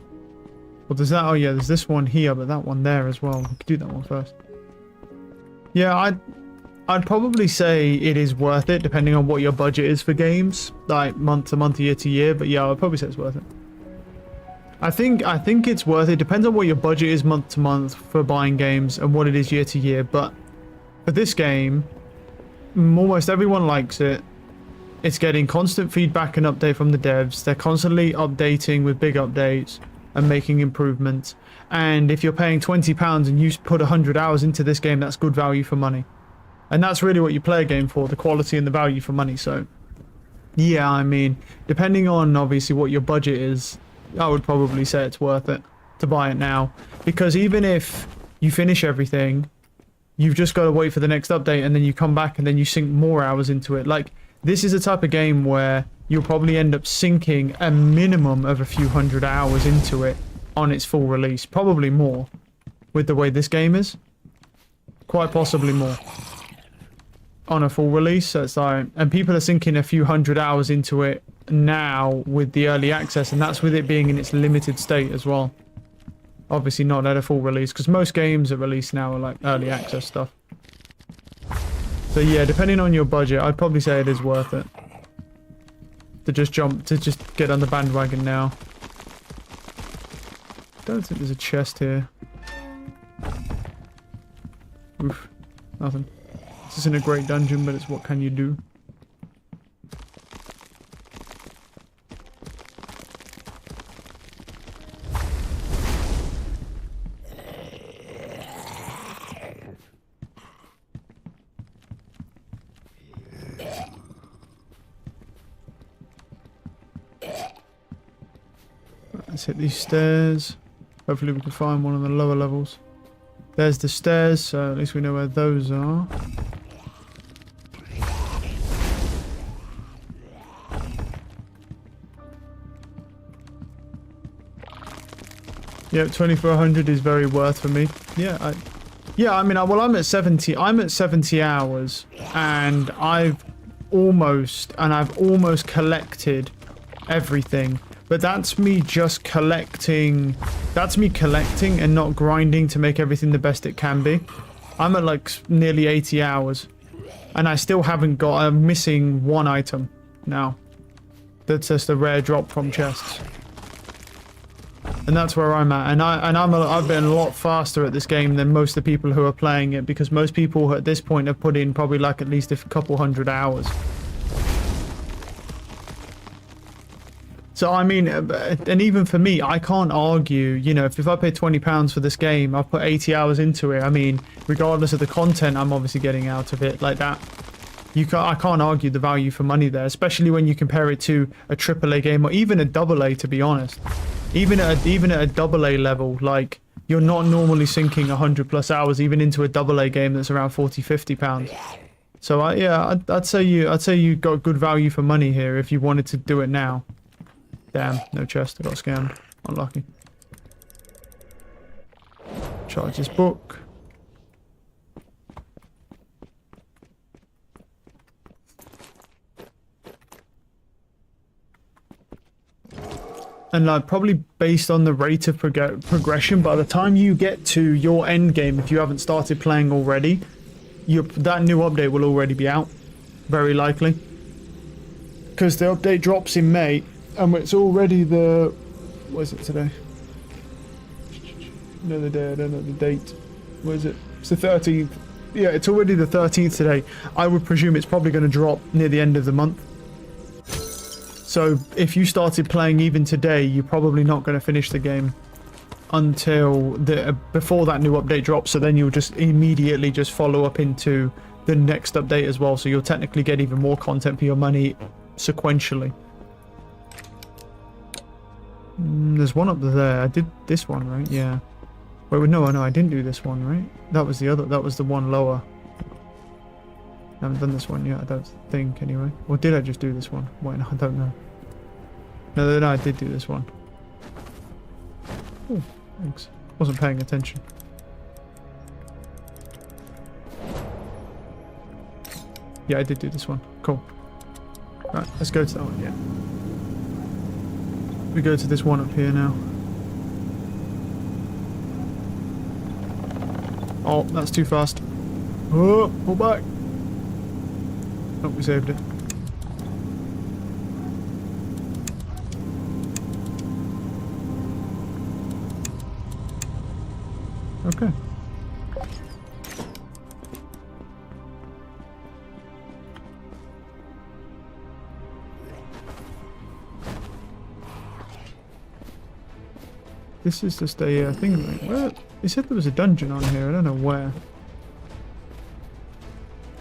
A: Well, there's that. Oh yeah, there's this one here, but that one there as well. We could do that one first. Yeah, I'd probably say it is worth it, depending on what your budget is for games, like month to month, year to year. But yeah, I'd probably say it's worth it. I think it's worth it. Depends on what your budget is month to month for buying games and what it is year to year. But for this game, almost everyone likes it. It's getting constant feedback and update from the devs. They're constantly updating with big updates and making improvements. And if you're paying £20 and you put 100 hours into this game, that's good value for money. And that's really what you play a game for, the quality and the value for money. So yeah, I mean, depending on obviously what your budget is, I would probably say it's worth it to buy it now. Because even if you finish everything, you've just got to wait for the next update and then you come back and then you sink more hours into it. Like, this is a type of game where you'll probably end up sinking a minimum of a few hundred hours into it on its full release. Probably more with the way this game is. Quite possibly more on a full release. So it's like, and people are sinking a few hundred hours into it now with the early access, and that's with it being in its limited state as well. Obviously not at a full release, because most games that release now are like early access stuff. So yeah, depending on your budget, I'd probably say it is worth it to just get on the bandwagon now. Don't think there's a chest here. Oof, nothing. This isn't a great dungeon, but it's what can you do. Let's hit these stairs. Hopefully we can find one of the lower levels. There's the stairs, so at least we know where those are. Yep, 2400 is very worth for me. Yeah, I mean, well, I'm at 70 hours, and I've almost collected everything. But that's me just collecting. That's me collecting and not grinding to make everything the best it can be. I'm at like nearly 80 hours. And I still haven't got, I'm missing one item now. That's just a rare drop from chests. And that's where I'm at. And I've been a lot faster at this game than most of the people who are playing it, because most people at this point have put in probably like at least a couple hundred hours. So I mean, and even for me, I can't argue. You know, if I pay £20 for this game, I've put 80 hours into it. I mean, regardless of the content I'm obviously getting out of it, like that, I can't argue the value for money there, especially when you compare it to a AAA game or even a AA. To be honest, even at a AA level, like you're not normally sinking 100+ hours even into a AA game that's around £40–50. So I'd say you got good value for money here if you wanted to do it now. Damn, no chest. I got scammed. Unlucky. Charge this book. And like probably based on the rate of progression, by the time you get to your end game, if you haven't started playing already, that new update will already be out, very likely. Because the update drops in May, and it's already the... What is it today? Another day, I don't know the date. What is it? It's the 13th. Yeah, it's already the 13th today. I would presume it's probably going to drop near the end of the month. So if you started playing even today, you're probably not going to finish the game until before that new update drops. So then you'll just immediately just follow up into the next update as well. So you'll technically get even more content for your money sequentially. There's one up there. I did this one, right? Yeah. Wait, no, I didn't do this one, right? That was the other. That was the one lower. I haven't done this one yet, I don't think, anyway. Or did I just do this one? Wait, no, I don't know. No, I did do this one. Oh, thanks. Wasn't paying attention. Yeah, I did do this one. Cool. Right, let's go to that one, yeah. We go to this one up here now. Oh, that's too fast. Oh, pull back. Oh, we saved it. Okay. This is just a thing. Where? They said there was a dungeon on here. I don't know where.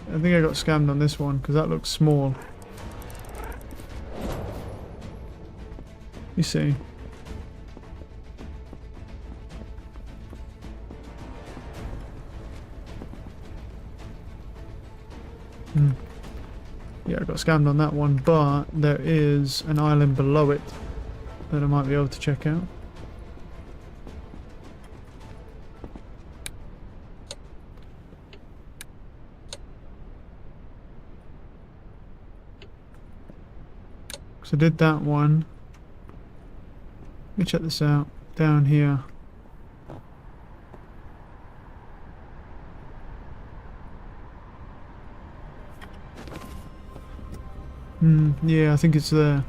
A: I think I got scammed on this one because that looks small. You see. Yeah, I got scammed on that one, but there is an island below it that I might be able to check out. So I did that one. Let me check this out. Down here. Yeah, I think it's there.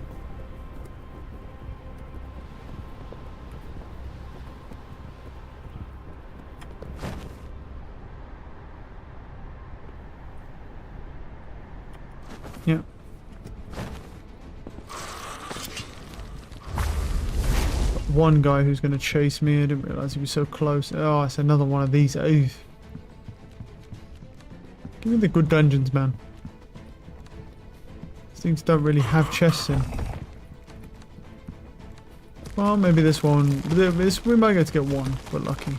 A: Yeah. One guy who's going to chase me. I didn't realise he was so close. Oh, it's another one of these. Oof. Give me the good dungeons, man. These things don't really have chests in. Well, maybe this one. We might get to get one. We're lucky.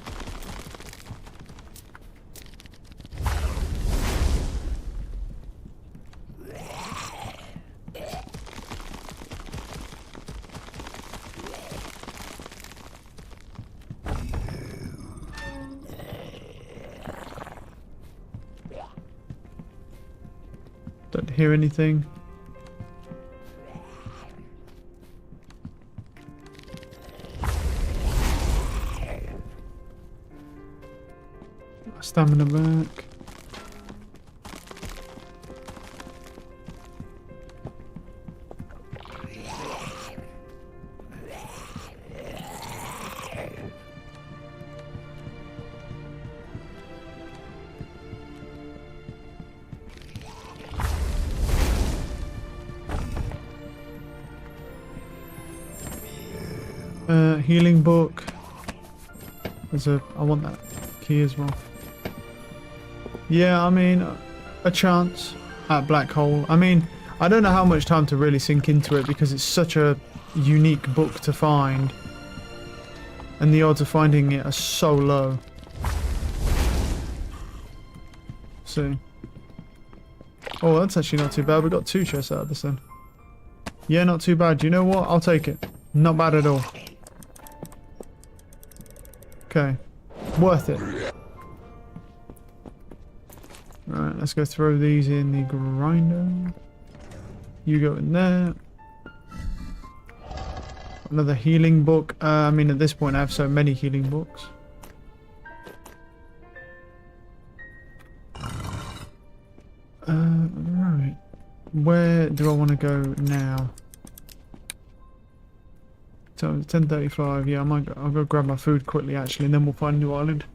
A: Don't hear anything. Stamina back. Healing book. I want that key as well. Yeah, I mean, a chance at black hole. I mean, I don't know how much time to really sink into it because it's such a unique book to find. And the odds of finding it are so low. So. Oh, that's actually not too bad. We got 2 chests out of this then. Yeah, not too bad. You know what? I'll take it. Not bad at all. Okay. Worth it. Right, let's go throw these in the grinder. You go in there. Another healing book. I mean, at this point, I have so many healing books. Right. Where do I want to go now? So 10:35. Yeah, I'll go grab my food quickly actually, and then we'll find a new island.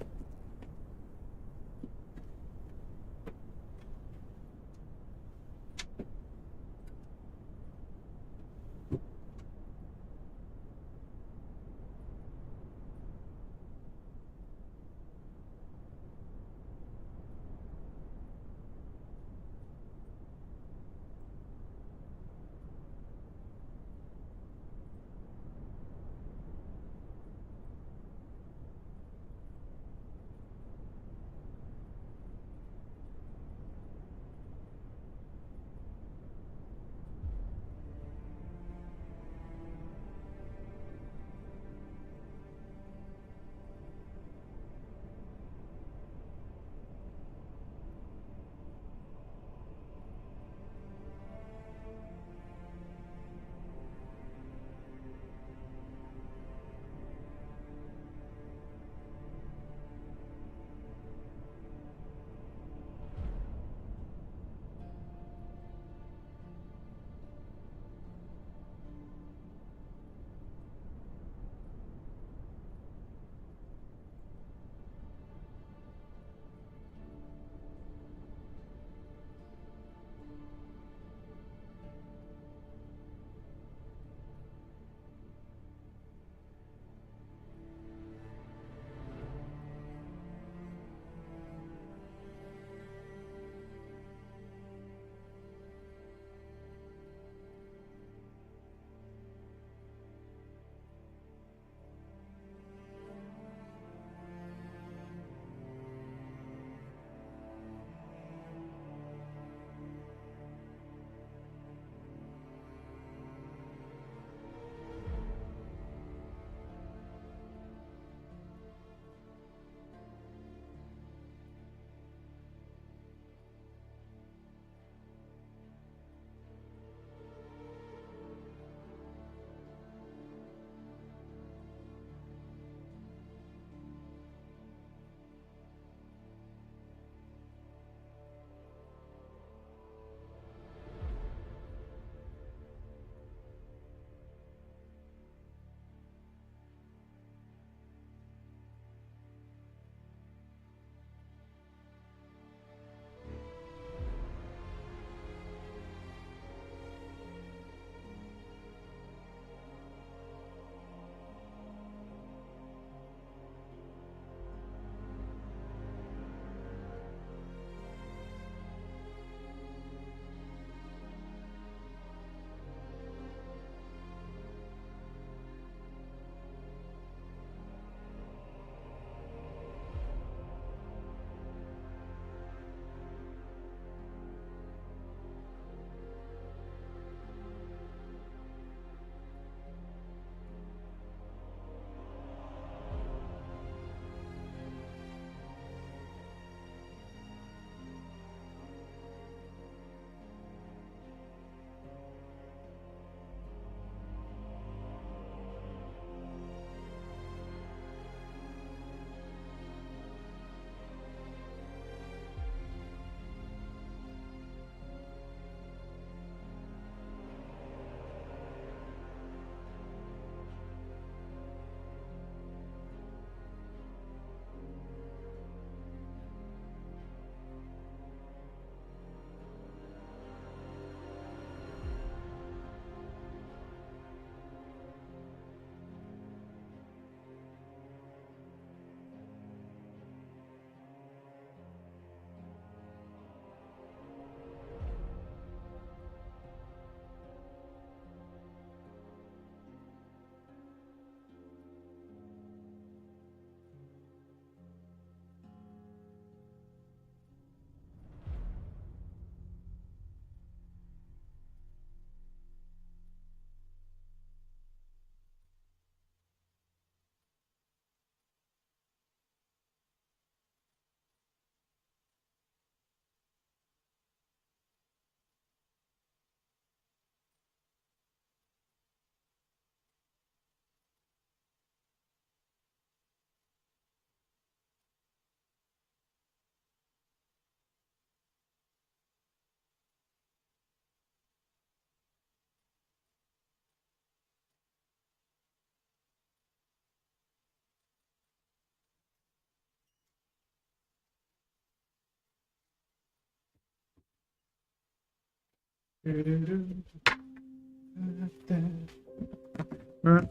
A: Right.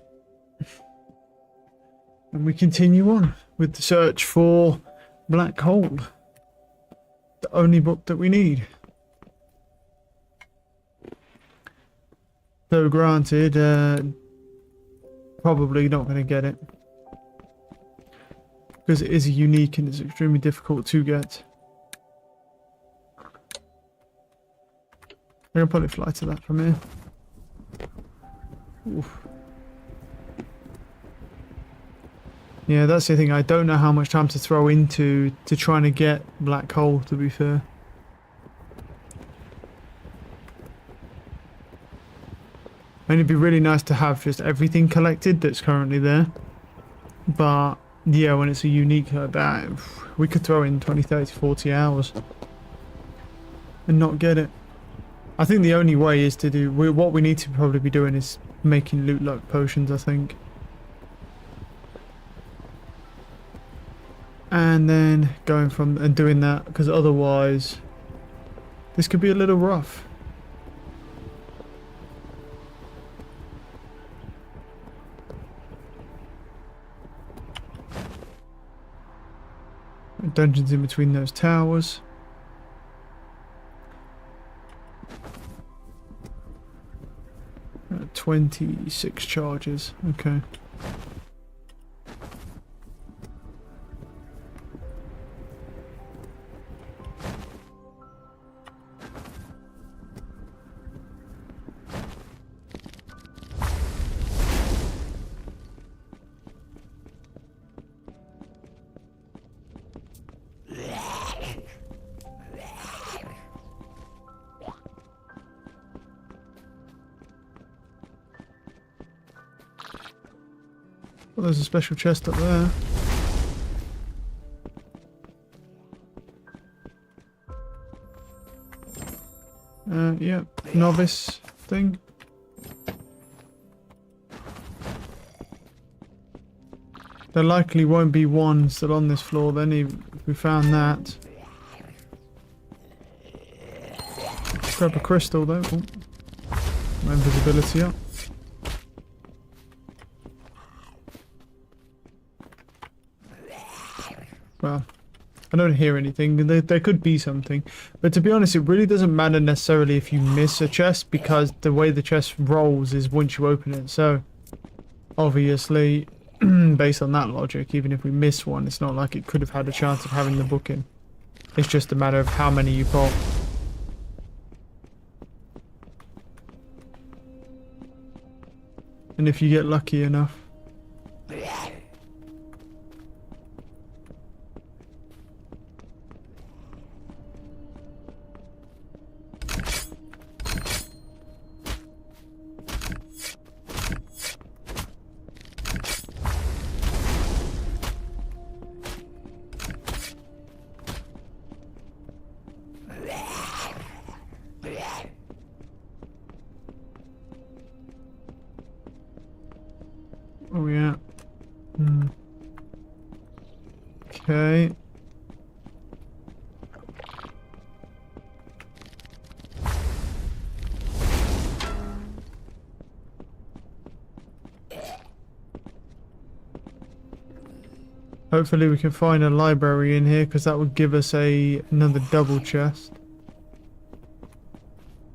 A: And we continue on with the search for Black Hole. The only book that we need. Though granted, probably not going to get it. Because it is unique and it's extremely difficult to get. I can probably fly to that from here. Oof. Yeah, that's the thing. I don't know how much time to throw into trying to get Black Hole, to be fair. And it'd be really nice to have just everything collected that's currently there. But yeah, when it's a unique like that, we could throw in 20, 30, 40 hours and not get it. I think the only way is to do, what we need to probably be doing is making loot luck potions, I think. And then going from and doing that, because otherwise this could be a little rough. Dungeons in between those towers. Uh, 26 charges. Okay. Well, there's a special chest up there. Yeah, novice thing. There likely won't be one still on this floor then, if we found that. Grab a crystal though. Oh. My invisibility up. Well, I don't hear anything. There could be something. But to be honest, it really doesn't matter necessarily if you miss a chest, because the way the chest rolls is once you open it. So, obviously, based on that logic, even if we miss one, it's not like it could have had a chance of having the book in. It's just a matter of how many you pop. And if you get lucky enough. Oh yeah. Okay. Hopefully we can find a library in here, because that would give us another double chest.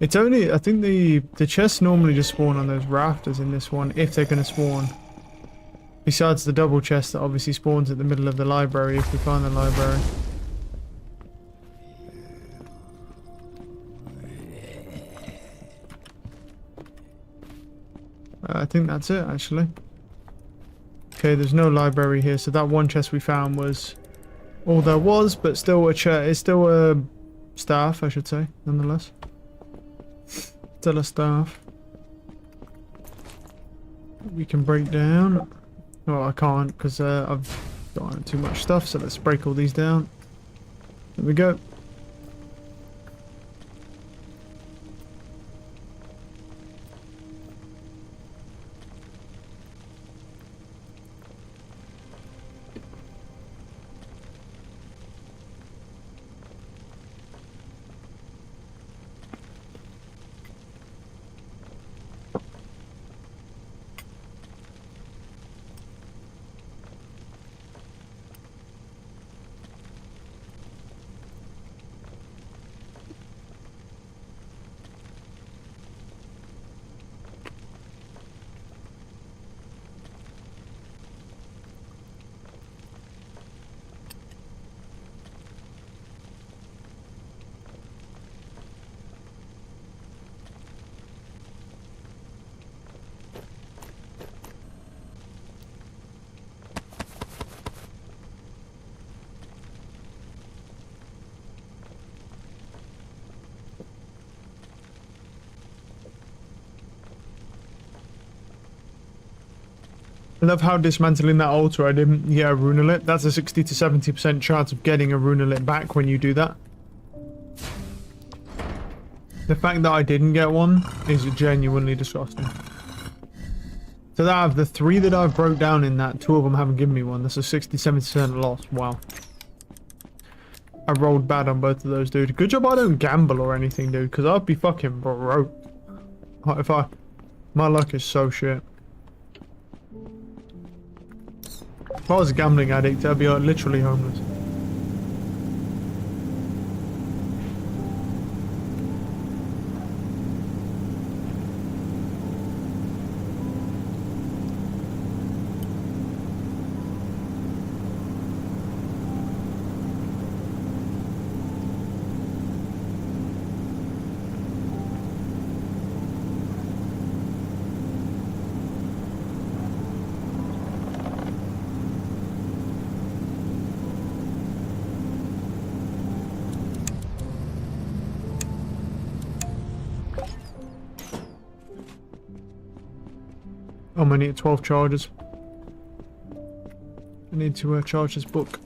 A: It's only, I think the chests normally just spawn on those rafters in this one, if they're going to spawn. Besides the double chest that obviously spawns at the middle of the library if we find the library. I think that's it actually. Okay, there's no library here, so that one chest we found was all there was, but still it's still a staff, I should say, nonetheless. Still a staff. We can break down. Well, I can't because I've got too much stuff, so let's break all these down. There we go. I love how dismantling that altar I didn't get a runelet. That's a 60 to 70% chance of getting a runelet back when you do that. The fact that I didn't get one is genuinely disgusting. So that out of the 3 that I've broke down in that, 2 of them haven't given me one. That's a 60-70% loss. Wow. I rolled bad on both of those, dude. Good job I don't gamble or anything, dude, because I'd be fucking broke. My luck is so shit. If I was a gambling addict, I'd be literally homeless. Oh, I need 12 charges. I need to charge this book.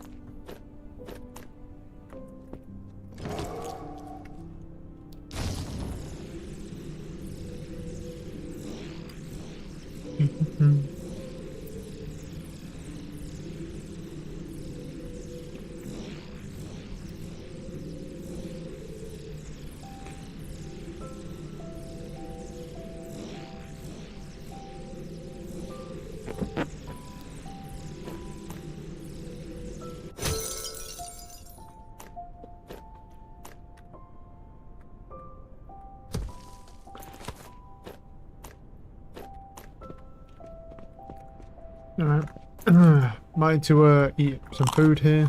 A: Alright. Might need to eat some food here.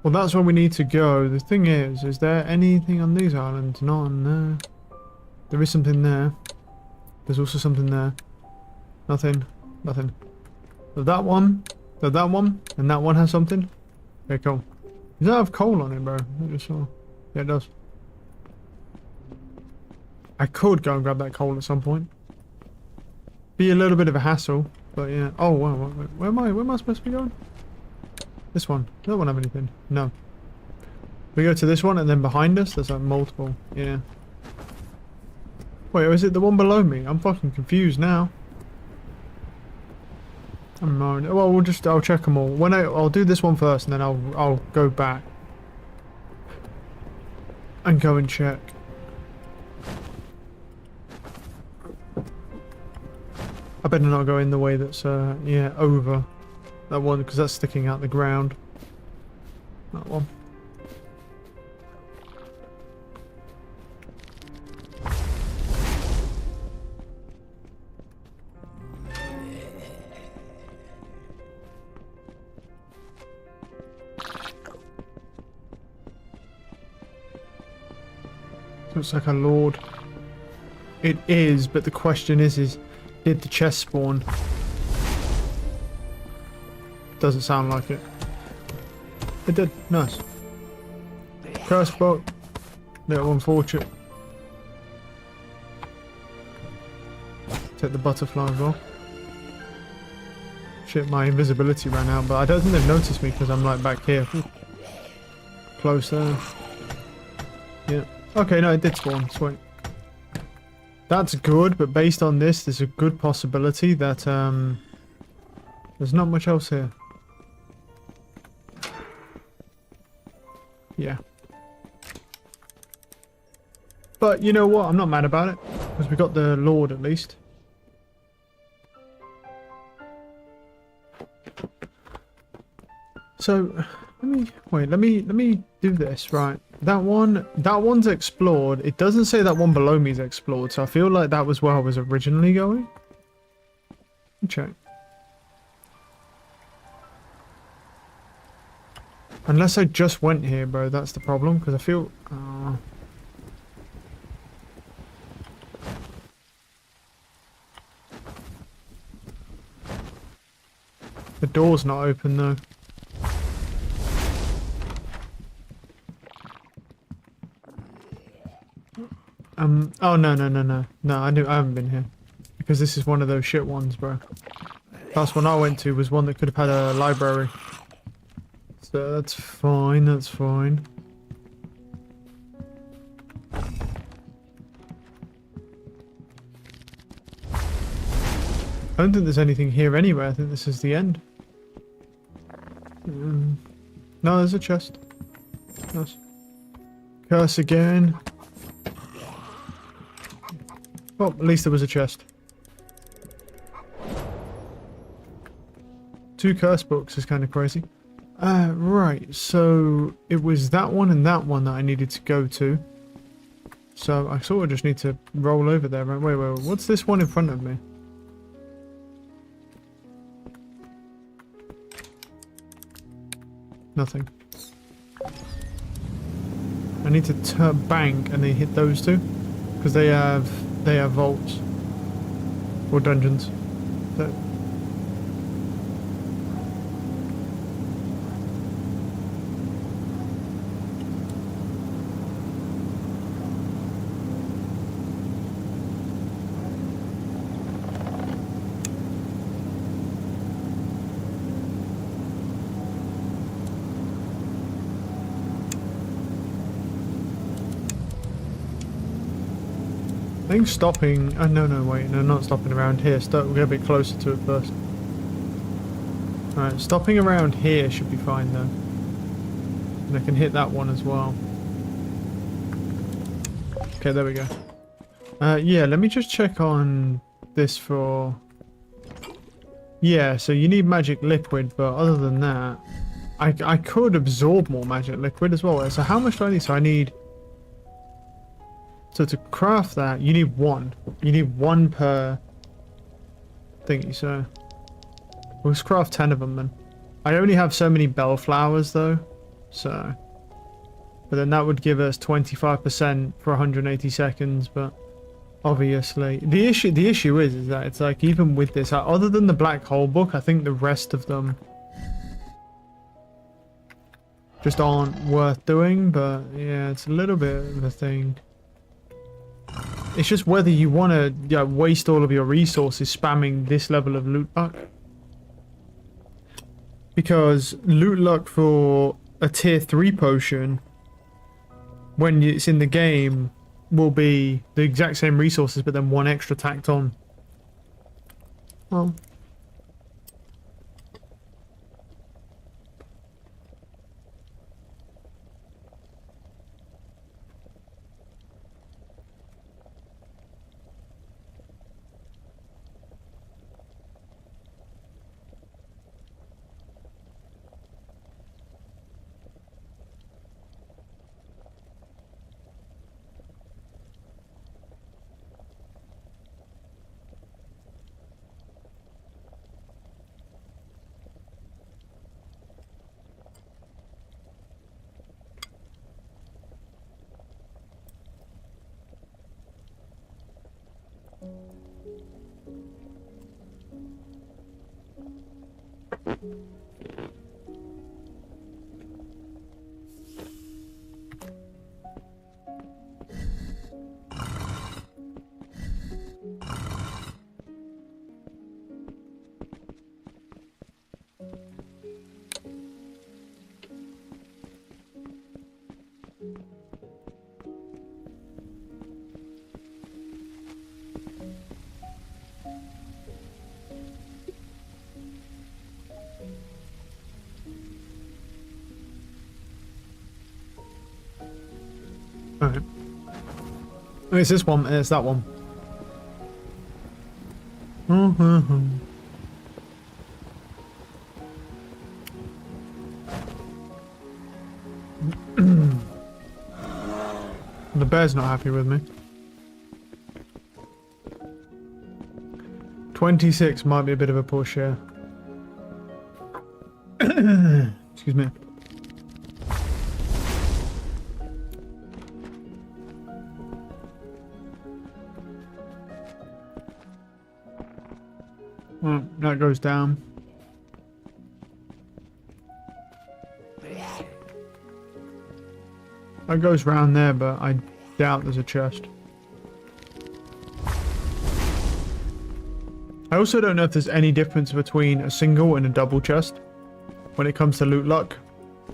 A: Well, that's where we need to go. The thing is there anything on these islands? Not on there. There is something there. There's also something there. Nothing. Nothing. So that one, and that one has something. Okay, cool. Does that have coal on it, bro? I just saw. Yeah, it does. I could go and grab that coal at some point. Be a little bit of a hassle, but yeah. Oh, wow. Where am I supposed to be going? This one. Does that one have anything? No. We go to this one, and then behind us, there's like multiple. Yeah. Wait, is it the one below me? I'm fucking confused now. Well, I'll check them all. I'll do this one first, and then I'll go back and go and check. I better not go in the way that's yeah, over that one, because that's sticking out the ground. That one. Looks like a lord. It is, but the question is did the chest spawn? Doesn't sound like it. It did. Nice. Curse book. Little unfortunate. Take the butterfly as well. Shit, my invisibility ran out, but I don't think they've noticed me because I'm like back here. Close there. Yeah. Okay, no, it did spawn. Sweet. That's good, but based on this, there's a good possibility that there's not much else here. Yeah. But you know what? I'm not mad about it, because we got the Lord at least. So let me do this, right? That one's explored. It doesn't say that one below me is explored, so I feel like that was where I was originally going. Check. Unless I just went here, bro, that's the problem, because I feel... The door's not open, though. Oh, no. No, I haven't been here. because this is one of those shit ones, bro. Last one I went to was one that could have had a library. So that's fine, that's fine. I don't think there's anything here anyway. I think this is the end. No, there's a chest. Nice. Curse again. Well, at least there was a chest. 2 curse books is kind of crazy. Right, so it was that one and that one that I needed to go to. So I sort of just need to roll over there. Right, wait, what's this one in front of me? Nothing. I need to bank and then hit those two because they have vaults or dungeons. So, I think stopping... Oh, no, wait. No, not stopping around here. We'll get a bit closer to it first. Alright, stopping around here should be fine, though. And I can hit that one as well. Okay, there we go. Yeah, let me just check on this for... Yeah, so you need magic liquid, but other than that... I could absorb more magic liquid as well. So how much do I need? So I need... So to craft that, you need 1. You need 1 per thingy, so... Let's craft 10 of them then. I only have so many bellflowers though, so... But then that would give us 25% for 180 seconds, but... Obviously... The issue is that it's like, even with this, other than the black hole book, I think the rest of them... just aren't worth doing, but yeah, it's a little bit of a thing. It's just whether you want to waste all of your resources spamming this level of loot luck. Because loot luck for a tier 3 potion, when it's in the game, will be the exact same resources, but then 1 extra tacked on. Well... Alright. It's this one, it's that one. The bear's not happy with me. 26 might be a bit of a poor share. Excuse me. Well, that goes down. That goes round there, but I doubt there's a chest. also don't know if there's any difference between a single and a double chest when it comes to loot luck.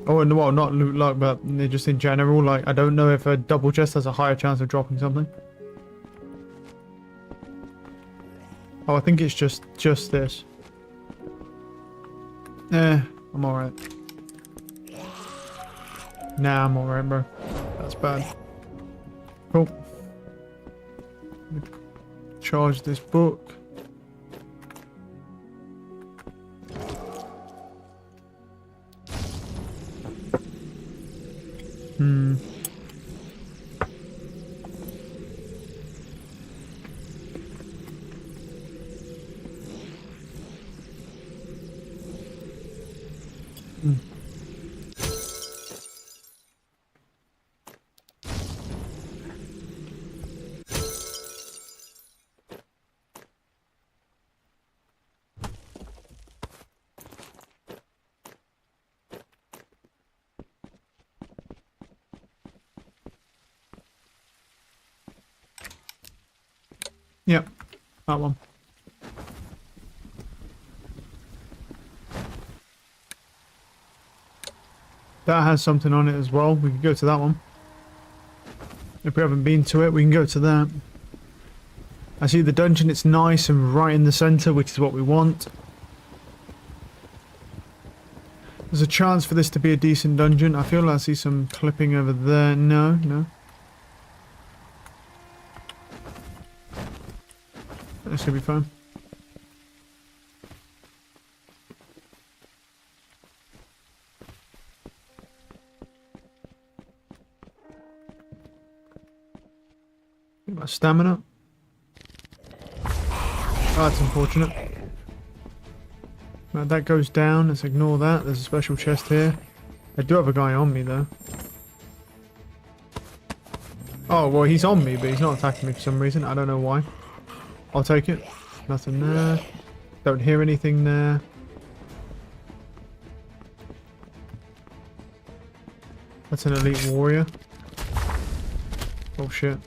A: Oh, and well, not loot luck, but just in general. Like, I don't know if a double chest has a higher chance of dropping something. Oh, I think it's just this. I'm alright. Nah, I'm alright, bro. That's bad. Cool. Charge this book. Yep, that one. That has something on it as well. We can go to that one. If we haven't been to it, we can go to that. I see the dungeon, it's nice and right in the center, which is what we want. There's a chance for this to be a decent dungeon. I feel like I see some clipping over there. No. This should be fine. Get my stamina. Oh, that's unfortunate. Right, that goes down. Let's ignore that. There's a special chest here. I do have a guy on me though. Oh, well, he's on me, but he's not attacking me for some reason. I don't know why. I'll take it. Nothing there. Don't hear anything there. That's an elite warrior. Oh shit.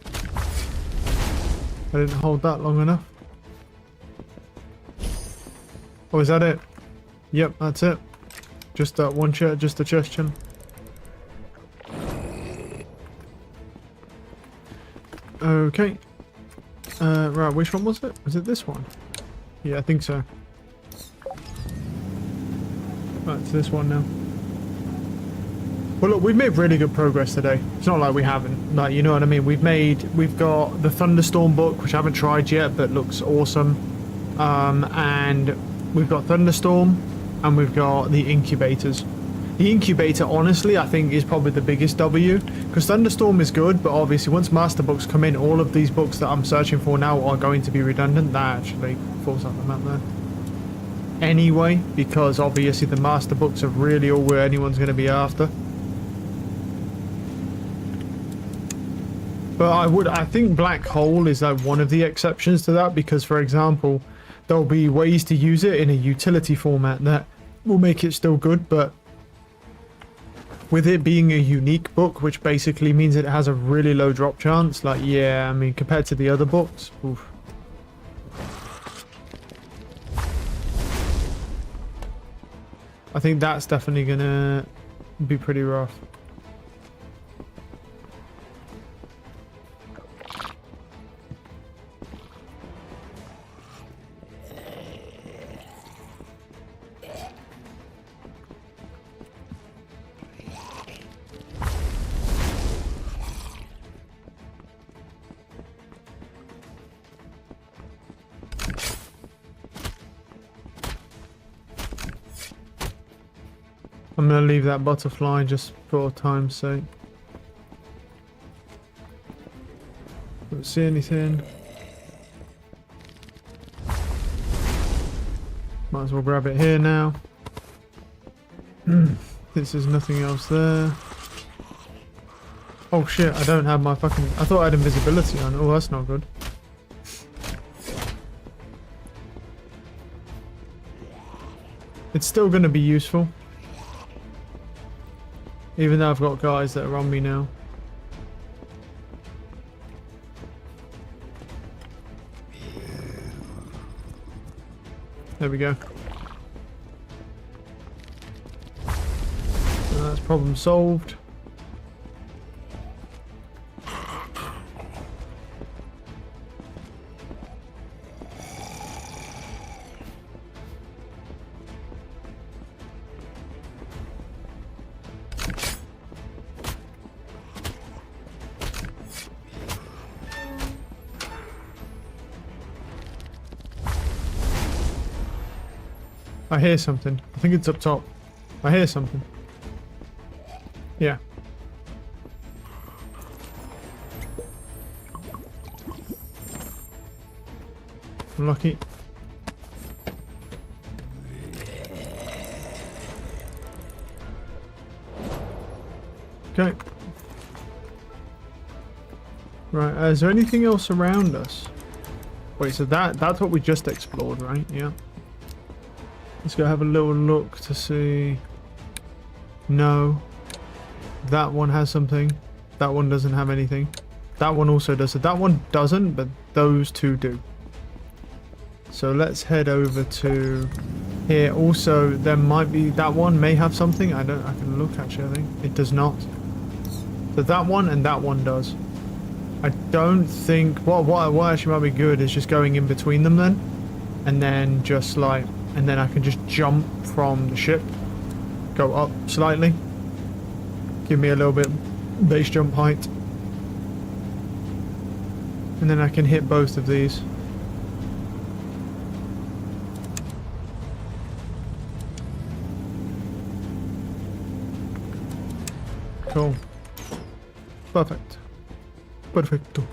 A: I didn't hold that long enough. Oh, is that it? Yep, that's it. Just that one chest, just a chest chin. Okay. Right, which one was it? Was it this one? Yeah, I think so. Right, it's this one now. Well, look, we've made really good progress today. It's not like we haven't. Like, you know what I mean? We've got the Thunderstorm book, which I haven't tried yet, but looks awesome. And we've got Thunderstorm, and we've got the incubators. The incubator, honestly, I think is probably the biggest W, because Thunderstorm is good, but obviously once master books come in, all of these books that I'm searching for now are going to be redundant. That actually falls out the map there. Anyway, because obviously the master books are really all where anyone's going to be after. But I think Black Hole is like one of the exceptions to that, because for example, there'll be ways to use it in a utility format that will make it still good, but with it being a unique book, which basically means it has a really low drop chance, like, yeah, I mean, compared to the other books, oof. I think that's definitely gonna be pretty rough. I'm gonna leave that butterfly just for time's sake. Don't see anything. Might as well grab it here now. This is nothing else there. Oh shit, I don't have my fucking... I thought I had invisibility on. Oh, that's not good. It's still gonna be useful. Even though I've got guys that are on me now. There we go. So that's problem solved. I hear something. I think it's up top. I hear something. Yeah. Lucky. Okay. Right, is there anything else around us? Wait, so that's what we just explored, right? Yeah. Let's go have a little look to see. No. That one has something. That one doesn't have anything. That one also does. So that one doesn't, but those two do. So let's head over to here. Also, there might be, that one may have something. I can look actually, I think. It does not. So that one and that one does. I don't think, what actually might be good is just going in between them then. And then just like, and then I can just jump from the ship. Go up slightly. Give me a little bit base jump height. And then I can hit both of these. Cool. Perfect. Perfecto.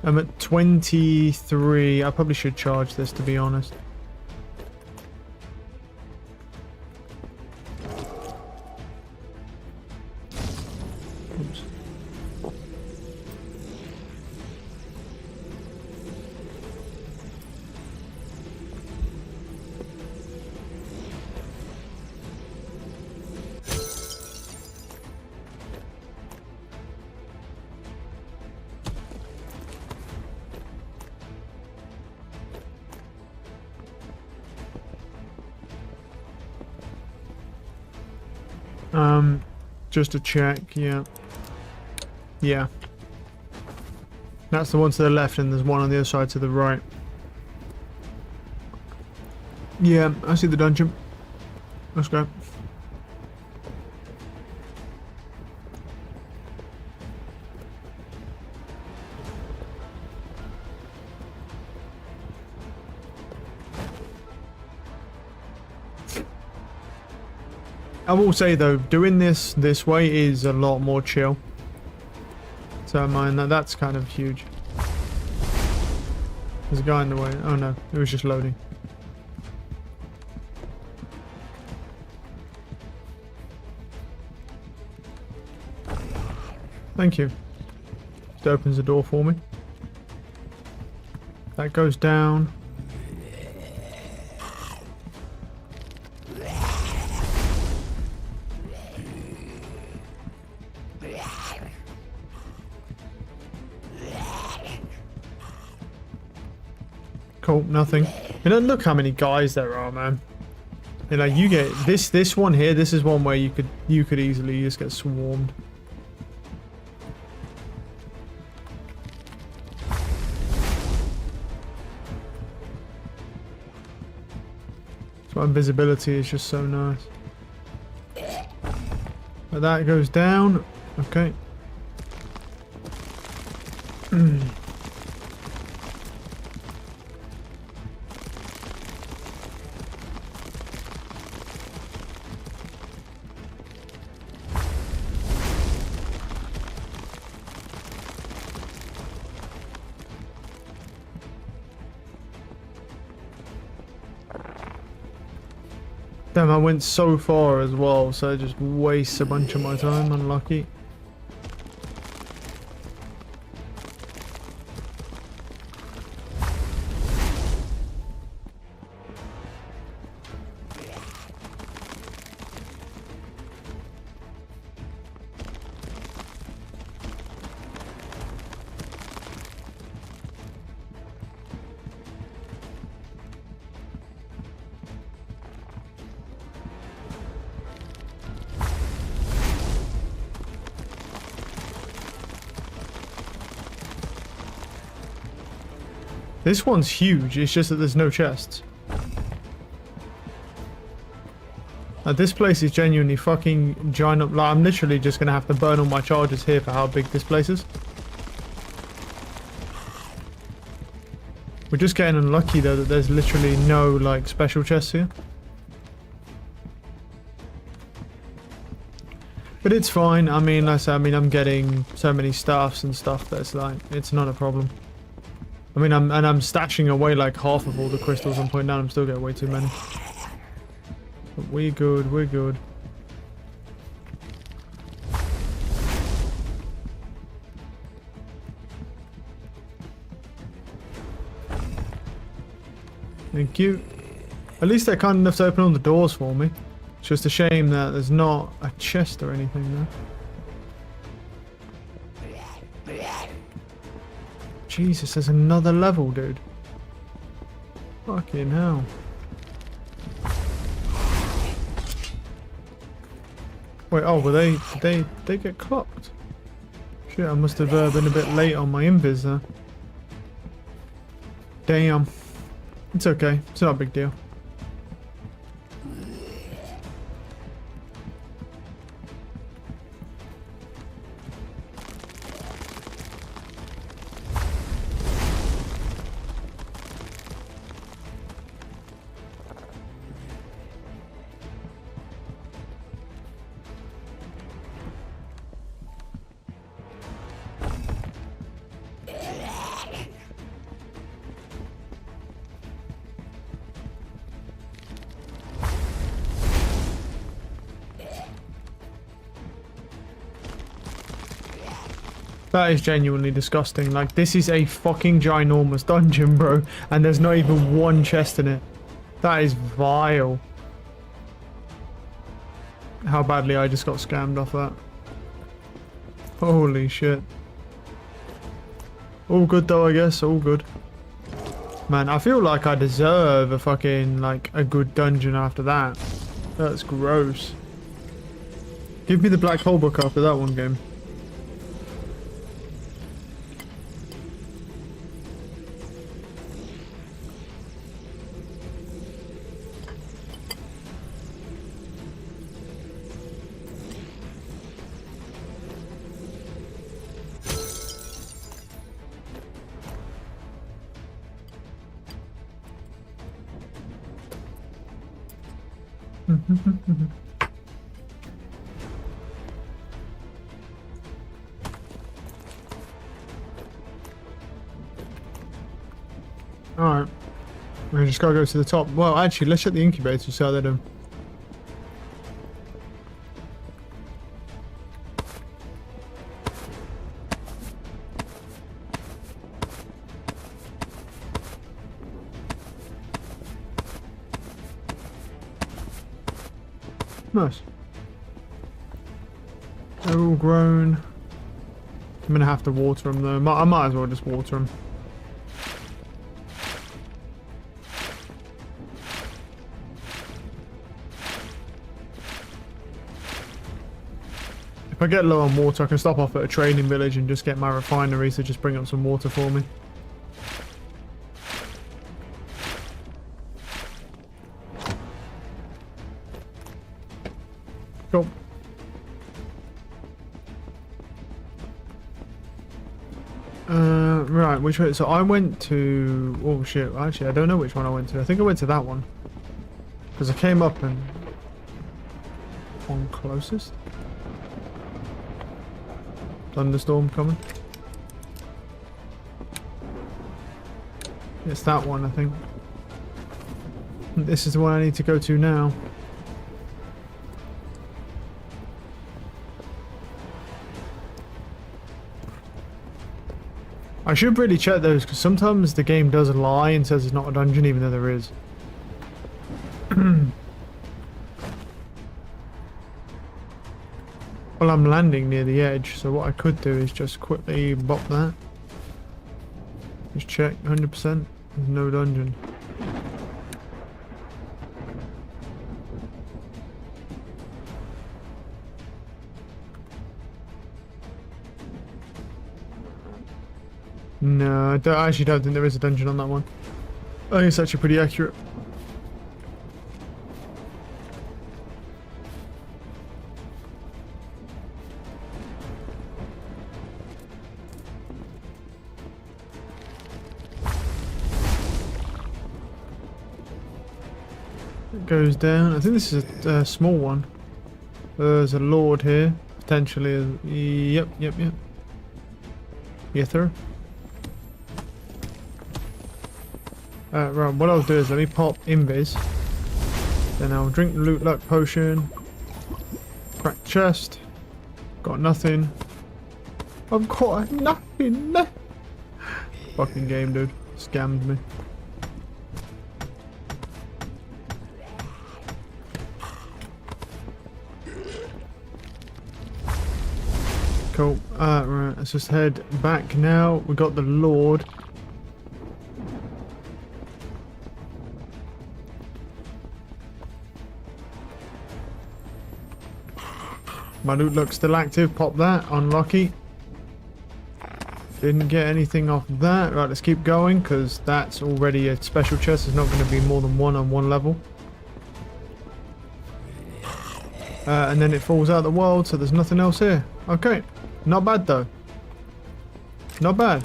A: I'm at 23. I probably should charge this, to be honest. Oops. Just to check, yeah. Yeah. That's the one to the left and there's one on the other side to the right. Yeah, I see the dungeon. Let's go. I will say though, doing this way is a lot more chill. So I mind that. That's kind of huge. There's a guy in the way. Oh no, it was just loading. Thank you. It opens the door for me. That goes down. Cool, nothing. You know, look how many guys there are, man. You know, you get this one here. This is one where you could easily just get swarmed. So invisibility is just so nice. But that goes down. Okay. Damn, I went so far as well, so I just waste a bunch of my time. Unlucky. This one's huge, it's just that there's no chests. This place is genuinely fucking giant. Like, I'm literally just gonna have to burn all my charges here for how big this place is. We're just getting unlucky though that there's literally no like special chests here. But it's fine. I mean, like I said, I'm getting so many staffs and stuff that's like, it's not a problem. I mean, I'm stashing away like half of all the crystals I'm putting down. I'm still getting way too many. But we're good, we're good. Thank you. At least they're kind enough to open all the doors for me. It's just a shame that there's not a chest or anything there. Jesus, there's another level, dude. Fucking hell. Wait, oh, were they get clocked? Shit, I must have been a bit late on my invis there. Damn. It's okay. It's not a big deal. That is genuinely disgusting. Like, this is a fucking ginormous dungeon, bro. And there's not even one chest in it. That is vile. How badly I just got scammed off that. Holy shit. All good though, I guess. All good. Man, I feel like I deserve a fucking, like, a good dungeon after that. That's gross. Give me the black hole book after that one game. Alright. We just gotta go to the top. Well, actually, let's check the incubator to see how they're doing. Nice. They're all grown. I'm gonna have to water them though. I might as well just water them. If I get low on water, I can stop off at a trading village and just get my refinery to just bring up some water for me. Cool. Right, which way? So I went to... Oh shit, actually I don't know which one I went to. I think I went to that one. Because I came up and... One closest? Thunderstorm coming. It's that one, I think. This is the one I need to go to now. I should really check those because sometimes the game does lie and says it's not a dungeon even though there is. Well, I'm landing near the edge, so what I could do is just quickly bop that. Just check 100%. There's no dungeon. No, I actually don't think there is a dungeon on that one. I think it's actually pretty accurate. It goes down. I think this is a small one. There's a lord here. Potentially. Yep. Yeah, through. Right, what I'll do is let me pop invis. Then I'll drink the loot luck potion. Crack chest. Got nothing. I've got nothing. Fucking game, dude. Scammed me. Cool. Right, let's just head back now. We got the Lord. My loot looks still active. Pop that. Unlucky. Didn't get anything off that. Right, let's keep going because that's already a special chest. There's not going to be more than one on one level. And then it falls out of the world, so there's nothing else here. Okay. Not bad though. Not bad.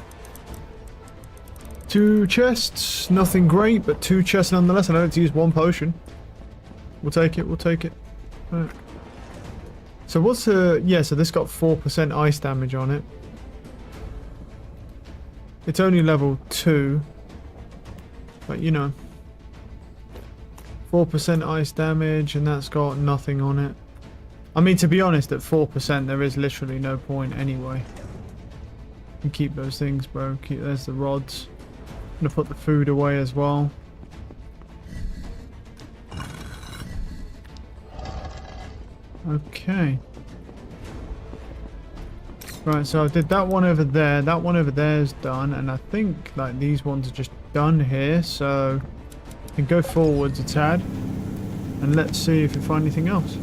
A: 2 chests. Nothing great, but 2 chests nonetheless. I don't have to use 1 potion. We'll take it. We'll take it. Right. So what's yeah, so this got 4% ice damage on it. It's only level 2. But you know. 4% ice damage and that's got nothing on it. I mean, to be honest, at 4% there is literally no point anyway. And keep those things, bro. There's the rods. I'm gonna put the food away as well. Okay. Right, so I did that one over there. That one over there is done, and I think like these ones are just done here. So I can go forwards a tad, and let's see if we find anything else.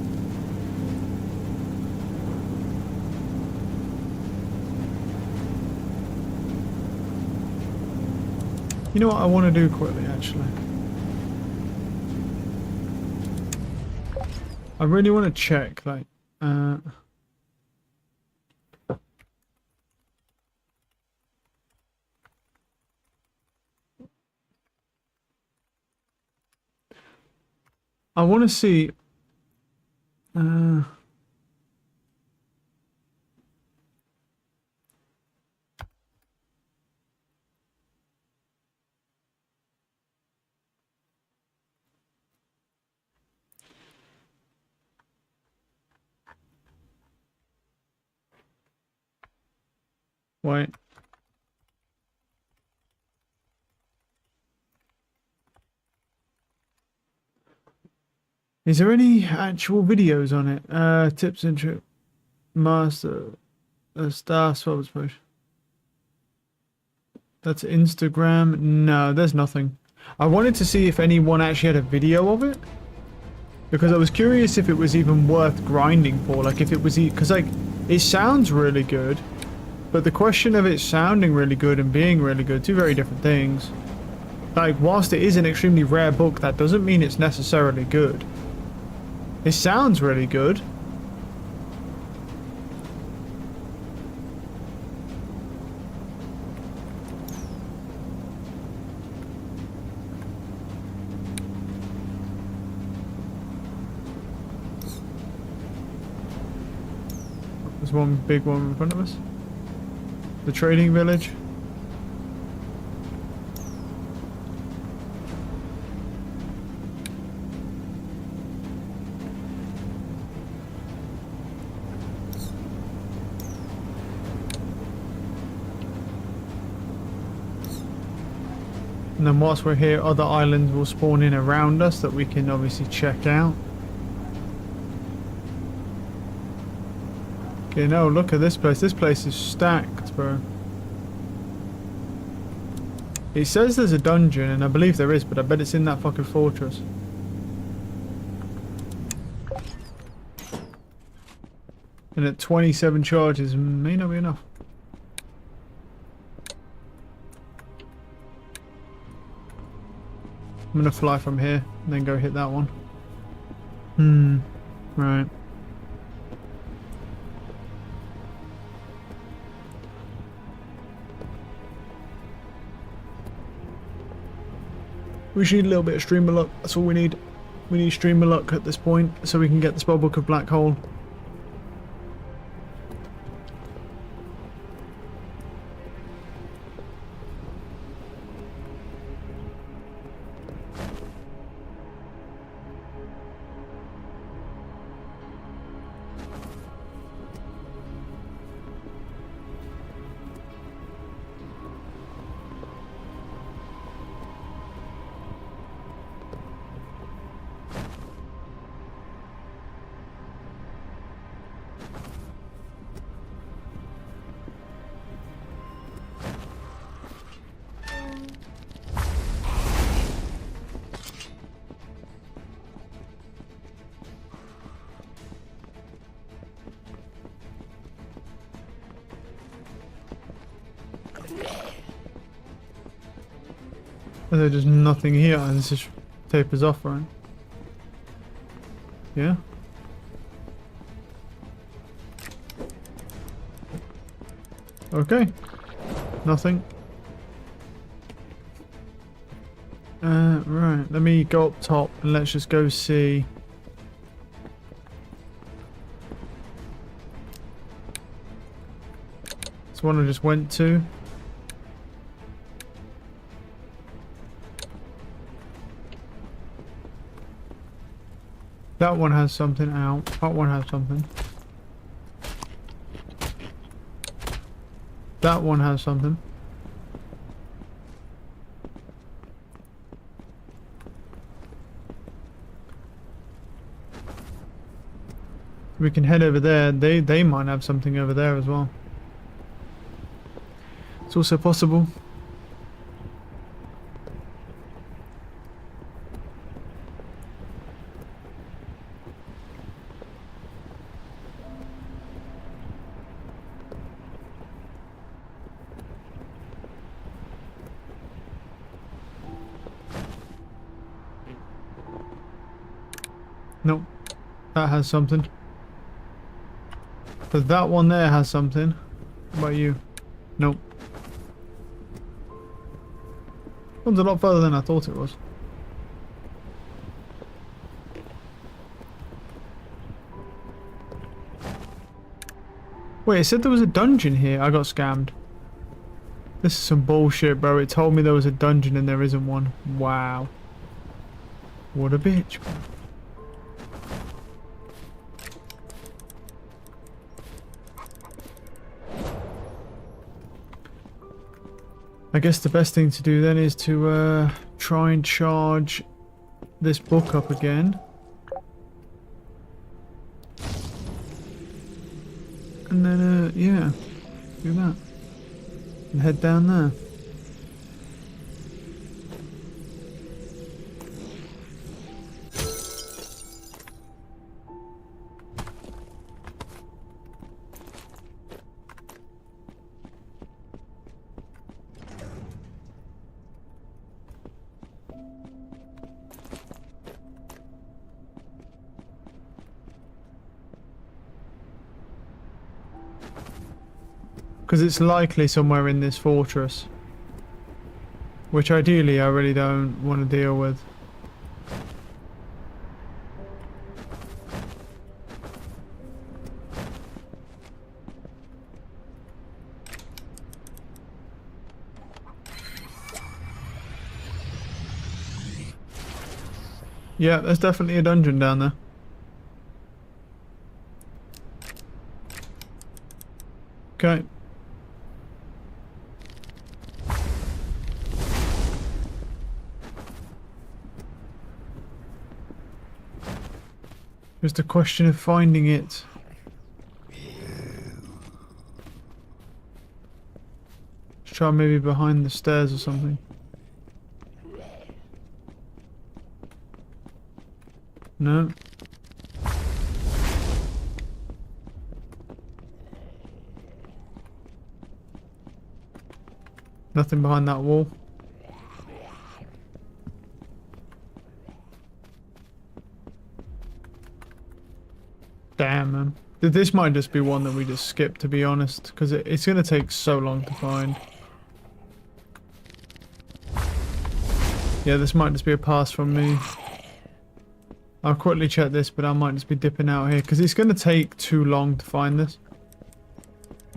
A: You know what I want to do quickly, actually. I really want to check, like, I want to see, wait. Is there any actual videos on it? Tips and tricks. Master. Star swap push. That's Instagram. No, there's nothing. I wanted to see if anyone actually had a video of it. Because I was curious if it was even worth grinding for. Like if it was... Because like, it sounds really good. But the question of it sounding really good and being really good, 2 very different things. Like, whilst it is an extremely rare book, that doesn't mean it's necessarily good. It sounds really good. There's one big one in front of us. The trading village. And then whilst we're here, other islands will spawn in around us that we can obviously check out. Okay, no, look at this place. This place is stacked, bro. It says there's a dungeon, and I believe there is, but I bet it's in that fucking fortress. And at 27 charges, may not be enough. I'm gonna fly from here and then go hit that one. Right. We just need a little bit of streamer luck. That's all we need. We need streamer luck at this point so we can get the spellbook of Black Hole. There's just nothing here, and this just tapers off, right? Yeah? Okay. Nothing. Right. Let me go up top and let's just go see. It's one I just went to. That one has something out. That one has something. That one has something. We can head over there. They might have something over there as well. It's also possible. Nope. That has something. But that one there has something. What about you? Nope. One's a lot further than I thought it was. Wait, it said there was a dungeon here. I got scammed. This is some bullshit, bro. It told me there was a dungeon and there isn't one. Wow. What a bitch, bro. I guess the best thing to do then is to try and charge this book up again. And then, yeah, do that. And head down there. Because it's likely somewhere in this fortress. Which ideally I really don't want to deal with. Yeah, there's definitely a dungeon down there. Okay. Just a question of finding it. Let's try maybe behind the stairs or something. No. Nothing behind that wall. Damn, man. This might just be one that we just skip, to be honest, because it's going to take so long to find. Yeah, this might just be a pass from me. I'll quickly check this, but I might just be dipping out here, because it's going to take too long to find this.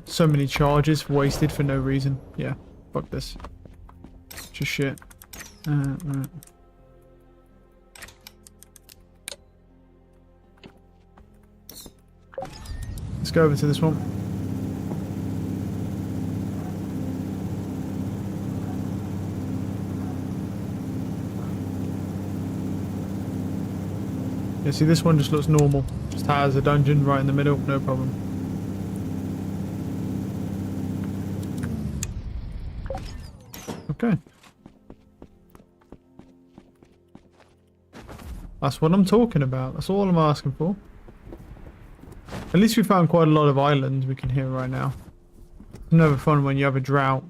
A: So many charges wasted for no reason. Yeah, fuck this. Just shit. Right. Let's go over to this one. Yeah, see, this one just looks normal. Just has a dungeon right in the middle, no problem. Okay. That's what I'm talking about. That's all I'm asking for. At least we found quite a lot of islands we can hear right now. It's never fun when you have a drought.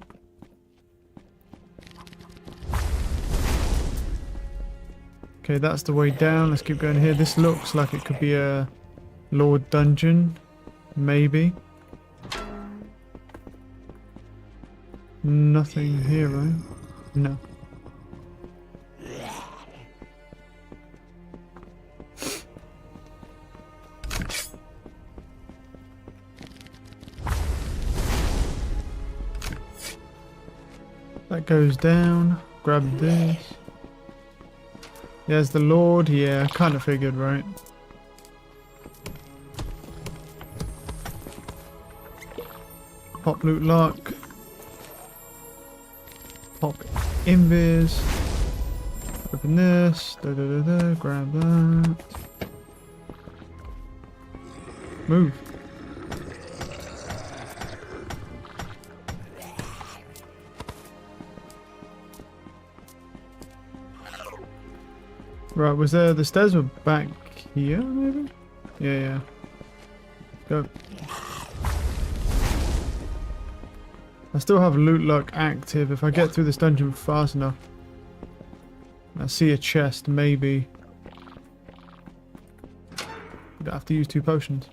A: Okay, that's the way down. Let's keep going here. This looks like it could be a Lord Dungeon. Maybe. Nothing here, right? No. That goes down. Grab this. There's the Lord. Yeah, kind of figured, right? Pop loot lock. Pop invis. Open this. Grab that. Move. Right, was there the stairs were back here, maybe? Yeah. Go. I still have loot lock active. If I get through this dungeon fast enough, I see a chest, maybe. I have to use 2 potions.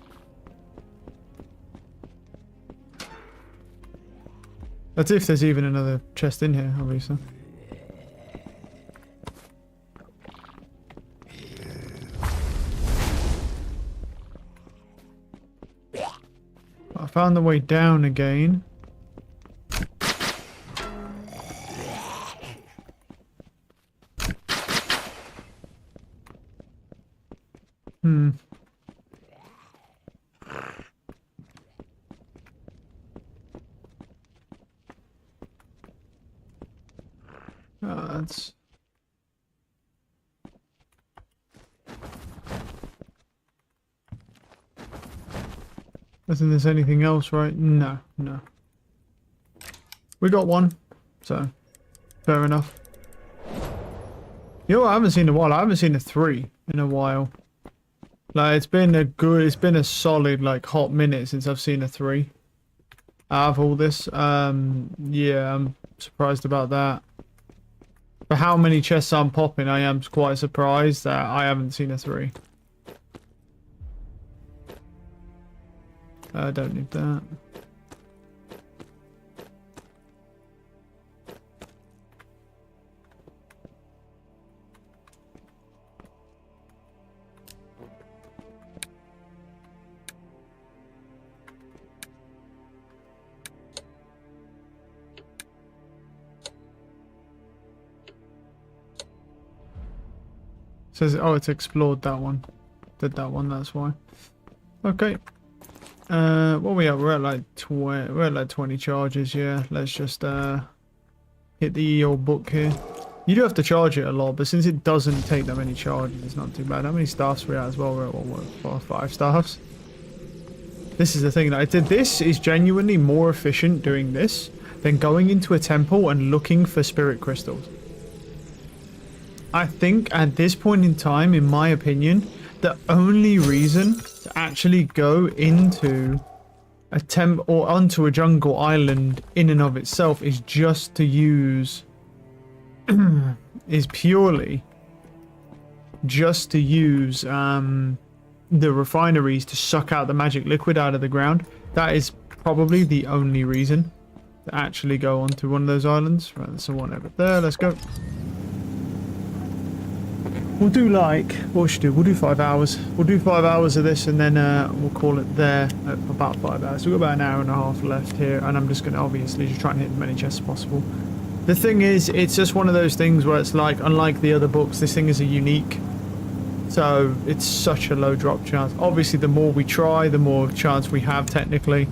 A: That's if there's even another chest in here, obviously. I found the way down again. That's... I don't think there's anything else, right? No. We got one, so fair enough. You know what I haven't seen in a while? I haven't seen a 3 in a while. Like, it's been a solid, like, hot minute since I've seen a 3 out of all this. Yeah, I'm surprised about that. For how many chests I'm popping, I am quite surprised that I haven't seen a 3. I don't need that. Says, oh, it's explored that one. Did that one, that's why. Okay. What are we at? We're at like 20 charges, yeah. Let's just hit the old book here. You do have to charge it a lot, but since it doesn't take that many charges, it's not too bad. How many staffs are we at as well? We're at what, 5 staffs? This is the thing that I did. This is genuinely more efficient doing this than going into a temple and looking for spirit crystals. I think at this point in time, in my opinion, the only reason to actually go into a temple or onto a jungle island in and of itself is just to use is purely just to use the refineries to suck out the magic liquid out of the ground. That is probably the only reason to actually go onto one of those islands. Right, there's one over there. Let's go. We'll do like, what should we do? We'll do 5 hours. We'll do 5 hours of this and then we'll call it there at about 5 hours. So we've got about an hour and a half left here, and I'm just going to obviously just try and hit as many chests as possible. The thing is, it's just one of those things where it's like, unlike the other books, this thing is a unique. So it's such a low drop chance. Obviously, the more we try, the more chance we have technically.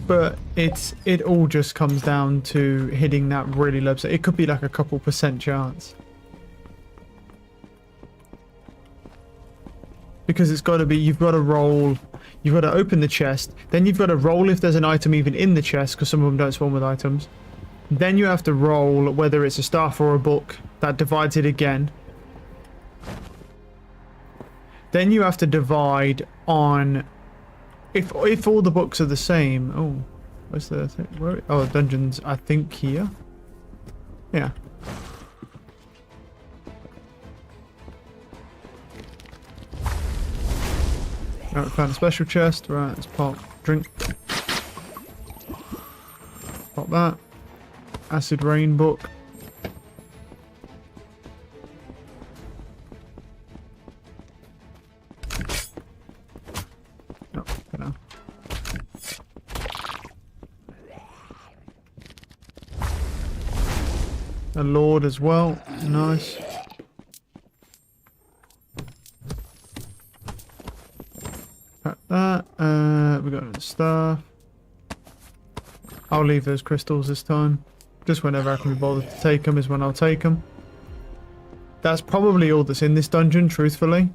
A: But it all just comes down to hitting that really low. So it could be like a couple % chance. Because it's got to be, you've got to roll, you've got to open the chest, then you've got to roll if there's an item even in the chest, because some of them don't spawn with items. Then you have to roll whether it's a staff or a book. That divides it again. Then you have to divide on if all the books are the same. Oh, where's the thing? Where? Oh, dungeons. I think here. Yeah. Alright, found a special chest. Right, let's pop. Drink. Pop that. Acid Rain book. No, for now. A Lord as well. Nice. Pack that. We got another stuff. I'll leave those crystals this time. Just whenever I can be bothered to take them is when I'll take them. That's probably all that's in this dungeon, truthfully.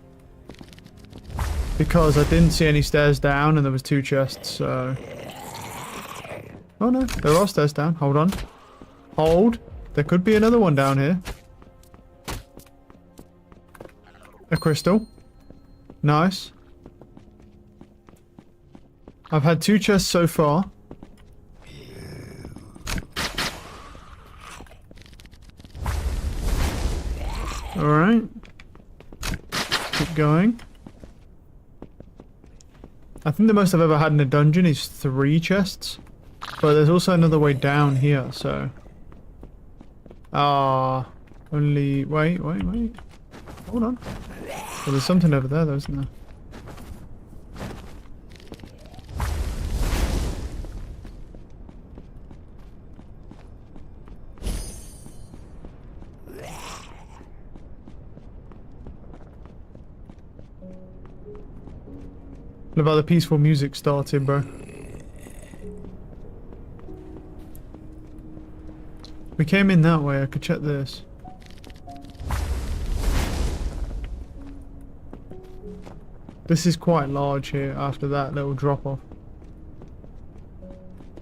A: Because I didn't see any stairs down and there was 2 chests, so... Oh no, there are stairs down. Hold on. Hold. There could be another one down here. A crystal. Nice. I've had 2 chests so far. Alright. Keep going. I think the most I've ever had in a dungeon is 3 chests. But there's also another way down here, so... only... Wait. Hold on. Well, there's something over there though, isn't there? What about the peaceful music starting, bro? We came in that way. I could check this. This is quite large here after that little drop off.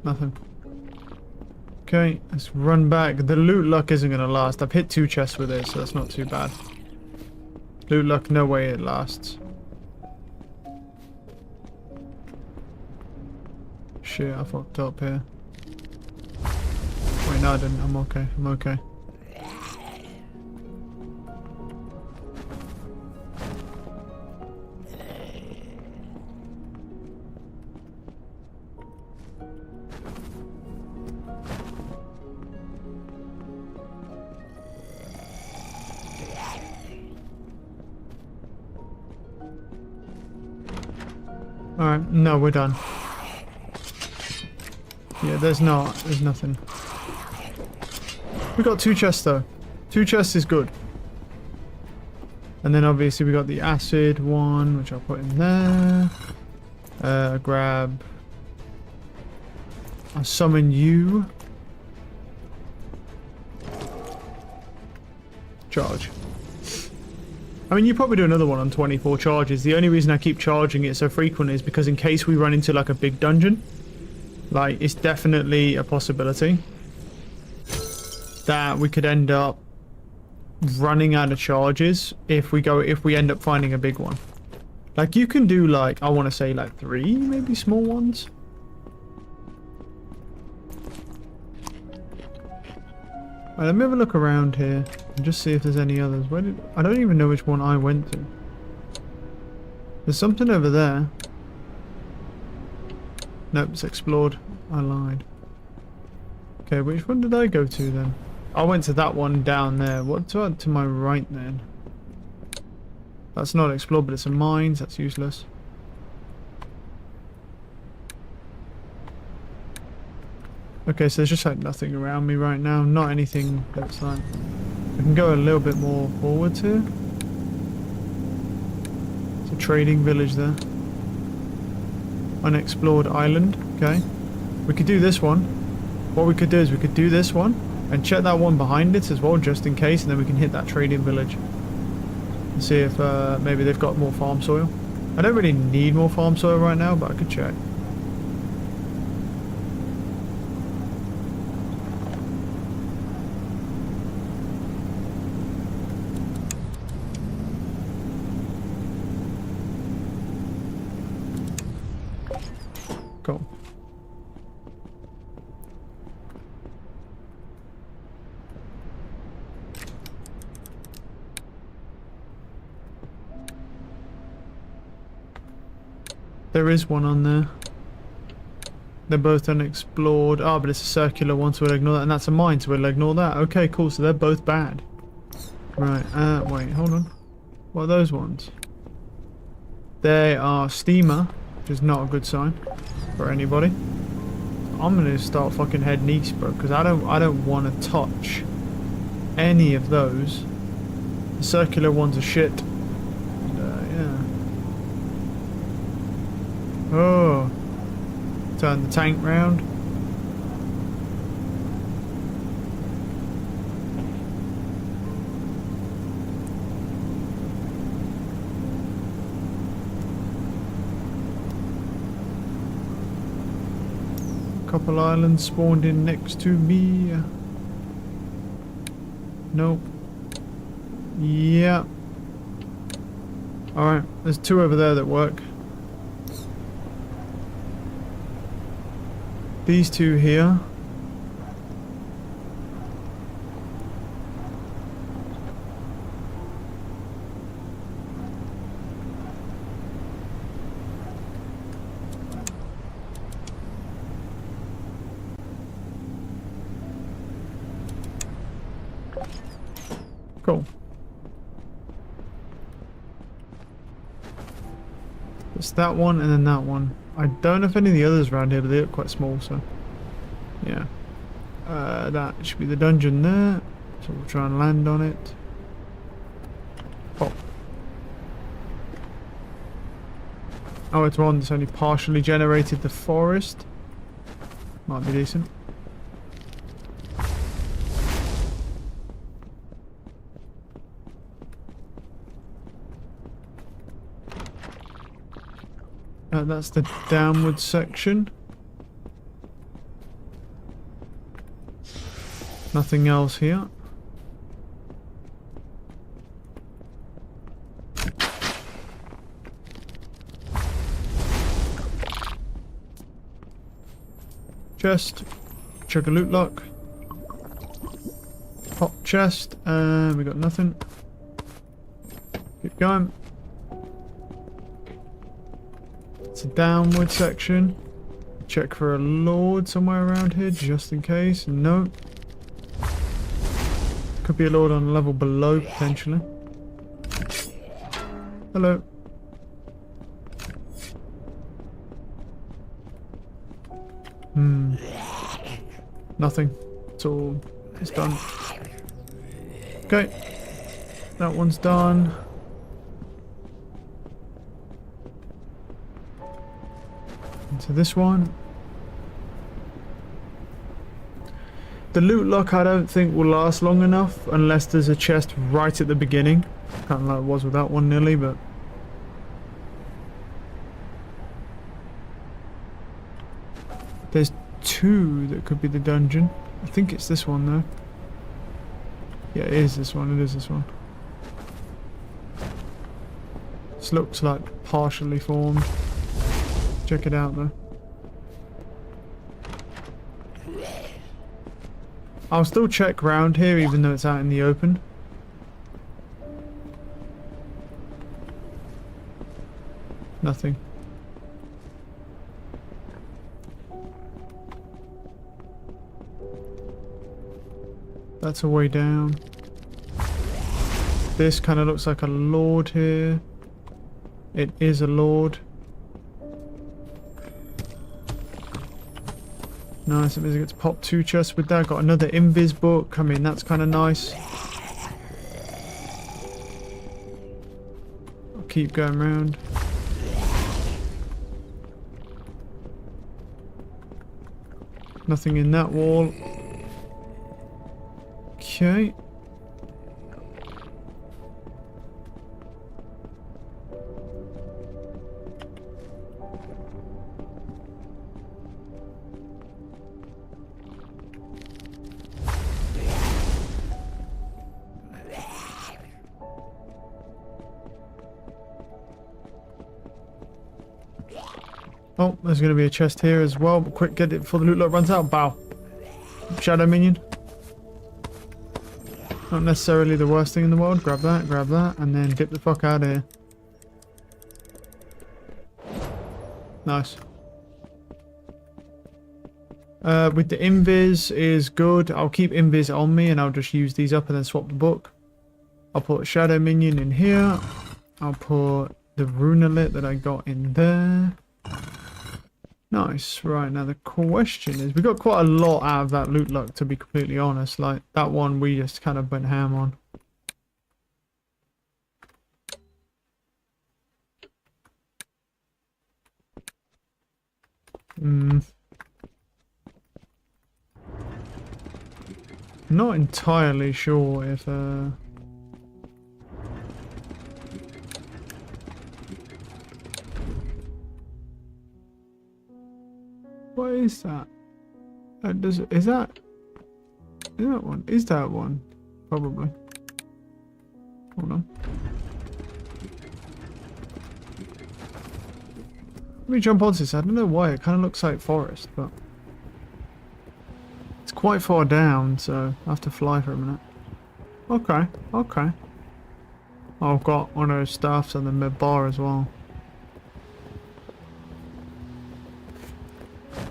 A: Nothing. Okay, let's run back. The loot luck isn't going to last. I've hit 2 chests with it, so that's not too bad. Loot luck, no way it lasts. Shit, I fucked up here. Wait, no I didn't. I'm okay. I'm okay. Alright, no, we're done. Yeah, there's nothing. We got 2 chests though. 2 chests is good. And then obviously we got the acid one, which I'll put in there. Grab. I'll summon you. Charge. I mean, you probably do another one on 24 charges. The only reason I keep charging it so frequently is because in case we run into like a big dungeon, like it's definitely a possibility that we could end up running out of charges if we end up finding a big one. Like you can do like, I want to say like 3 maybe small ones. Alright, let me have a look around here. and just see if there's any others. Where did I don't even know which one I went to. There's something over there. Nope, it's explored. I lied. Okay, which one did I go to then? I went to that one down there. What's to my right then? That's not explored, but it's a mines. That's useless. Okay, so there's just like nothing around me right now. Not anything that's like... I can go a little bit more forwards here. It's a trading village there. Unexplored island. Okay. We could do this one. What we could do is we could do this one and check that one behind it as well, just in case, and then we can hit that trading village and see if maybe they've got more farm soil. I don't really need more farm soil right now, but I could check. Cool. There is one on there. They're both unexplored. Ah, but it's a circular one, so we'll ignore that. And that's a mine, so we'll ignore that. Okay, cool. So they're both bad. Right. Wait, hold on. What are those ones? They are steamer, which is not a good sign for anybody. I'm gonna start fucking heading east, bro, because I don't want to touch any of those. The circular ones are shit. Yeah. Oh, turn the tank round. Couple islands spawned in next to me. Nope. Yeah. Alright, there's two over there that work. These two here. Cool. It's that one and then that one. I don't know if any of the others around here, but they look quite small, so yeah. That should be the dungeon there. So we'll try and land on it. Oh. Oh, it's one that's only partially generated the forest. Might be decent. That's the downward section. Nothing else here. Chest. Check a loot lock. Pop chest. We got nothing. Keep going. It's a downward section. Check for a lord somewhere around here, just in case. No. Could be a lord on a level below, potentially. Hello. Nothing. It's done. Okay. That one's done. Into this one. The loot lock I don't think will last long enough unless there's a chest right at the beginning. Kind of like it was with that one nearly, but... There's two that could be the dungeon. I think it's this one though. Yeah, it is this one. It is this one. This looks like partially formed. Check it out though. I'll still check round here even though it's out in the open. Nothing. That's a way down. This kind of looks like a lord here. It is a lord. Nice, it means it gets popped 2 chests with that. Got another invis book. I mean, that's kind of nice. I'll keep going around. Nothing in that wall. Okay. Oh, there's going to be a chest here as well. But quick, get it before the loot lot runs out. Bow. Shadow minion. Not necessarily the worst thing in the world. Grab that, and then dip the fuck out of here. Nice. With the invis is good. I'll keep invis on me and I'll just use these up and then swap the book. I'll put shadow minion in here. I'll put the runelet that I got in there. Nice. Right, now the question is, we got quite a lot out of that loot luck, to be completely honest. Like, that one we just kind of went ham on. Not entirely sure if what is that? Is that one? Is that one? Probably. Hold on. Let me jump onto this. I don't know why. It kind of looks like forest, but it's quite far down, so I have to fly for a minute. Okay, okay. Oh, I've got one of those staffs on the mid bar as well.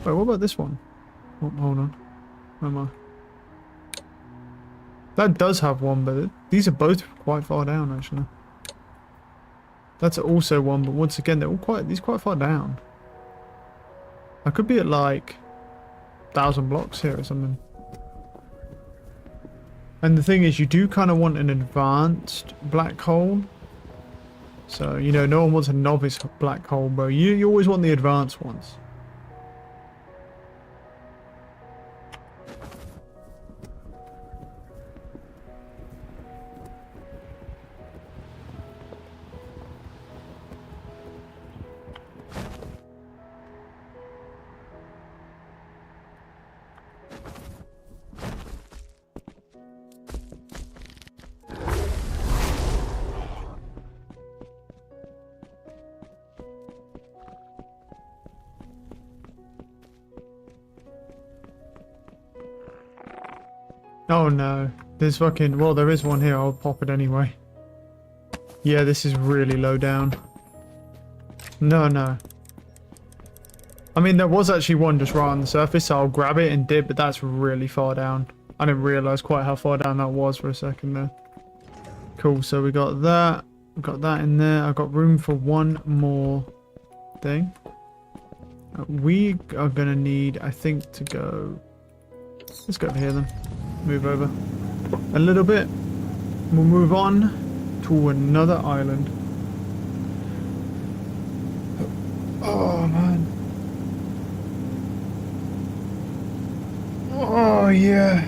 A: Wait, what about this one? Oh, hold on. Where am I? That does have one, but these are both quite far down, actually. That's also one, but once again, they're all quite far down. I could be at like 1,000 blocks here or something. And the thing is, you do kind of want an advanced black hole. So, you know, no one wants a novice black hole, bro. You always want the advanced ones. Oh no, there's fucking, well there is one here, I'll pop it anyway. Yeah, this is really low down. No. I mean, there was actually one just right on the surface, so I'll grab it and dip, but that's really far down. I didn't realise quite how far down that was for a second there. Cool, so we got that in there. I've got room for one more thing. We are gonna need, I think, to go... Let's go over here then. Move over a little bit. We'll move on to another island. Oh man. Oh yeah.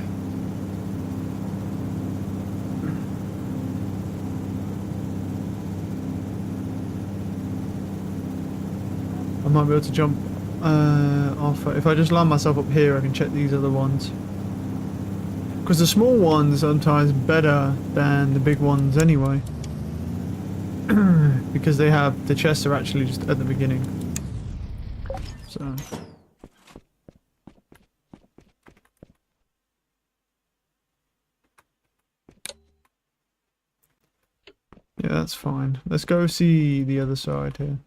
A: I might be able to jump off. If I just land myself up here, I can check these other ones. Because the small ones are sometimes better than the big ones anyway. Because they have, the chests are actually just at the beginning. So. Yeah, that's fine. Let's go see the other side here.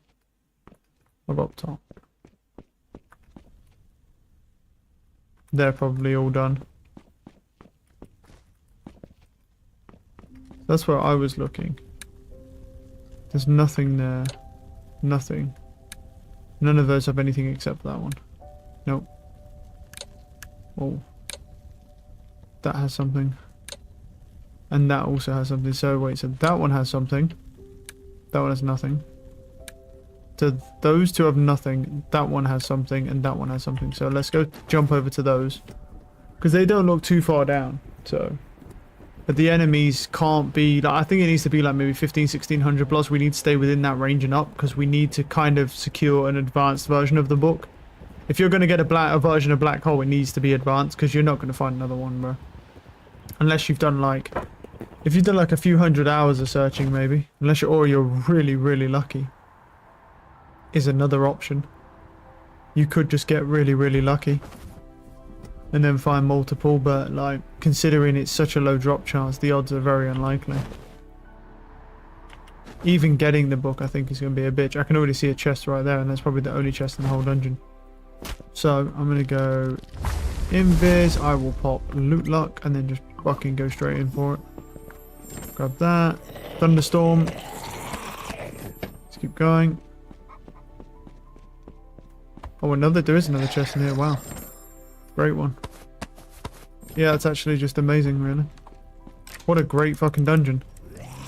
A: I'll go up top. They're probably all done. That's where I was looking. There's nothing there. Nothing. None of those have anything except that one. Nope. Oh. That has something. And that also has something. So wait, so that one has something. That one has nothing. So those two have nothing. That one has something and that one has something. So let's go jump over to those. Because they don't look too far down. So. But the enemies can't be, like, I think it needs to be like maybe 1600 plus. We need to stay within that range and up because we need to kind of secure an advanced version of the book. If you're going to get a version of Black Hole, it needs to be advanced because you're not going to find another one, bro. Unless you've done like, if you've done like a few hundred hours of searching maybe. Unless you're really, really lucky. Is another option. You could just get really, really lucky. And then find multiple, but like considering it's such a low drop chance, the odds are very unlikely. Even getting the book I think is going to be a bitch. I can already see a chest right there, and that's probably the only chest in the whole dungeon. So I'm going to go invis, I will pop loot luck, and then just fucking go straight in for it. Grab that. Thunderstorm. Let's keep going. Oh, there is another chest in here, wow. Great one. Yeah, it's actually just amazing, really. What a great fucking dungeon.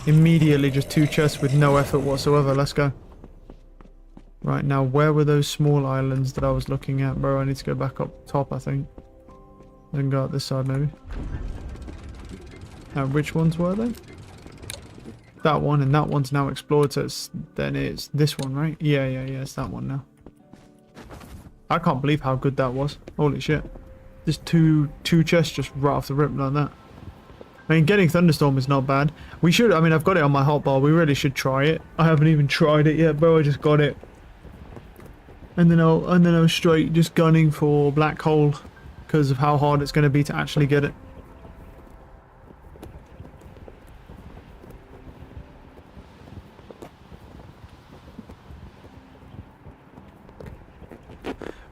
A: Immediately just 2 chests with no effort whatsoever. Let's go. Right, now where were those small islands that I was looking at, bro? I need to go back up top, I think. Then go up this side, maybe. Now, which ones were they? That one, and that one's now explored, so then it's this one, right? Yeah, it's that one now. I can't believe how good that was. Holy shit. Just two chests just right off the rip like that. I mean, getting Thunderstorm is not bad. We should, I mean, I've got it on my hotbar. We really should try it. I haven't even tried it yet, bro. I just got it. And then I was straight just gunning for Black Hole because of how hard it's going to be to actually get it.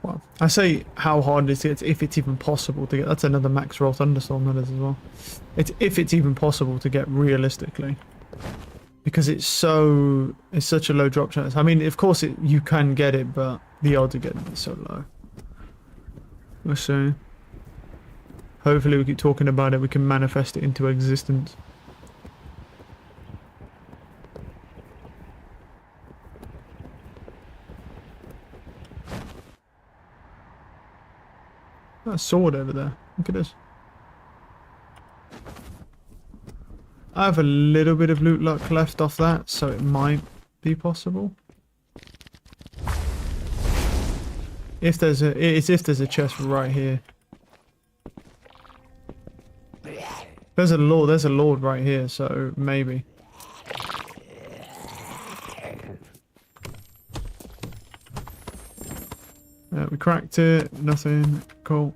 A: Well, I say how hard it is if it's even possible to get. That's another max roll Thunderstorm that is as well. It's if it's even possible to get realistically. Because it's such a low drop chance. I mean, of course you can get it, but the odds of getting it is so low. Let's see. Hopefully we keep talking about it, we can manifest it into existence. That sword over there. Look at this. I have a little bit of loot luck left off that, so it might be possible. If there's a chest right here. There's a lord right here, so maybe. We cracked it, nothing, cool.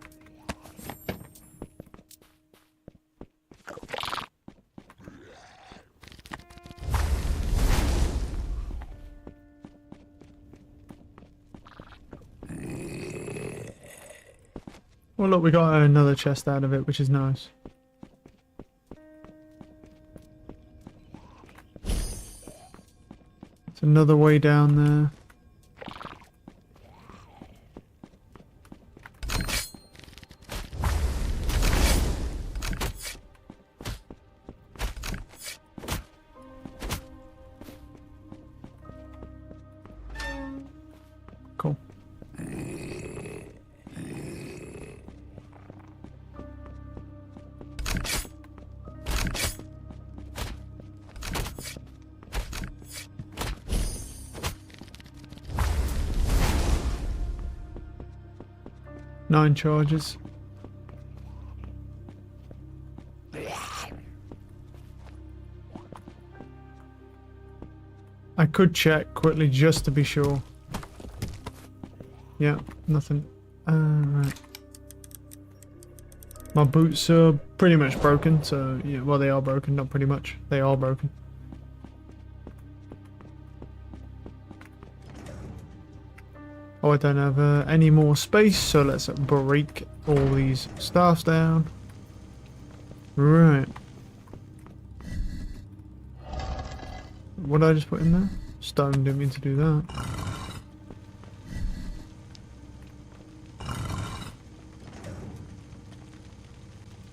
A: Well, look, we got another chest out of it, which is nice. It's another way down there. Cool. Nine charges. I could check quickly just to be sure. Yeah, nothing. Right. My boots are pretty much broken, so yeah, well they are broken, not pretty much. They are broken. Oh, I don't have any more space, so let's break all these staffs down. Right. What did I just put in there? Stone, didn't mean to do that.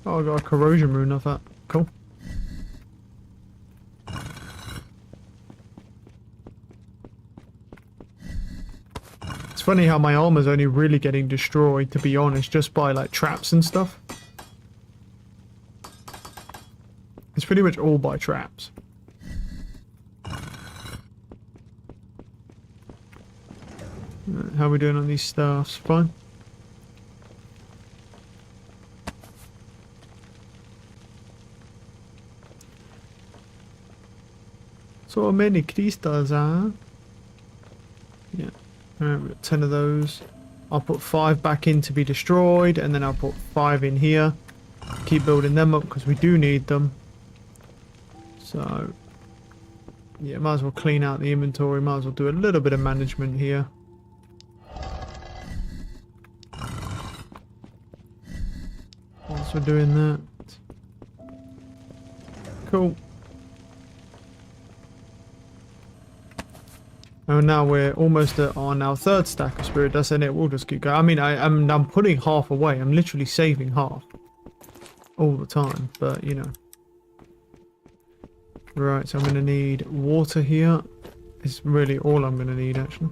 A: Oh, I got a corrosion rune off that. Cool. It's funny how my armor's only really getting destroyed, to be honest, just by like traps and stuff. It's pretty much all by traps. How are we doing on these staffs? Fine. So many crystals, huh? Yeah. Alright, we've got 10 of those. I'll put 5 back in to be destroyed, and then I'll put 5 in here. Keep building them up because we do need them. So, yeah, might as well clean out the inventory. Might as well do a little bit of management here. Whilst we're doing that. Cool. And now we're almost on our 3rd stack of spirit dust, and it will just keep going. I mean, I'm putting half away. I'm literally saving half all the time, but you know. Right, so I'm going to need water here. It's really all I'm going to need, actually.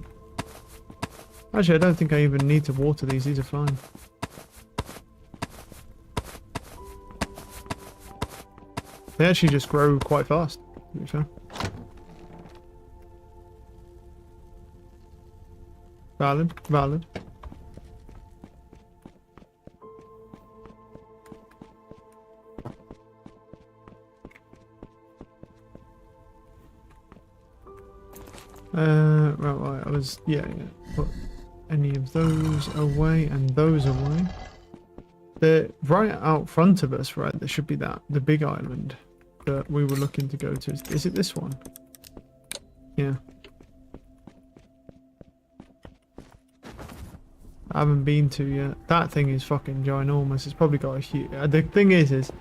A: Actually, I don't think I even need to water these. These are fine. They actually just grow quite fast, to be fair. Valid, valid. Right, I was, yeah, put any of those away and those away. They're right out front of us, right? There should be that, the big island that we were looking to go to. Is it this one? Yeah. I haven't been to yet. That thing is fucking ginormous. It's probably got a huge... the thing is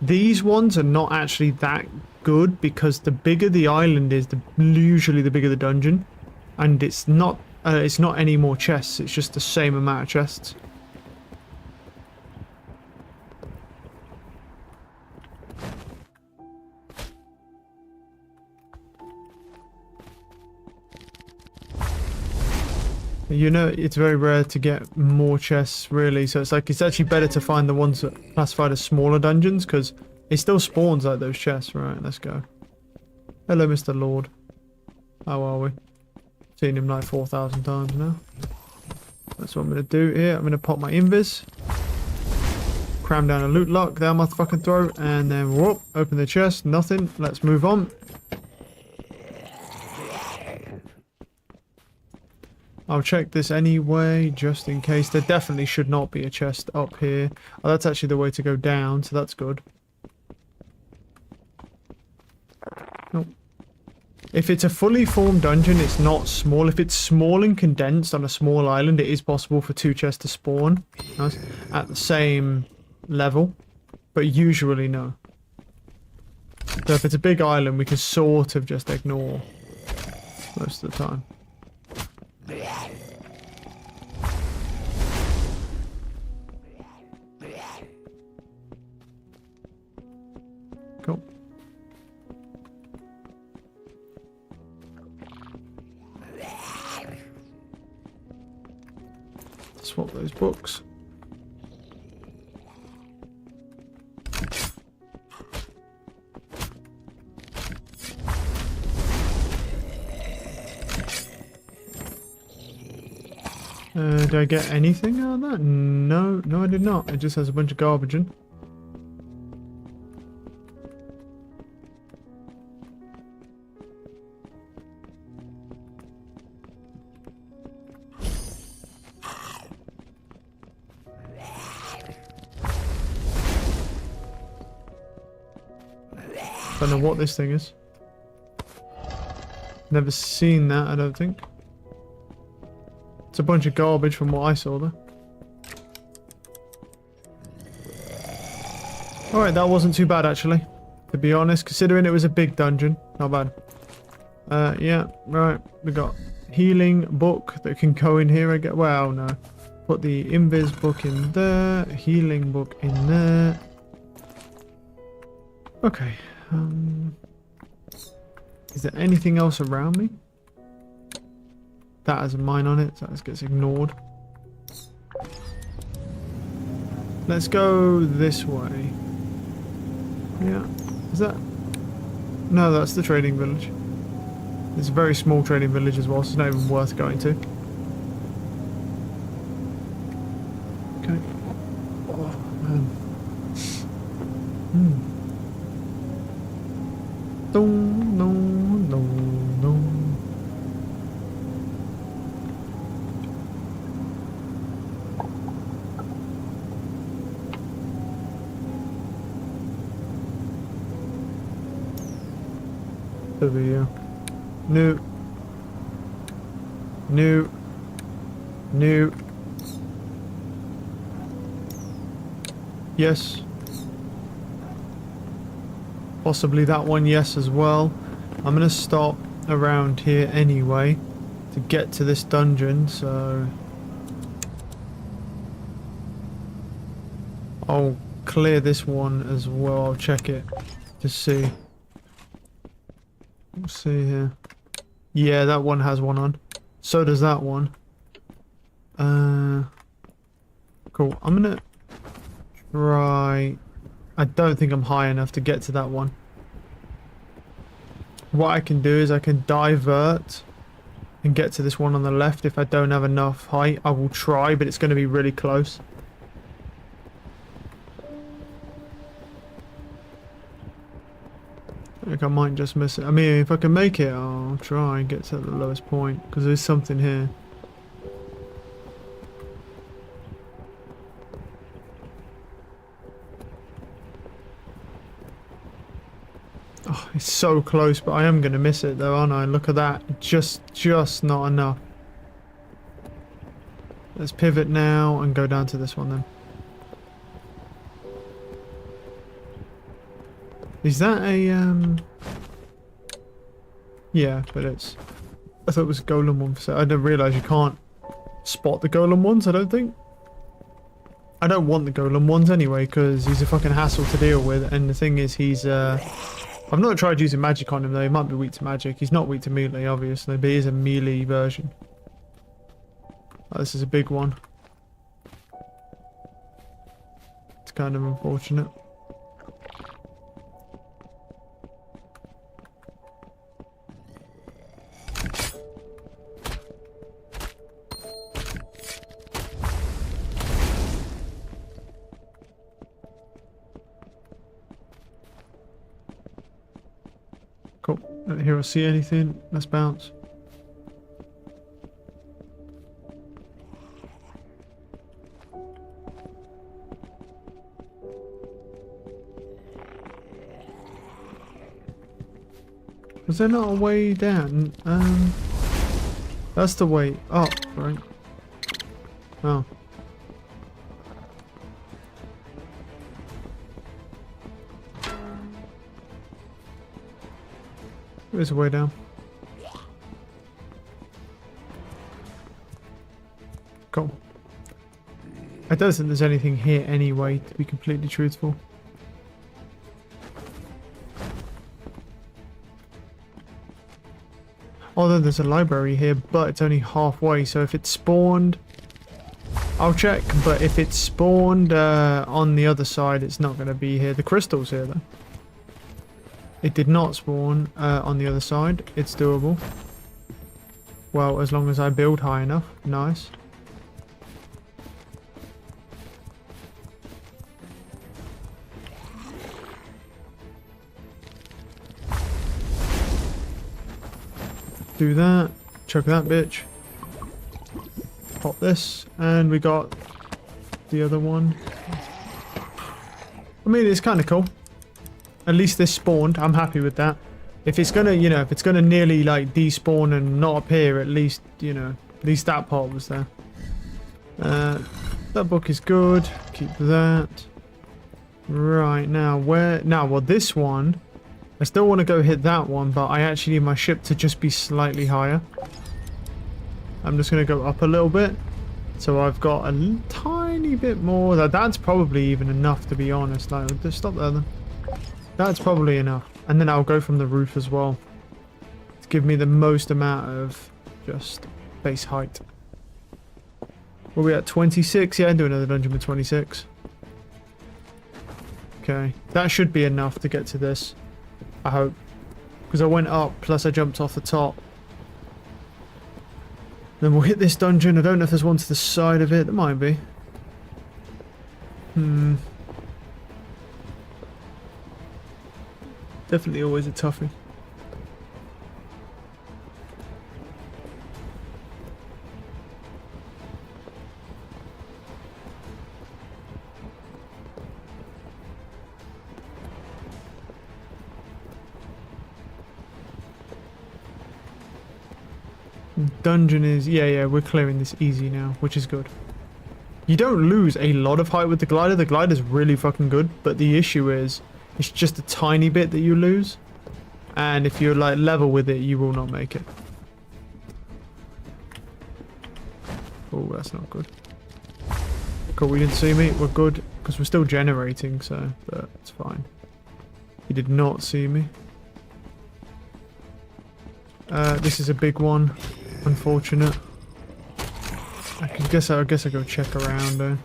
A: these ones are not actually that good because the bigger the island is, usually the bigger the dungeon, and it's not any more chests. It's just the same amount of chests. You know, it's very rare to get more chests, really, so it's like, it's actually better to find the ones that are classified as smaller dungeons, because it still spawns like those chests. Right, let's go. Hello, Mr. Lord. How are we? Seen him like 4,000 times now. That's what I'm going to do here. I'm going to pop my invis. Cram down a loot lock down my fucking throat, and then whoop, open the chest. Nothing. Let's move on. I'll check this anyway, just in case. There definitely should not be a chest up here. Oh, that's actually the way to go down, so that's good. Nope. If it's a fully formed dungeon, it's not small. If it's small and condensed on a small island, it is possible for 2 chests to spawn at the same level, but usually no. So if it's a big island, we can sort of just ignore most of the time. Cool. Swap those books. Did I get anything out of that? No, I did not. It just has a bunch of garbage in. Don't know what this thing is. Never seen that, I don't think. It's a bunch of garbage from what I saw there. Alright, that wasn't too bad actually. To be honest, considering it was a big dungeon. Not bad. Yeah, right. We got healing book that can go in here again. Well, no. Put the invis book in there. Healing book in there. Okay. Is there anything else around me? That has a mine on it, so that gets ignored. Let's go this way. Yeah. Is that? No, that's the trading village. It's a very small trading village as well, so it's not even worth going to. Okay. Oh, man. Dong, dong, dong, dong. Over here. New. New. New. Yes. Possibly that one, yes, as well. I'm gonna stop around here anyway to get to this dungeon, so I'll clear this one as well. I'll check it to see. We'll see here. Yeah, that one has one on. So does that one. Cool. I'm gonna try. I don't think I'm high enough to get to that one. What I can do is I can divert and get to this one on the left. If I don't have enough height, I will try, but it's going to be really close. I think I might just miss it. I mean, if I can make it, I'll try and get to the lowest point, because there's something here. Oh, it's so close, but I am going to miss it though, aren't I? Look at that. Just not enough. Let's pivot now and go down to this one then. Is that a, yeah, but it's... I thought it was a golem one. So I didn't realise you can't spot the golem ones, I don't think. I don't want the golem ones anyway, because he's a fucking hassle to deal with. And the thing is, he's, I've not tried using magic on him though. He might be weak to magic. He's not weak to melee, obviously, but he is a melee version. Oh, this is a big one. It's kind of unfortunate. Cool. Don't hear or see anything. Let's bounce. Was there not a way down? That's the way up, right? Oh. There's a way down. Cool. I don't think there's anything here anyway, to be completely truthful. Although there's a library here, but it's only halfway, so if it's spawned... I'll check, but if it's spawned on the other side, it's not going to be here. The crystal's here, though. It did not spawn on the other side. It's doable. Well, as long as I build high enough. Nice. Do that. Chuck that bitch. Pop this. And we got the other one. I mean, it's kind of cool. At least this spawned. I'm happy with that. If it's gonna, you know, if it's gonna nearly like despawn and not appear, at least, you know, At least that part was there. That book is good. Keep that. Right, now where... Now, well, this one... I still want to go hit that one, but I actually need my ship to just be slightly higher. I'm just going to go up a little bit. So I've got a tiny bit more. That's probably even enough, to be honest. Like, just stop there then. That's probably enough. And then I'll go from the roof as well. To give me the most amount of just base height. Were we at 26? Yeah, do another dungeon with 26. Okay. That should be enough to get to this. I hope. Because I went up, plus I jumped off the top. Then we'll hit this dungeon. I don't know if there's one to the side of it. There might be. Definitely always a toughie. Dungeon is... Yeah, we're clearing this easy now, which is good. You don't lose a lot of height with the glider. The glider's really fucking good, but the issue is it's just a tiny bit that you lose. And if you're like level with it, you will not make it. Oh, that's not good. Cool, we didn't see me. We're good, because we're still generating, so... But it's fine. He did not see me. This is a big one. Unfortunate. I guess I go check around there.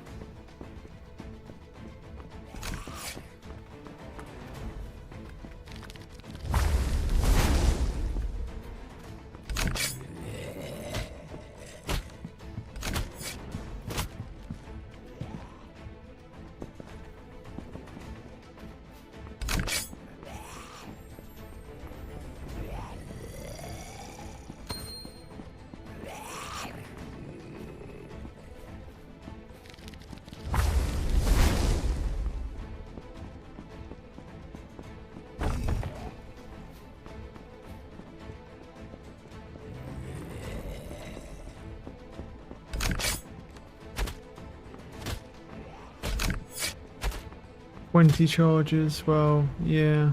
A: $20 charges, well, yeah.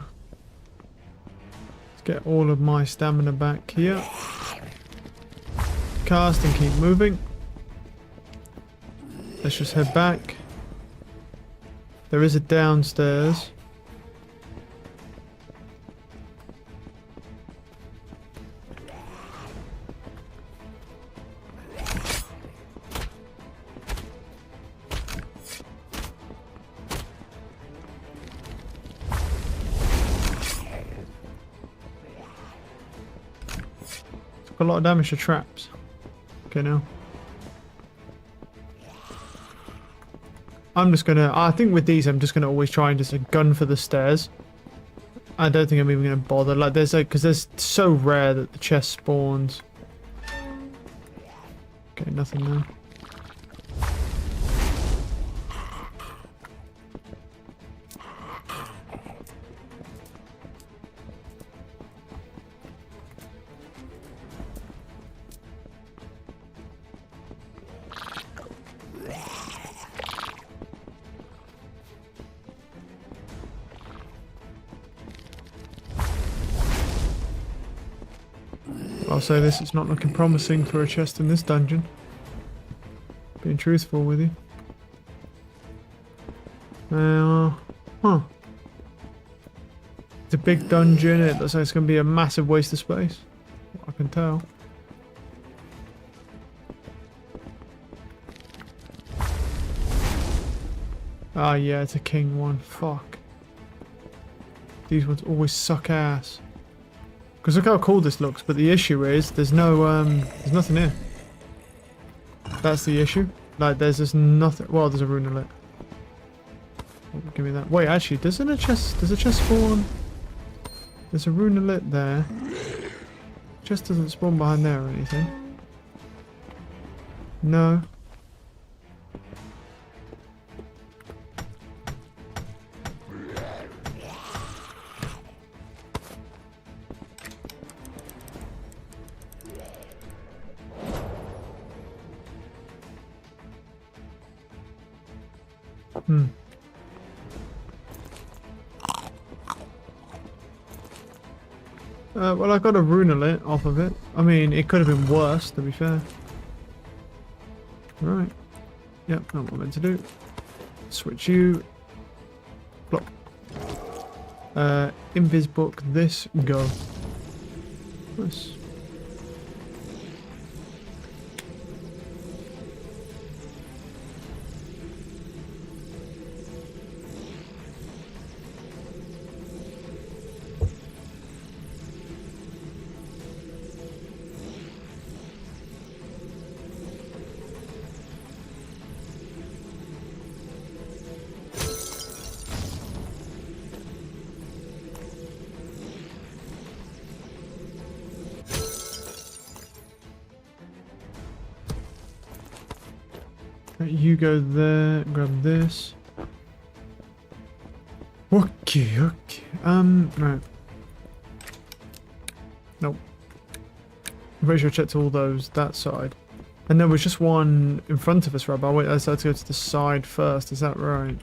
A: Let's get all of my stamina back here. Cast and keep moving. Let's just head back. There is a downstairs. A lot of damage to traps. Okay, now. I'm just gonna... I think with these, I'm just gonna always try and just gun for the stairs. I don't think I'm even gonna bother. Like, there's like... Because there's so rare that the chest spawns. Okay, nothing there. I'll say this, it's not looking promising for a chest in this dungeon. Being truthful with you. Huh. It's a big dungeon, it looks like it's going to be a massive waste of space. I can tell. Ah yeah, it's a king one, fuck. These ones always suck ass. Because look how cool this looks, but the issue is there's no there's nothing here. That's the issue. Like there's just nothing. Well, there's a runelet. Oh, give me that. Wait, actually, does a chest spawn? There's a runelet there. Chest doesn't spawn behind there or anything. No. Hmm. Well, I got a runelet off of it. I mean, it could have been worse, to be fair. Right. Yep, not what I meant to do. Switch you. Block. Invis book, this, go. Nice. Right, you go there, grab this. Okay, okay. Right. Nope. I'm pretty sure I checked all those, that side. And there was just one in front of us, right? But I decided to go to the side first, is that right?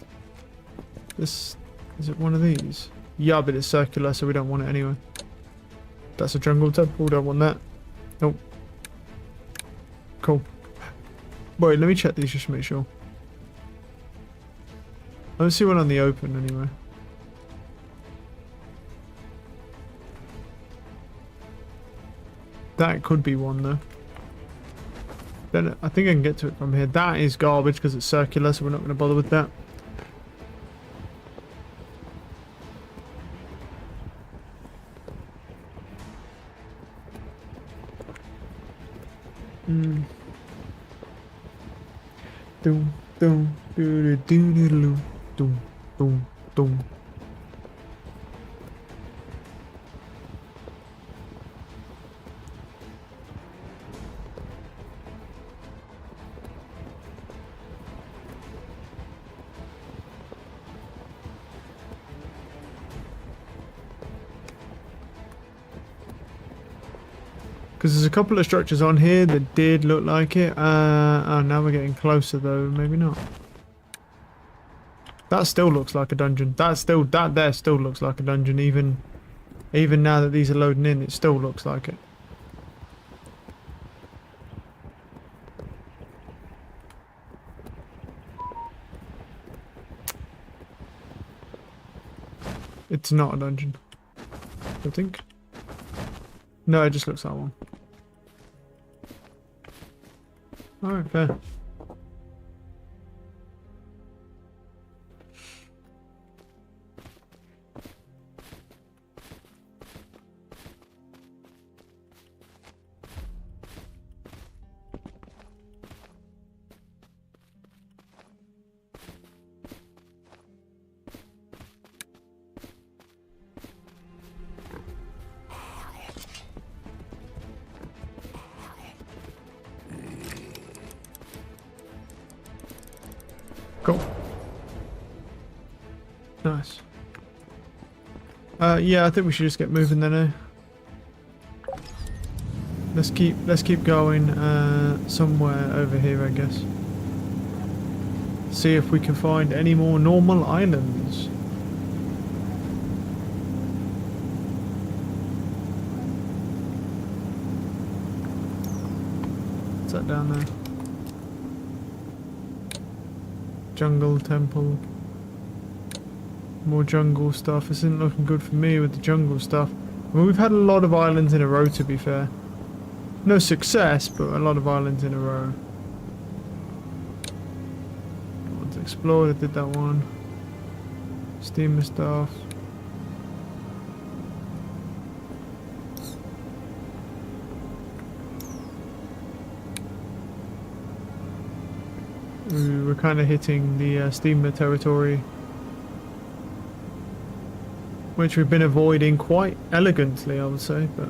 A: This, is it one of these? Yeah, but it's circular, so we don't want it anyway. That's a jungle temple, don't want that. Nope. Cool. Wait, let me check these just to make sure. I don't see one on the open anyway. That could be one though. Then I think I can get to it from here. That is garbage because it's circular, so we're not going to bother with that. Hmm. Doom, doom, doo doo doo doo doom, doom, doom. Because there's a couple of structures on here that did look like it. Oh, now we're getting closer though. Maybe not. That still looks like a dungeon. That there still looks like a dungeon. Even now that these are loading in, it still looks like it. It's not a dungeon, I think. No, it just looks like one. Alright, fair. Cool. Nice. Yeah, I think we should just get moving then, eh? Let's keep going somewhere over here, I guess. See if we can find any more normal islands. What's that down there? Jungle temple. More jungle stuff. This isn't looking good for me with the jungle stuff. I mean, we've had a lot of islands in a row, to be fair. No success, but a lot of islands in a row. One's explored, I did that one. Steamer stuff. We're kind of hitting the steamer territory, which we've been avoiding quite elegantly, I would say, but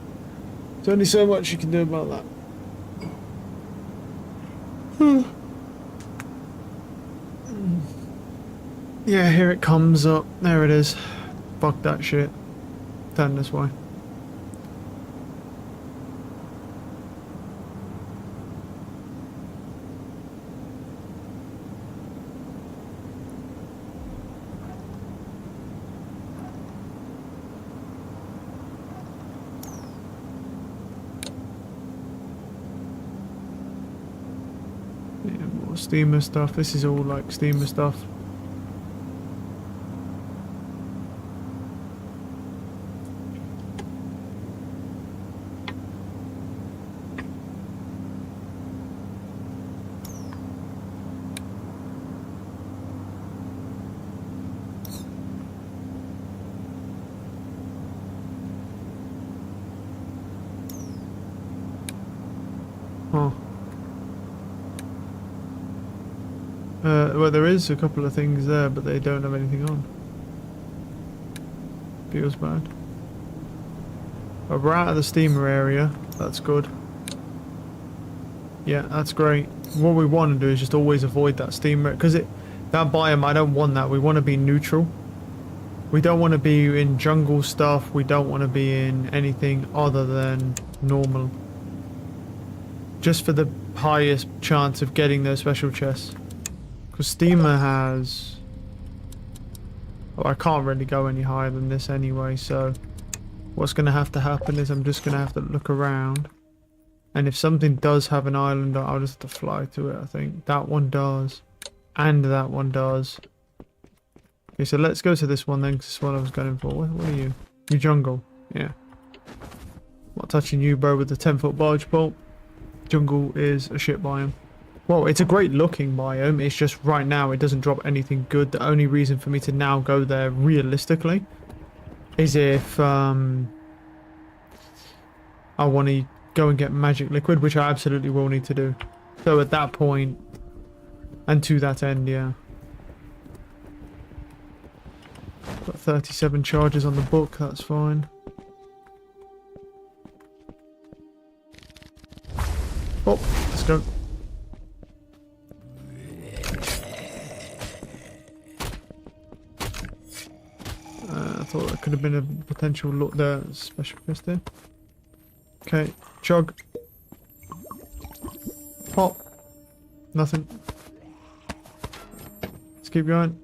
A: there's only so much you can do about that. Yeah, here it comes up. There it is. Fuck that shit. Turn this way. Yeah, more steamer stuff. This is all like steamer stuff. Huh. Well, there is a couple of things there, but they don't have anything on. Feels bad. But we're out of the steamer area. That's good. Yeah, that's great. What we want to do is just always avoid that steamer, because that biome, I don't want that. We want to be neutral. We don't want to be in jungle stuff. We don't want to be in anything other than normal. Just for the highest chance of getting those special chests. Because steamer has... Oh, I can't really go any higher than this anyway, so... What's going to happen is I'm just going to have to look around. And if something does have an island, I'll just have to fly to it, I think. That one does. And that one does. Okay, so let's go to this one then, because this is what I was going for. What are you? You jungle. Yeah. Not touching you, bro, with the 10-foot barge pole. Jungle is a shit biome. Well, it's a great looking biome. It's just right now it doesn't drop anything good. The only reason for me to now go there realistically is if I want to go and get magic liquid, which I absolutely will need to do. So at that point, and to that end, yeah. Got 37 charges on the book, that's fine. Oh, let's go. I thought that could have been a potential look there. Special quest there. Okay, chug. Pop. Nothing. Let's keep going.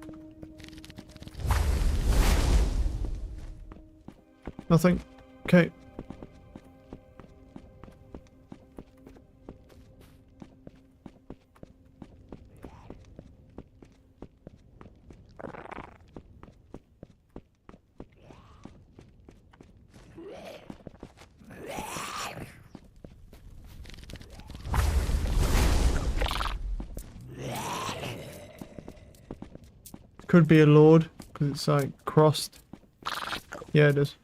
A: Nothing. Okay. Could be a lord, because it's like crossed. Yeah, it is.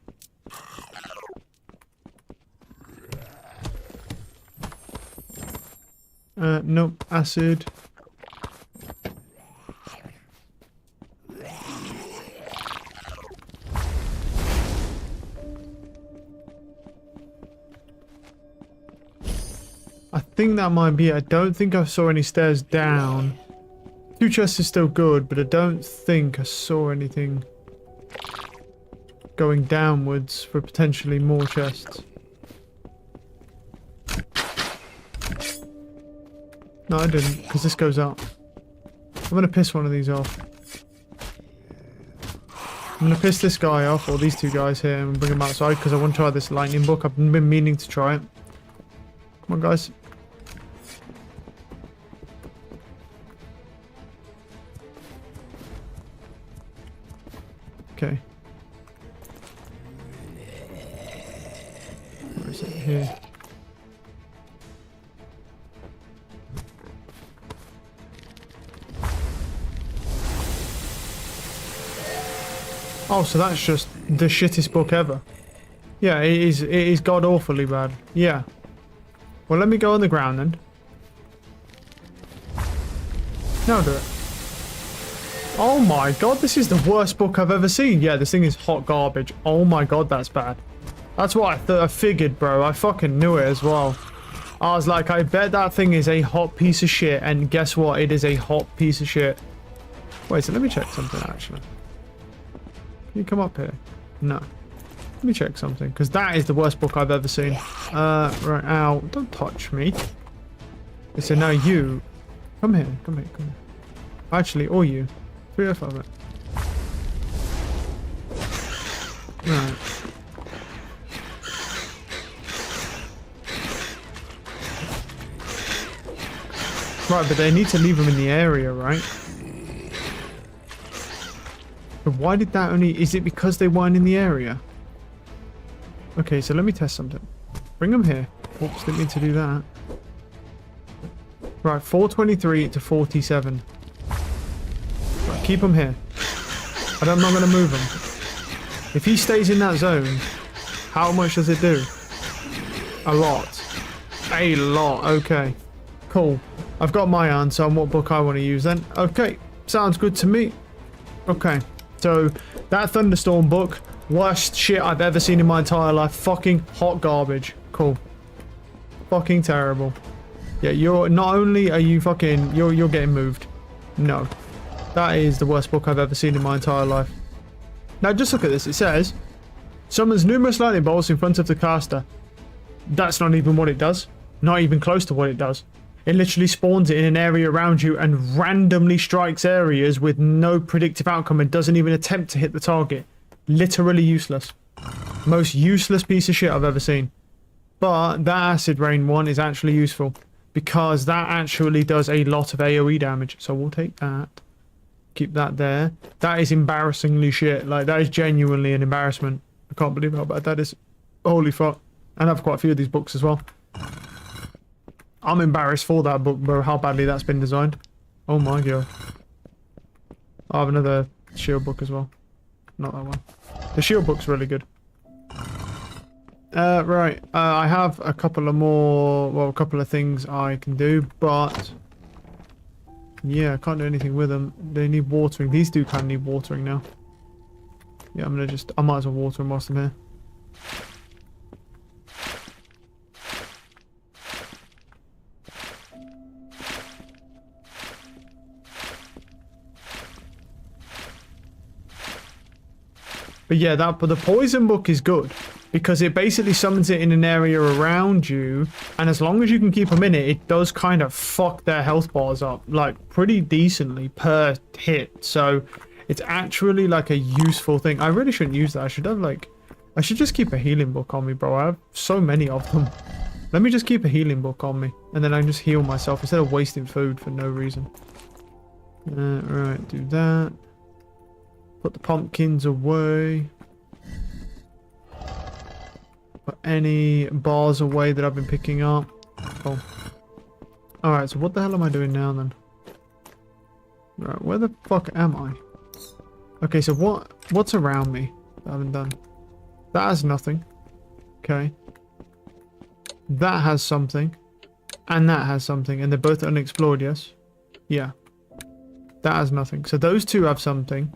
A: Nope, acid. I think that might be it. I don't think I saw any stairs down. 2 chests is still good, but I don't think I saw anything going downwards for potentially more chests. No, I didn't, because this goes up. I'm going to piss one of these off. I'm going to piss this guy off, or these 2 guys here, and bring them outside, because I want to try this lightning book. I've been meaning to try it. Come on, guys. Okay. Where is it? Here. Oh, so that's just the shittest book ever. Yeah, it is god awfully bad. Yeah. Well, let me go on the ground then. Now do it. Oh my god, this is the worst book I've ever seen. Yeah, this thing is hot garbage. Oh my god, that's bad. That's what I figured, bro. I fucking knew it as well. I was like, I bet that thing is a hot piece of shit. And guess what? It is a hot piece of shit. Wait, so let me check something, actually. Can you come up here? No. Let me check something, because that is the worst book I've ever seen. Right, ow. Don't touch me. Okay, so now you... Come here, come here, come here. Actually, or you. 305 it. Right. Right, but they need to leave them in the area, right? But why did that only... Is it because they weren't in the area? Okay, so let me test something. Bring them here. Oops, didn't mean to do that. Right, 423 to 47. Right, keep him here. I'm not going to move him. If he stays in that zone, how much does it do? A lot. A lot. Okay. Cool. I've got my answer on what book I want to use then. Okay. Sounds good to me. Okay. So, that Thunderstorm book, worst shit I've ever seen in my entire life. Fucking hot garbage. Cool. Fucking terrible. Yeah, you're... Not only are you fucking... You're getting moved. No. That is the worst book I've ever seen in my entire life. Now just look at this. It says, summons numerous lightning bolts in front of the caster. That's not even what it does. Not even close to what it does. It literally spawns it in an area around you and randomly strikes areas with no predictive outcome and doesn't even attempt to hit the target. Literally useless. Most useless piece of shit I've ever seen. But that Acid Rain one is actually useful because that actually does a lot of AoE damage. So we'll take that. Keep that there. That is embarrassingly shit. Like, that is genuinely an embarrassment. I can't believe how bad that is. Holy fuck. And I have quite a few of these books as well. I'm embarrassed for that book, bro, how badly that's been designed. Oh my god. I have another shield book as well. Not that one. The shield book's really good. Right. I have a couple of more... Well, a couple of things I can do, but... Yeah, I can't do anything with them. They need watering. These do kind of need watering now. Yeah, I'm gonna just... I might as well water them whilst I'm here. But yeah, but the poison book is good because it basically summons it in an area around you, and as long as you can keep them in it, it does kind of fuck their health bars up like pretty decently per hit. So it's actually like a useful thing. I really shouldn't use that. I should just keep a healing book on me, bro. I have so many of them. Let me just keep a healing book on me, and then I can just heal myself instead of wasting food for no reason. Right, do that. Put the pumpkins away. Put any bars away that I've been picking up. Cool. Alright, so what the hell am I doing now then? Right, where the fuck am I? Okay, so what's around me that I haven't done? That has nothing. Okay. That has something. And that has something. And they're both unexplored, yes? Yeah. That has nothing. So those two have something.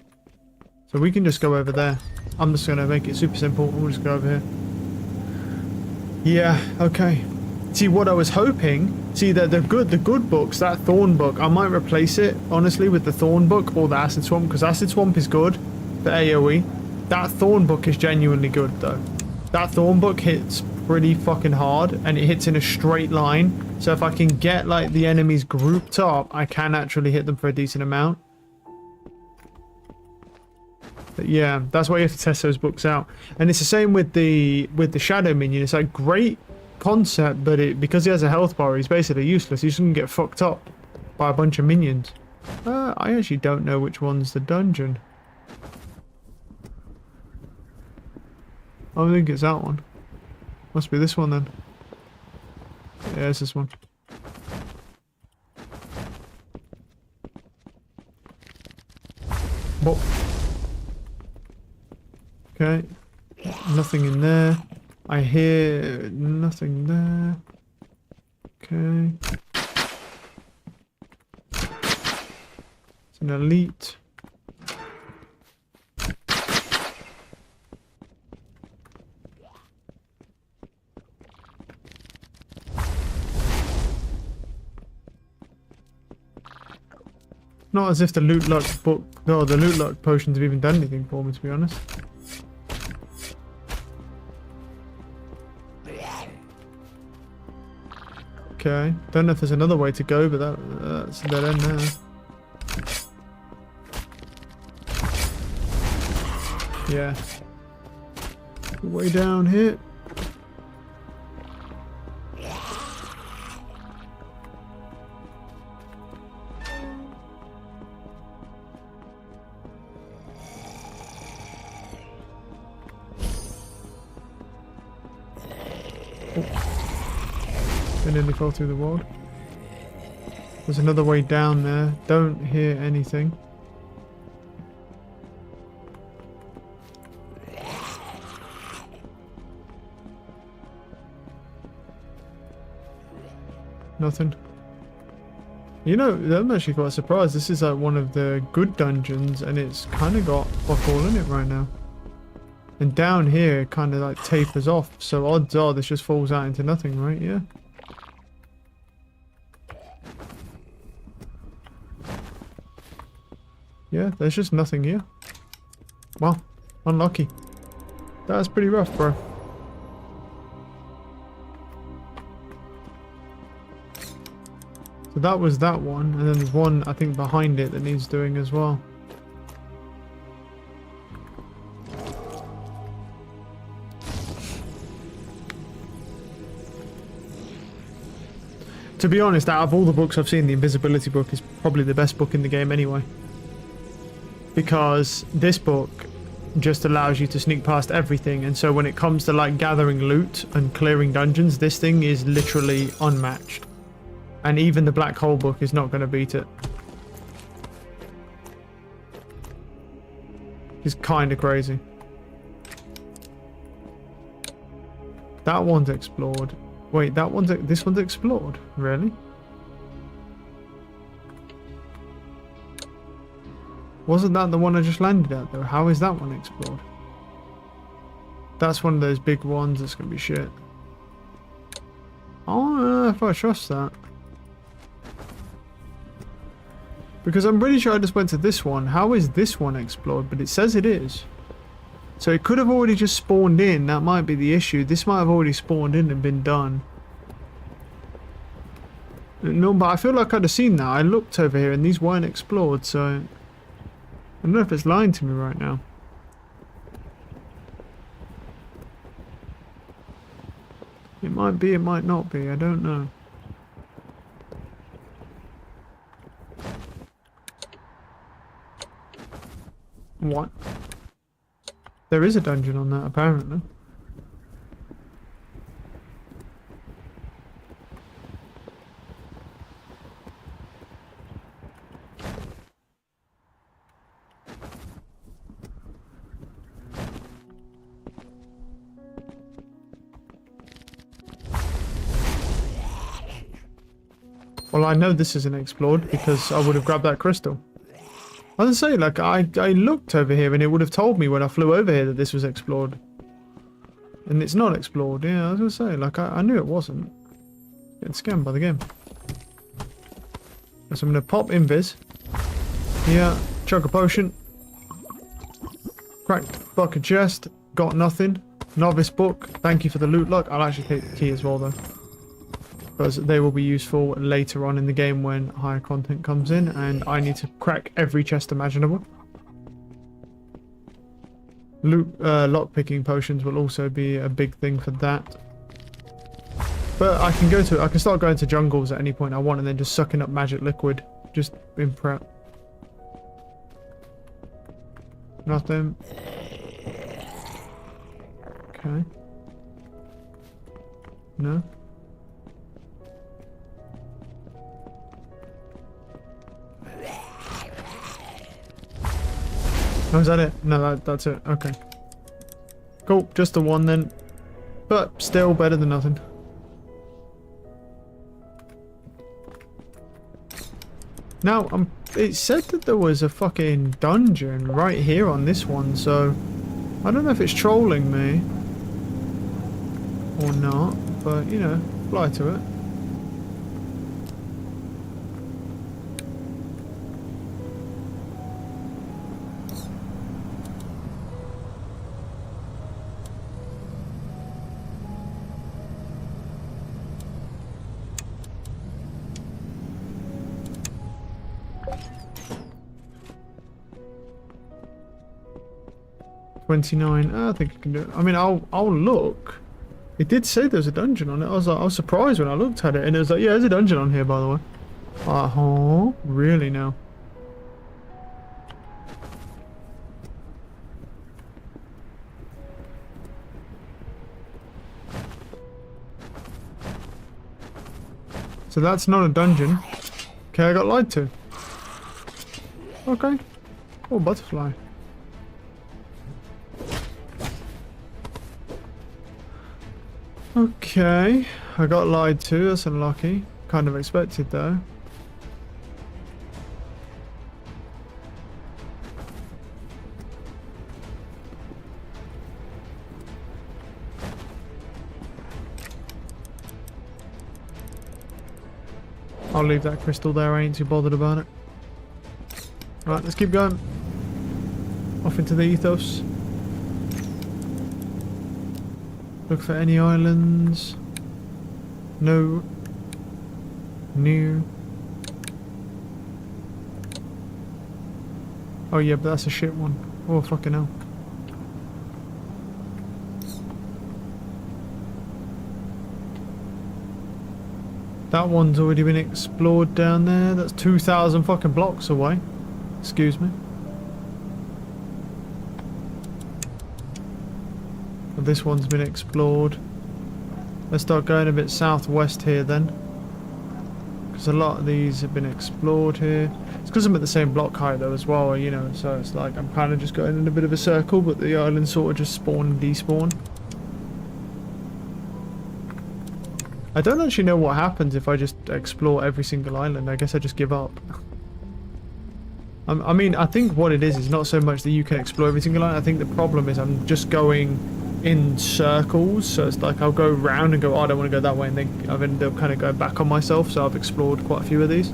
A: So we can just go over there. I'm just going to make it super simple. We'll just go over here. Yeah, okay. See, what I was hoping... See, the good books, that Thorn book, I might replace it, honestly, with the Thorn book or the Acid Swamp, because Acid Swamp is good for AoE. That Thorn book is genuinely good, though. That Thorn book hits pretty fucking hard, and it hits in a straight line. So if I can get, like, the enemies grouped up, I can actually hit them for a decent amount. But yeah, that's why you have to test those books out. And it's the same with the Shadow Minion. It's like great concept, but because he has a health bar, he's basically useless. He's going to get fucked up by a bunch of minions. I actually don't know which one's the dungeon. I don't think it's that one. Must be this one then. Yeah, it's this one. Whoa. Okay, nothing in there. I hear nothing there. Okay. It's an elite. Not as if the loot luck book, no, the loot luck potions have even done anything for me, to be honest. Okay, don't know if there's another way to go, but that's a dead end now. Yeah. Way down here. Oh. They nearly fell through the world. There's another way down there. Don't hear anything. Nothing. You know, I'm actually quite surprised. This is like one of the good dungeons and it's kind of got fuck all in it right now. And down here it kind of like tapers off. So odds are this just falls out into nothing, right? Yeah. Yeah, there's just nothing here. Wow, unlucky. That's pretty rough, bro. So that was that one, and then there's one, I think, behind it that needs doing as well. To be honest, out of all the books I've seen, the invisibility book is probably the best book in the game anyway. Because this book just allows you to sneak past everything, and so when it comes to like gathering loot and clearing dungeons, this thing is literally unmatched. And even the black hole book is not going to beat it. It's kind of crazy. That one's explored. Wait, this one's explored? Really? Wasn't that the one I just landed at though? How is that one explored? That's one of those big ones that's going to be shit. Oh, I don't know if I trust that. Because I'm pretty sure I just went to this one. How is this one explored? But it says it is. So it could have already just spawned in. That might be the issue. This might have already spawned in and been done. No, but I feel like I'd have seen that. I looked over here and these weren't explored, so... I don't know if it's lying to me right now. It might be, it might not be. I don't know. What? There is a dungeon on that, apparently. Well, I know this isn't explored because I would have grabbed that crystal. I was gonna say, like, I looked over here and it would have told me when I flew over here that this was explored. And it's not explored, yeah, I was gonna say, like, I knew it wasn't. Getting scammed by the game. So I'm gonna pop invis. Yeah, chug a potion. Cracked bucket chest. Got nothing. Novice book. Thank you for the loot luck. I'll actually take the key as well though. Because they will be useful later on in the game when higher content comes in and I need to crack every chest imaginable. Loot lockpicking potions will also be a big thing for that. But I can start going to jungles at any point I want and then just sucking up magic liquid. Just in prep. Nothing. Okay. No. Oh, is that it? No, that's it. Okay. Cool. Just the one then. But still better than nothing. Now, it said that there was a fucking dungeon right here on this one, so I don't know if it's trolling me or not, but you know, fly to it. $29. I think I can do it. I mean, I'll look. It did say there's a dungeon on it. I was surprised when I looked at it, and it was like, yeah, there's a dungeon on here, by the way. Oh, really now? So that's not a dungeon. Okay, I got lied to. Okay. Oh, butterfly. Okay. I got lied to. That's unlucky. Kind of expected though. I'll leave that crystal there, I ain't too bothered about it. Right, let's keep going. Off into the ethos. Look for any islands. No. New. Oh yeah, but that's a shit one. Oh fucking hell. That one's already been explored down there. That's 2,000 fucking blocks away. Excuse me. But this one's been explored. Let's start going a bit southwest here then. Because a lot of these have been explored here. It's because I'm at the same block height though as well, you know, so it's like I'm kind of just going in a bit of a circle, but the islands sort of just spawn and despawn. I don't actually know what happens if I just explore every single island. I guess I just give up. I mean, I think what it is not so much that you can explore every single island. I think the problem is I'm just going in circles. So it's like I'll go round and go, oh, I don't want to go that way. And then I've ended up kind of going back on myself. So I've explored quite a few of these.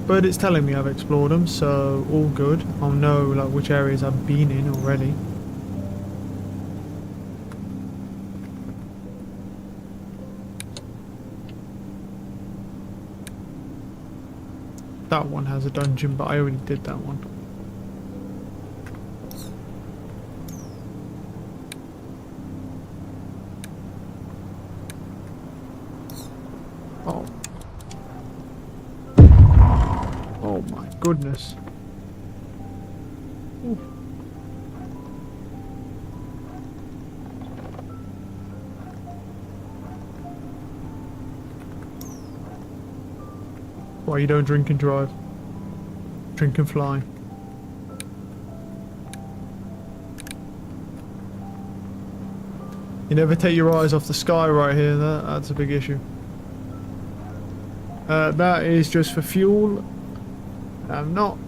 A: But it's telling me I've explored them. So all good. I'll know like which areas I've been in already. That one has a dungeon, but I already did that one. Oh. Oh my goodness. Ooh. Why you don't drink and drive? Drink and fly. You never take your eyes off the sky right here. That's a big issue. That is just for fuel. I'm not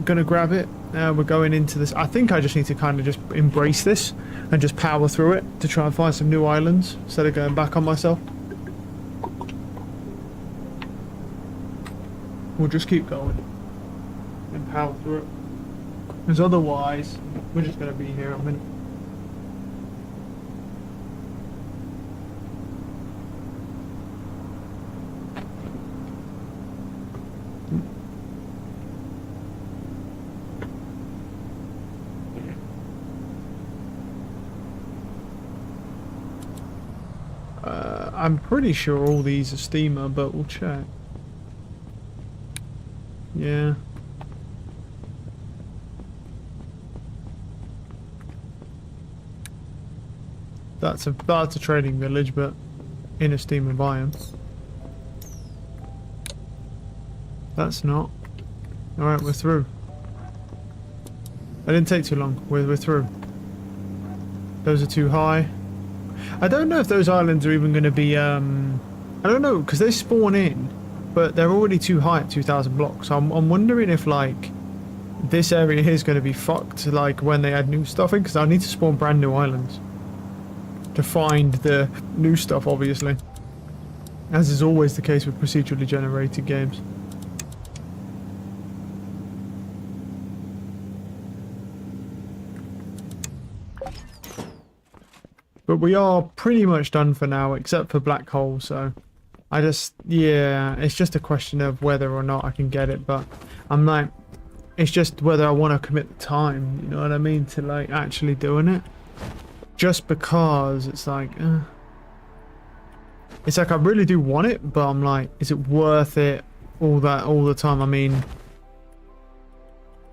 A: gonna grab it. We're going into this. I think I just need to kind of just embrace this and just power through it to try and find some new islands instead of going back on myself. We'll just keep going and power through it. Because otherwise, we're just going to be here a minute. I'm pretty sure all these are steamer, but we'll check. Yeah. That's a trading village, but in a steamer biome. That's not. Alright, we're through. I didn't take too long. We're through. Those are too high. I don't know if those islands are even going to be, I don't know, because they spawn in, but they're already too high at 2,000 blocks. So I'm wondering if, like, this area here is going to be fucked, like, when they add new stuff in, because I need to spawn brand new islands to find the new stuff, obviously. As is always the case with procedurally generated games. But we are pretty much done for now, except for black hole, so I just, yeah, it's just a question of whether or not I can get it, but I'm like, it's just whether I want to commit the time, you know what I mean, to like actually doing it. Just because it's like I really do want it, but I'm like, is it worth it all the time? I mean,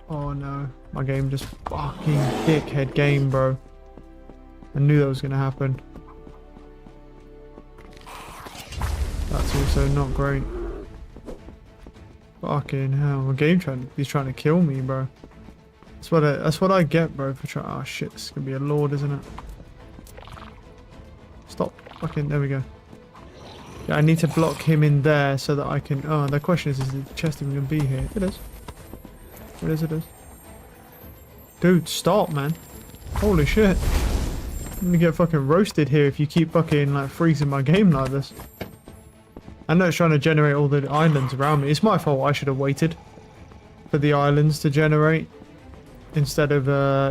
A: oh no, my game just fucking dickhead game, bro. I knew that was gonna happen. that's also not great. Fucking hell, the game he's trying to kill me, bro. That's what I get, bro, for trying. Oh shit, this is gonna be a lord, isn't it? Stop. Fucking, there we go. Yeah, I need to block him in there so that I can. Oh, the question is the chest even gonna be here? It is. It is. It is. Dude, stop, man. Holy shit. I'm gonna get fucking roasted here if you keep fucking like freezing my game like this. I know it's trying to generate all the islands around me. It's my fault. I should have waited for the islands to generate instead of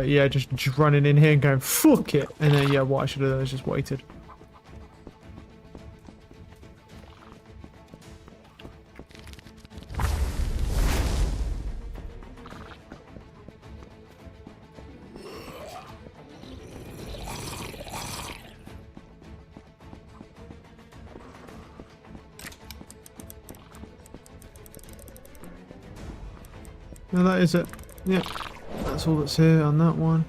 A: yeah, just running in here and going fuck it. And then yeah, what I should have done is just waited. No, that is it. Yeah, that's all that's here on that one.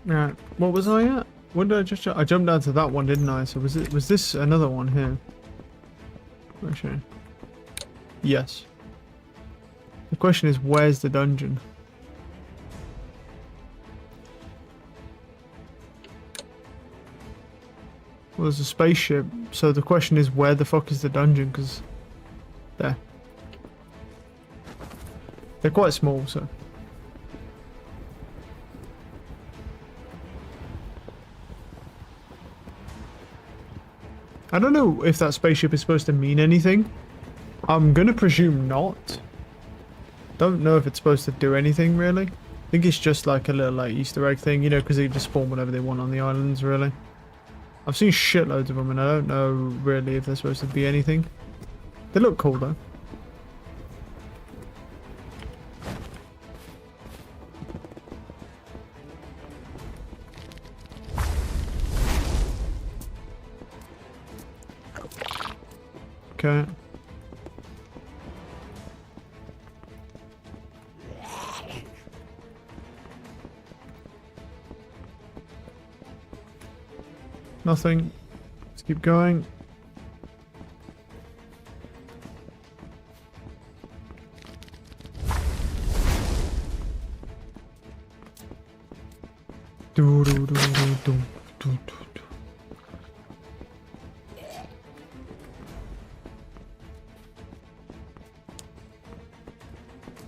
A: Right, what was I at? What did I just? I jumped down to that one, didn't I? So was this another one here? Okay. Yes. The question is, where's the dungeon? Well, there's a spaceship, so the question is, where the fuck is the dungeon? Because there. They're quite small, so. I don't know if that spaceship is supposed to mean anything. I'm gonna presume not. Don't know if it's supposed to do anything, really. I think it's just like a little like Easter egg thing, you know, because they just spawn whatever they want on the islands, really. I've seen shitloads of them and I don't know really if they're supposed to be anything. They look cool though. Okay. Nothing. Let's keep going. Do, do, do, do, do, do, do.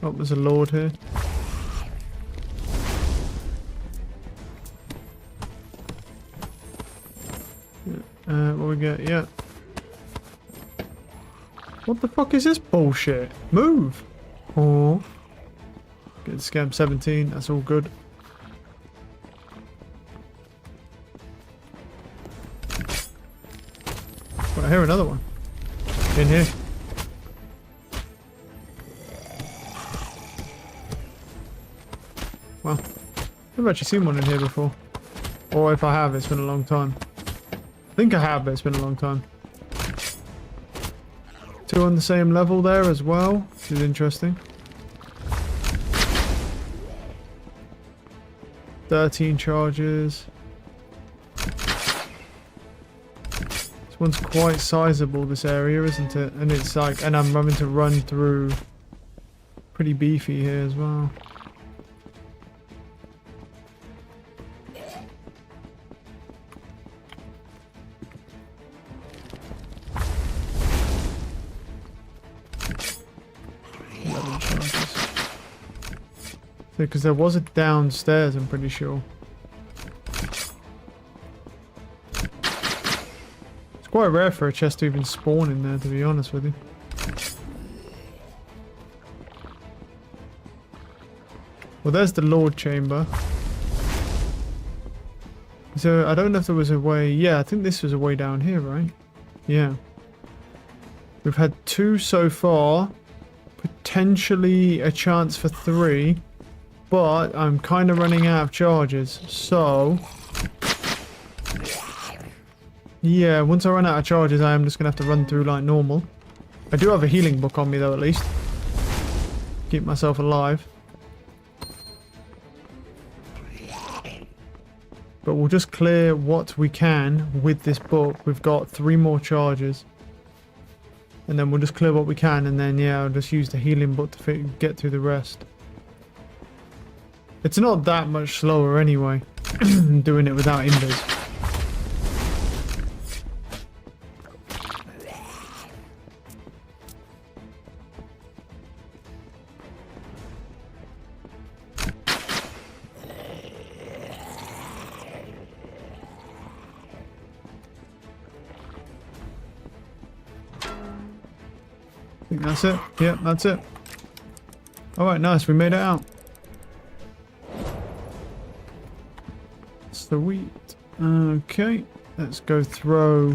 A: Oh, there's a lord here. What we get? Yeah. What the fuck is this bullshit? Move! Oh. Get scam 17, that's all good. But I hear another one. In here. Well, I've actually seen one in here before. Or if I have, it's been a long time. I think I have, but it's been a long time. Two on the same level there as well, which is interesting. 13 charges. This one's quite sizable, this area, isn't it? And it's like, and I'm having to run through pretty beefy here as well. Because there was a downstairs, I'm pretty sure. It's quite rare for a chest to even spawn in there, to be honest with you. Well, there's the Lord Chamber. So, I don't know if there was a way... Yeah, I think this was a way down here, right? Yeah. We've had 2 so far. Potentially a chance for 3. But I'm kind of running out of charges, so Yeah, once I run out of charges, I am just gonna have to run through like normal. I do have a healing book on me though, at least. Keep myself alive. But we'll just clear what we can with this book. We've got 3 more charges. And then we'll just clear what we can, and then yeah, I'll just use the healing book to get through the rest. It's not that much slower anyway, doing it without invis. I think that's it. Yeah, that's it. Alright, nice. We made it out. Sweet. Okay. Let's go throw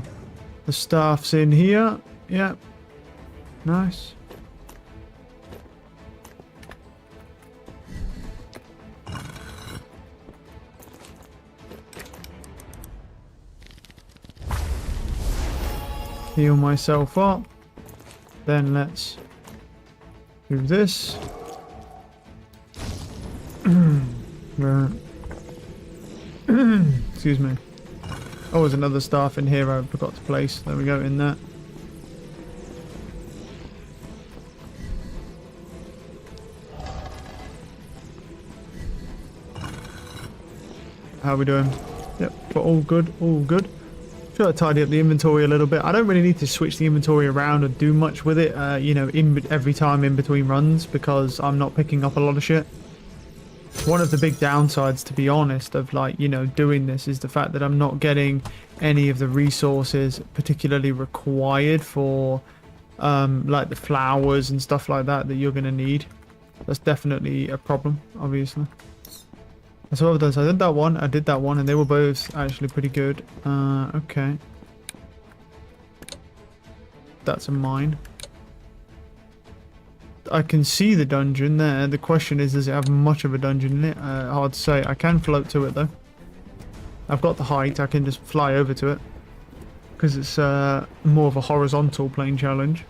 A: the staffs in here. Yep. Nice. Heal myself up. Then let's do this. Right. Excuse me. Oh, there's another staff in here I forgot to place. There we go, in that. How are we doing? Yep, we're all good, all good. Try to tidy up the inventory a little bit. I don't really need to switch the inventory around or do much with it, you know, every time in between runs, because I'm not picking up a lot of shit. One of the big downsides, to be honest, of like, you know, doing this is the fact that I'm not getting any of the resources particularly required for like the flowers and stuff like that you're going to need. That's definitely a problem, obviously. So what I've done, so I did that one, and they were both actually pretty good. Okay. That's a mine. I can see the dungeon there. The question is, does it have much of a dungeon in it? Hard to say. I can float to it though. I've got the height, I can just fly over to it. Because it's more of a horizontal plane challenge.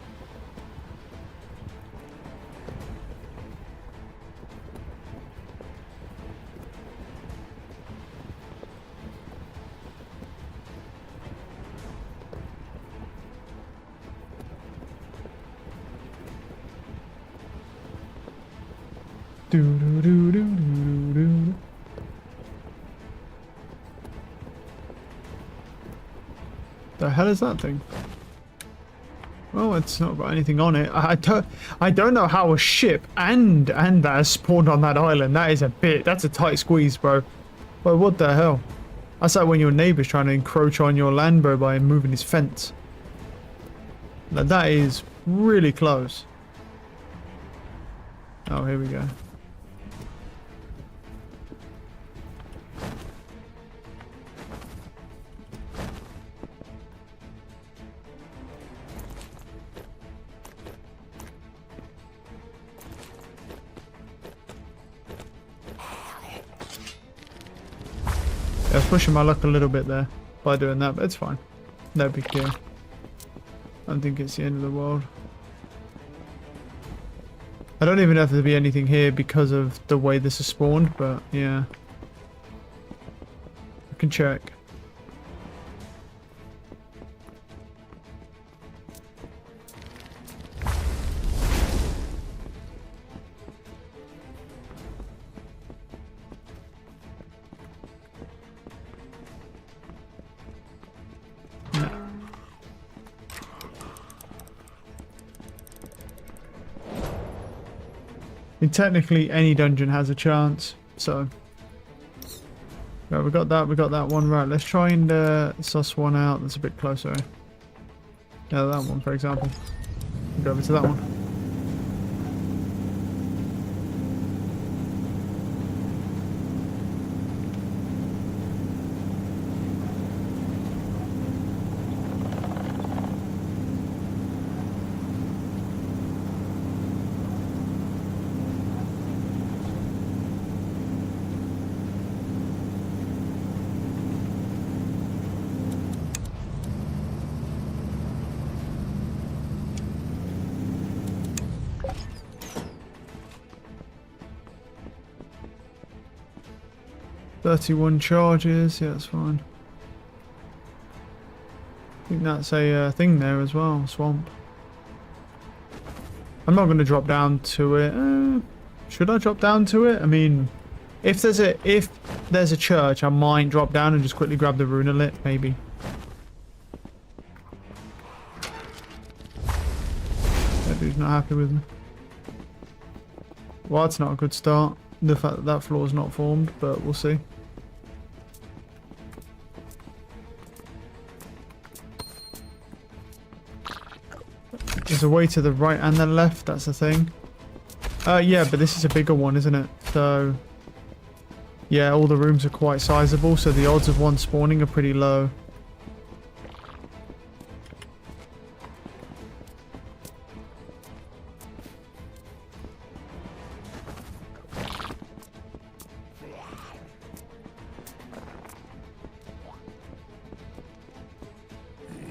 A: The hell is that thing? Well, it's not got anything on it. I don't know how a ship and that has spawned on that island. That is that's a tight squeeze, bro. Bro, what the hell? That's like when your neighbor's trying to encroach on your land, bro, by moving his fence. Now that is really close. Oh, here we go. I was pushing my luck a little bit there by doing that, but it's fine. No big deal. I don't think it's the end of the world. I don't even know if there'll be anything here because of the way this is spawned, but yeah. I can check. Technically any dungeon has a chance, so right, we got that one. Right, let's try and suss one out that's a bit closer. Yeah, that one, for example. Go over to that one. 31 charges. Yeah, that's fine. I think that's a thing there as well. Swamp. I'm not going to drop down to it. Should I drop down to it? I mean, if there's a church, I might drop down and just quickly grab the runelet, maybe. That dude's not happy with me. Well, that's not a good start. The fact that that floor's not formed, but we'll see. There's a way to the right and the left, that's the thing. Yeah, but this is a bigger one, isn't it? So, yeah, all the rooms are quite sizable, so the odds of one spawning are pretty low.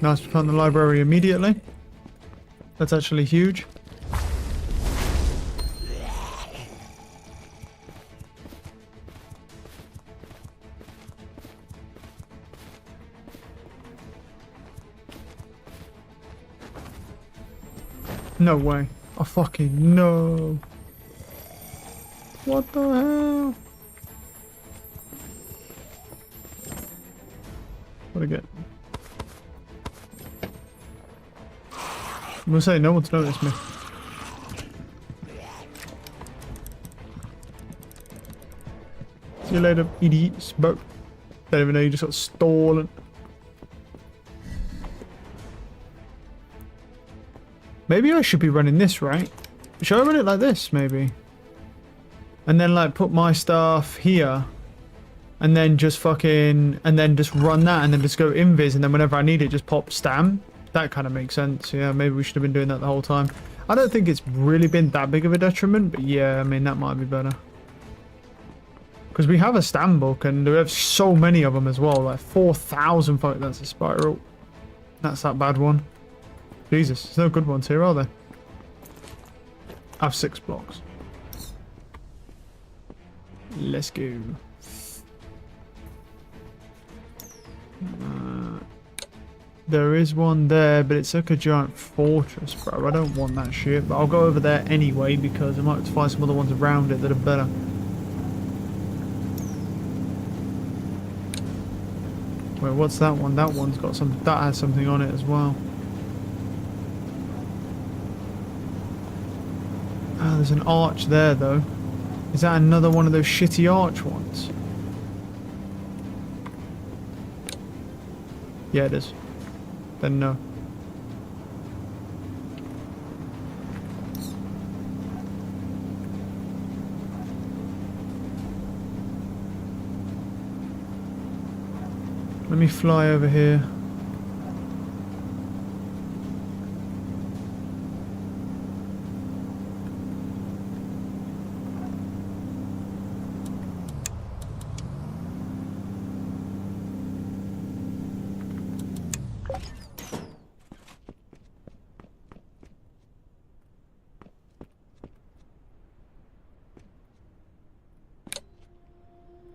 A: Nice to find the library immediately. That's actually huge. No way. Oh fucking no. What the hell? What'd I get? I'm gonna say no one's noticed me. See you later, idiots. Boat. Don't even know you just got stolen. Maybe I should be running this, right? Should I run it like this, maybe? And then like put my stuff here. And then just fucking... And then just run that and then just go invis. And then whenever I need it, just pop stam. That kind of makes sense. Yeah, maybe we should have been doing that the whole time. I don't think it's really been that big of a detriment. But yeah, I mean, that might be better. Because we have a stam book and we have so many of them as well. Like 4,000. Fuck, that's a spiral. That's that bad one. Jesus, there's no good ones here, are there? I have 6 blocks. Let's go. There is one there, but it's like a giant fortress, bro. I don't want that shit, but I'll go over there anyway because I might have to find some other ones around it that are better. Wait, what's that one? That one's got some... That has something on it as well. Ah, there's an arch there, though. Is that another one of those shitty arch ones? Yeah, it is. Then no. Let me fly over here.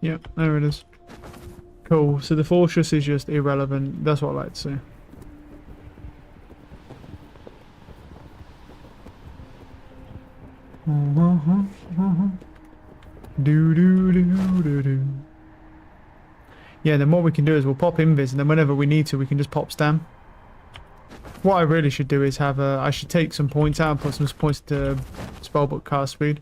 A: Yeah, there it is. Cool, so the fortress is just irrelevant. That's what I like to see. Do do do do do. Yeah, then what we can do is we'll pop invis, and then whenever we need to, we can just pop stam. What I really should do is have a... I should take some points out and put some points to spellbook cast speed.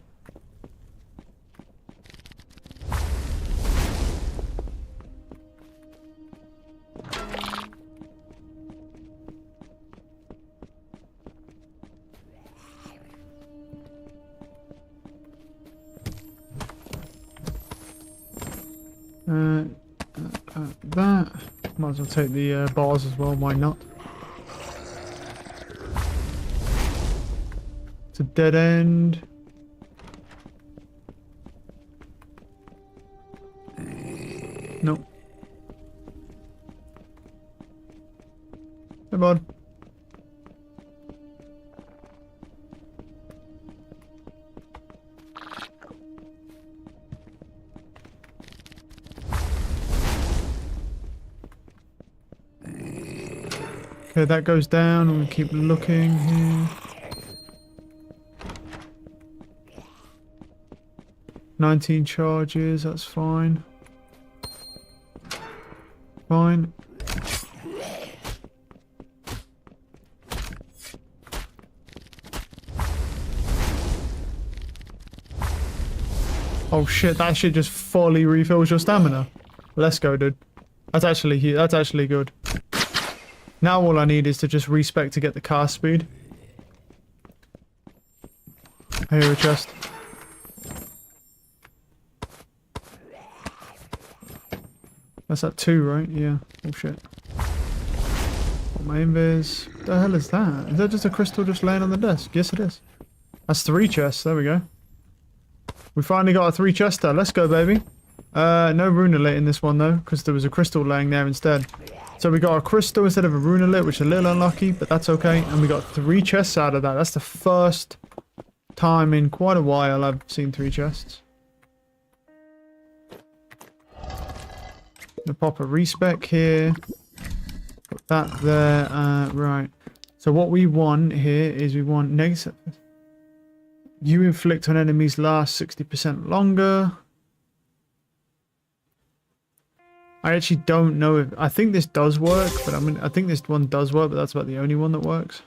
A: That. Might as well take the bars as well, why not? It's a dead end. Nope. Hey, bud. Okay, that goes down and we keep looking here. 19 charges, that's fine. Fine. Oh shit, that shit just fully refills your stamina. Let's go, dude. That's actually good. Now all I need is to just respec to get the cast speed. I hear a chest. That's at 2, right? Yeah. Oh shit. Got my invis. What the hell is that? Is that just a crystal just laying on the desk? Yes it is. That's 3 chests. There we go. We finally got a 3 chester. Let's go, baby. No runelit in this one though, because there was a crystal laying there instead. So we got a crystal instead of a runelit, which is a little unlucky, but that's okay. And we got 3 chests out of that. That's the first time in quite a while I've seen 3 chests. Gonna pop a respec here. Put that there. Right. So what we want here is we want negative. You inflict on enemies last 60% longer. I actually don't know if... I think this does work, but I think this one does work, but that's about the only one that works.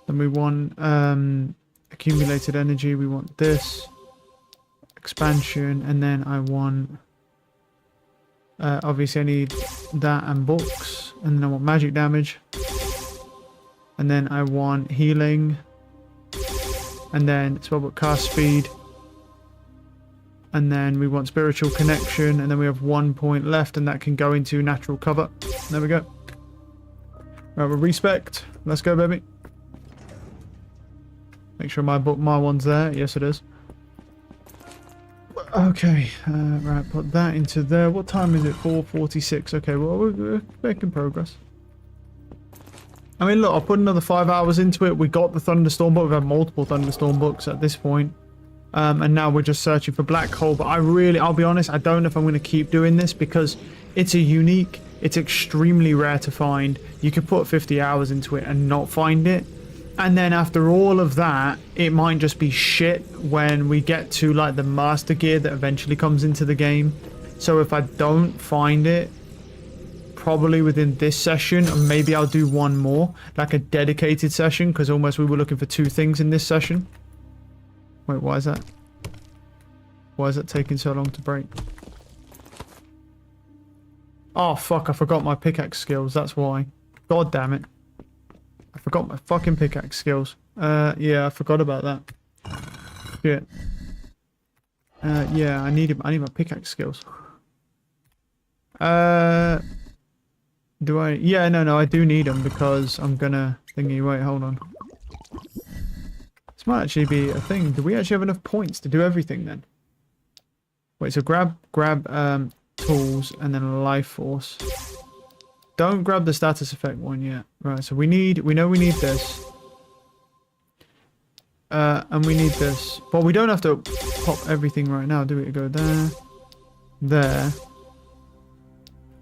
A: Then we want accumulated energy. We want this. Expansion. And then I want... obviously I need that and books. And then I want magic damage. And then I want healing. And then spellbook cast speed. And then we want spiritual connection. And then we have 1 point left, and that can go into natural cover. There we go. Right, we'll respect. Let's go, baby. Make sure my one's there. Yes, it is. Okay, right, put that into there. What time is it? 4:46. Okay, well, we're making progress. I mean, look, I'll put another 5 hours into it. We got the thunderstorm book. We've had multiple thunderstorm books at this point. And now we're just searching for black hole. But I'll be honest, I don't know if I'm going to keep doing this because it's a unique, it's extremely rare to find. You could put 50 hours into it and not find it. And then after all of that, it might just be shit when we get to like the master gear that eventually comes into the game. So if I don't find it, probably within this session, or maybe I'll do one more, like a dedicated session, because almost we were looking for 2 things in this session. Wait, why is that? Why is it taking so long to break? Oh fuck, I forgot my pickaxe skills, that's why. God damn it. I forgot my fucking pickaxe skills. Yeah, I forgot about that. Shit. Yeah, I need my pickaxe skills. Do I? Yeah, no, I do need them because I'm gonna thingy. Wait, hold on. This might actually be a thing. Do we actually have enough points to do everything then? Wait, so grab tools and then life force. Don't grab the status effect one yet. Right, so we know we need this. And we need this. But we don't have to pop everything right now, do we? Go there. There.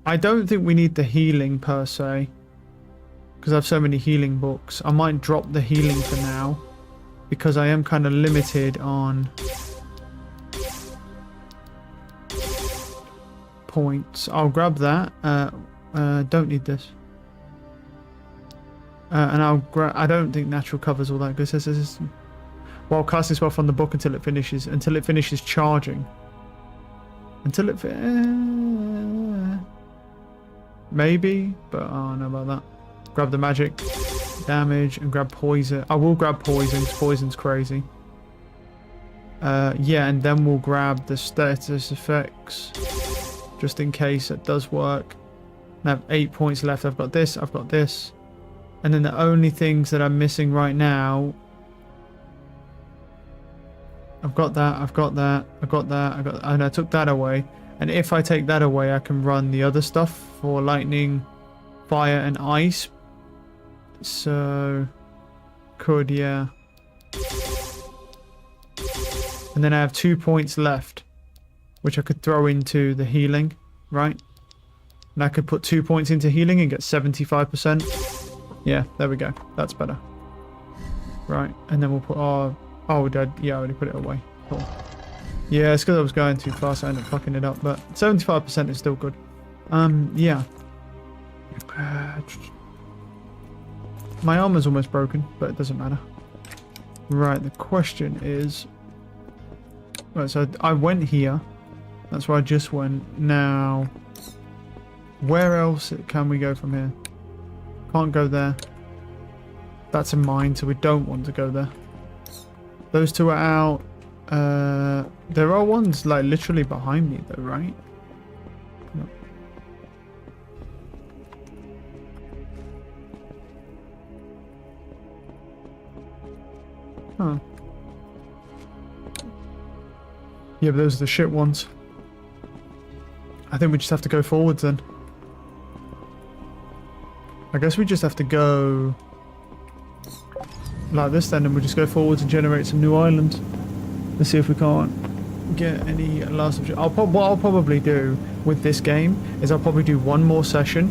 A: I don't think we need the healing per se. Because I have so many healing books. I might drop the healing for now. Because I am kind of limited on points. I'll grab that. Don't need this. And I don't think natural cover's all that good. It says, while casting spell from the book until it finishes charging. Until it maybe, but I don't know about that. Grab the magic damage and grab poison. I will grab poison because poison's crazy. Yeah, and then we'll grab the status effects just in case it does work. I have 8 points left. I've got this, and then the only things that I'm missing right now, I've got that, and I took that away. And if I take that away, I can run the other stuff for lightning, fire, and ice. So, yeah. And then I have 2 points left, which I could throw into the healing, right? And I could put 2 points into healing and get 75%. Yeah, there we go. That's better. Right, and then we'll put our... Oh, yeah, I already put it away. Cool. Yeah, it's because I was going too fast. I ended up fucking it up, but 75% is still good. Yeah. My armor's almost broken, but it doesn't matter. Right, the question is... Right, so I went here. That's where I just went. Now, where else can we go from here? Can't go there. That's a mine, so we don't want to go there. Those two are out. There are ones, like, literally behind me, though, right? No. Huh. Yeah, but those are the shit ones. I think we just have to go forwards then. I guess we just have to go like this then, and we'll just go forwards and generate some new islands. Let's see if we can't get any last object. What I'll probably do with this game is I'll probably do one more session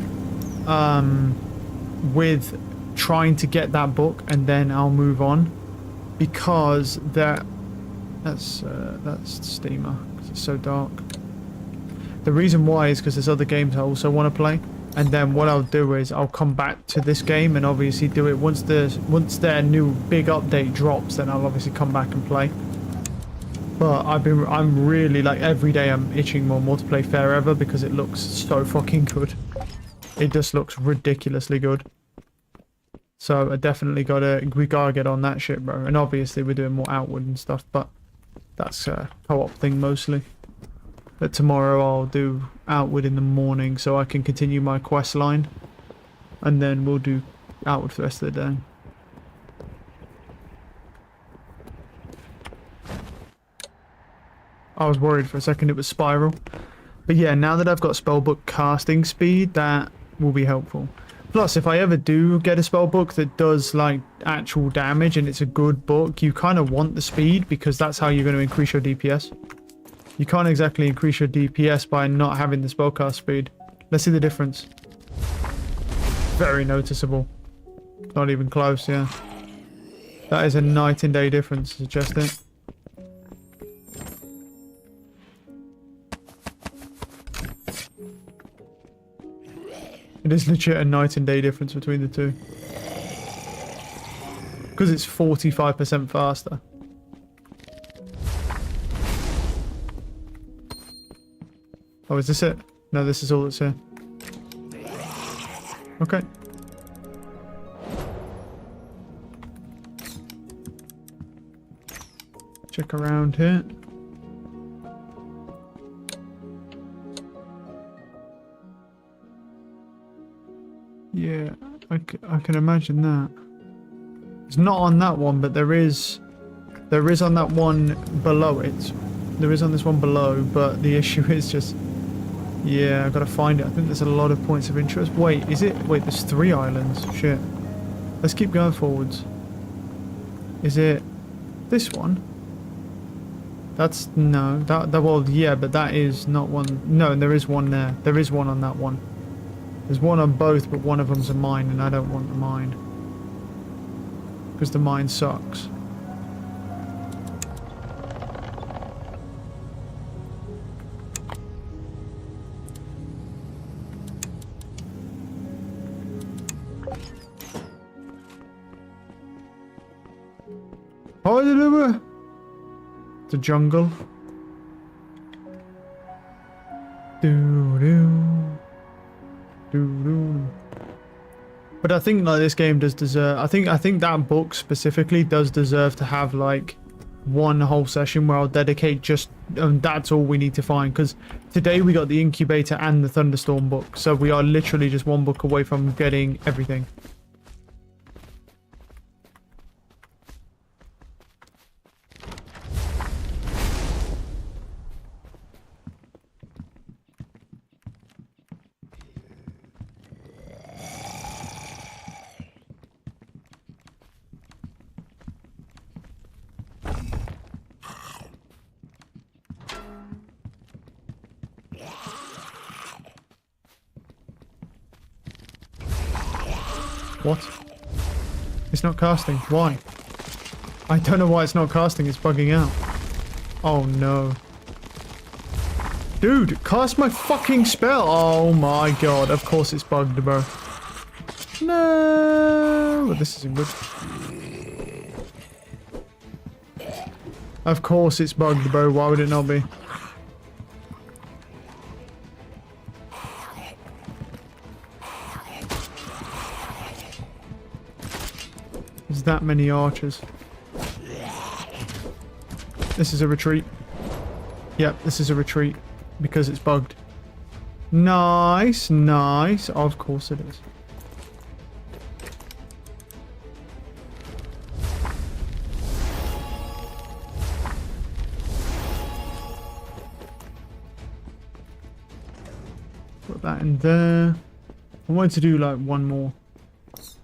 A: with trying to get that book, and then I'll move on, because that's steamer, because it's so dark. The reason why is because there's other games I also want to play, and then what I'll do is I'll come back to this game and obviously do it once their new big update drops. Then I'll obviously come back and play. But I'm really, like, every day I'm itching more to play Fair Ever, because it looks so fucking good. It just looks ridiculously good. So I definitely we gotta get on that shit, bro. And obviously we're doing more Outward and stuff, but that's a co-op thing mostly. But tomorrow I'll do Outward in the morning so I can continue my quest line. And then we'll do Outward for the rest of the day. I was worried for a second it was Spiral. But yeah, now that I've got spellbook casting speed, that will be helpful. Plus, if I ever do get a spellbook that does, like, actual damage and it's a good book, you kind of want the speed, because that's how you're going to increase your DPS. You can't exactly increase your DPS by not having the spellcast speed. Let's see the difference. Very noticeable. Not even close, yeah. That is a night and day difference, suggest it. It is legit a night and day difference between the two. Because it's 45% faster. Oh, is this it? No, this is all that's here. Okay. Check around here. Yeah, I can imagine that. It's not on that one, but there is on that one below it. There is on this one below, but the issue is just... Yeah, I've got to find it. I think there's a lot of points of interest. Wait, is it? Wait, there's 3 islands. Shit. Let's keep going forwards. Is it this one? That's... No. Well, yeah, but that is not one... No, there is one there. There is one on that one. There's one on both, but one of them's a mine, and I don't want the mine. Because the mine sucks. The jungle. But I think, like, this game does deserve... I think that book specifically does deserve to have, like, one whole session where I'll dedicate just... that's all we need to find, because today we got the Incubator and the Thunderstorm book, so we are literally just one book away from getting everything. What? It's not casting. Why? I don't know why it's not casting. It's bugging out. Oh no. Dude, cast my fucking spell. Oh my god. Of course it's bugged, bro. No. But this isn't good. Of course it's bugged, bro. Why would it not be? There's that many archers. This is a retreat. Yep, this is a retreat. Because it's bugged. Nice, nice. Of course it is. Put that in there. I wanted to do like one more. If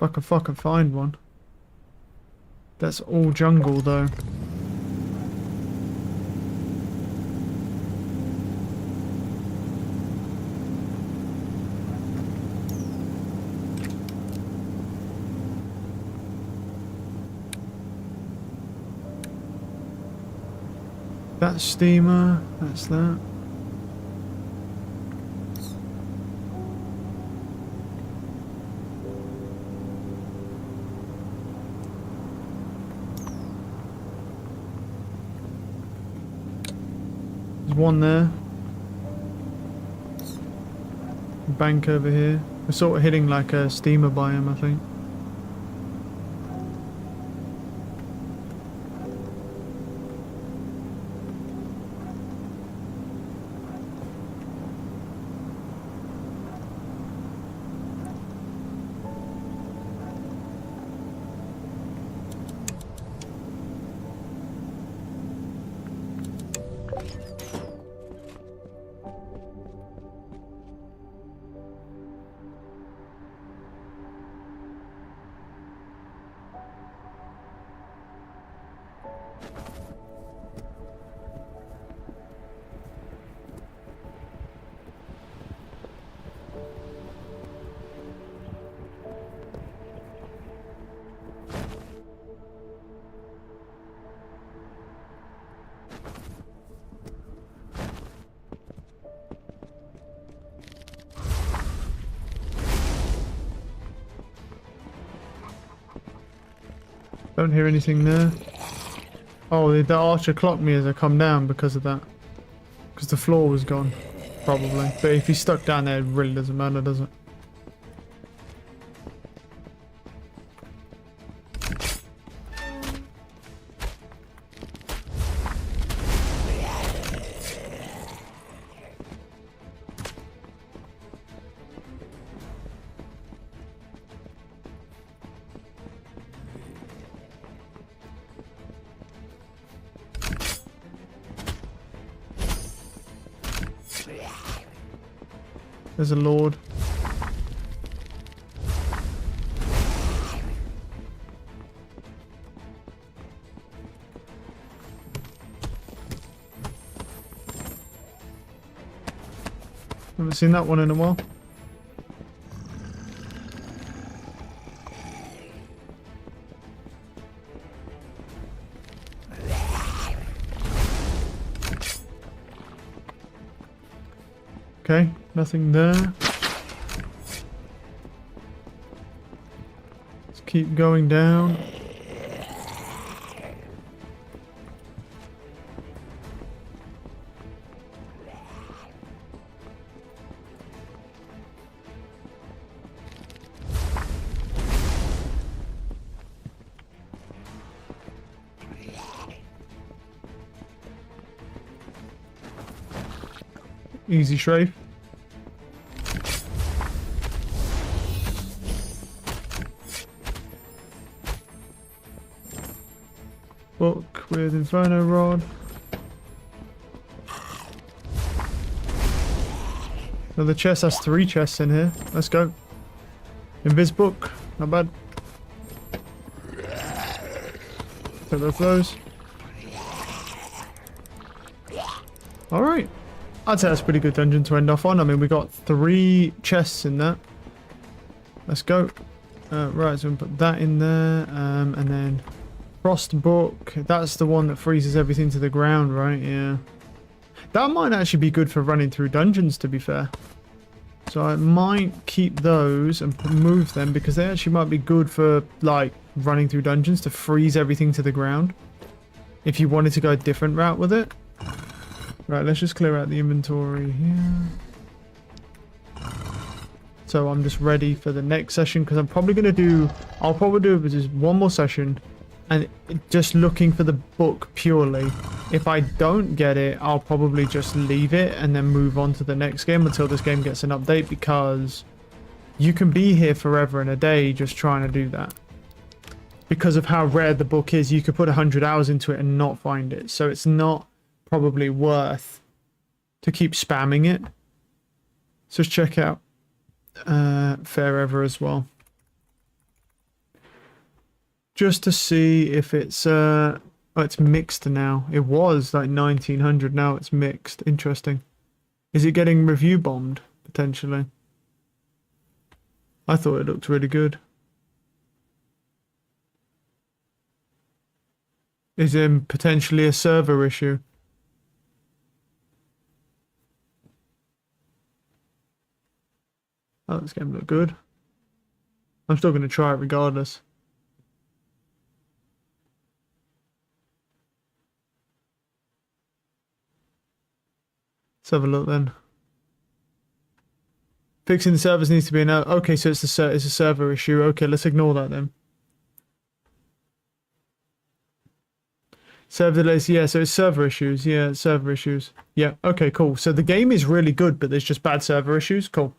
A: I can fucking find one. That's all jungle though. That steamer, that's that. There's one there. Bank over here. We're sort of hitting like a steamer biome, I think. Don't hear anything there. Oh, the archer clocked me as I come down because of that. Because the floor was gone. Probably. But if he's stuck down there, it really doesn't matter, does it? There's a lord. Haven't seen that one in a while. Okay, nothing there. Let's keep going down. Easy strafe. Book with Inferno Rod. Another chest, that's 3 chests in here. Let's go. Invis book, not bad. Take those. Alright. I'd say that's a pretty good dungeon to end off on. I mean, we got 3 chests in that. Let's go. Right, so we put that in there, and then Frostbook. That's the one that freezes everything to the ground, right? Yeah. That might actually be good for running through dungeons, to be fair. So I might keep those and move them because they actually might be good for, like, running through dungeons to freeze everything to the ground. If you wanted to go a different route with it. Right, let's just clear out the inventory here. So I'm just ready for the next session because I'm probably going to do... I'll probably do just one more session and just looking for the book purely. If I don't get it, I'll probably just leave it and then move on to the next game until this game gets an update, because you can be here forever and a day just trying to do that. Because of how rare the book is, you could put 100 hours into it and not find it. So it's not probably worth to keep spamming it. So let's check out Fair Ever as well. Just to see if it's oh, it's mixed now. It was like 1900, now it's mixed. Interesting. Is it getting review bombed potentially? I thought it looked really good. Is it potentially a server issue? Oh, this game looked good. I'm still going to try it regardless. Let's have a look then. Fixing the servers needs to be okay, so it's a server issue. Okay, let's ignore that then. Server delays, yeah, so it's server issues. Yeah, it's server issues. Yeah, okay, cool. So the game is really good, but there's just bad server issues. Cool.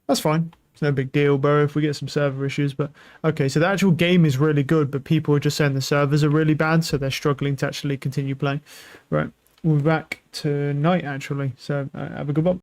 A: That's fine. It's no big deal, bro, if we get some server issues. But okay, so the actual game is really good, but people are just saying the servers are really bad, so they're struggling to actually continue playing. Right, we'll be back tonight, actually. So have a good one.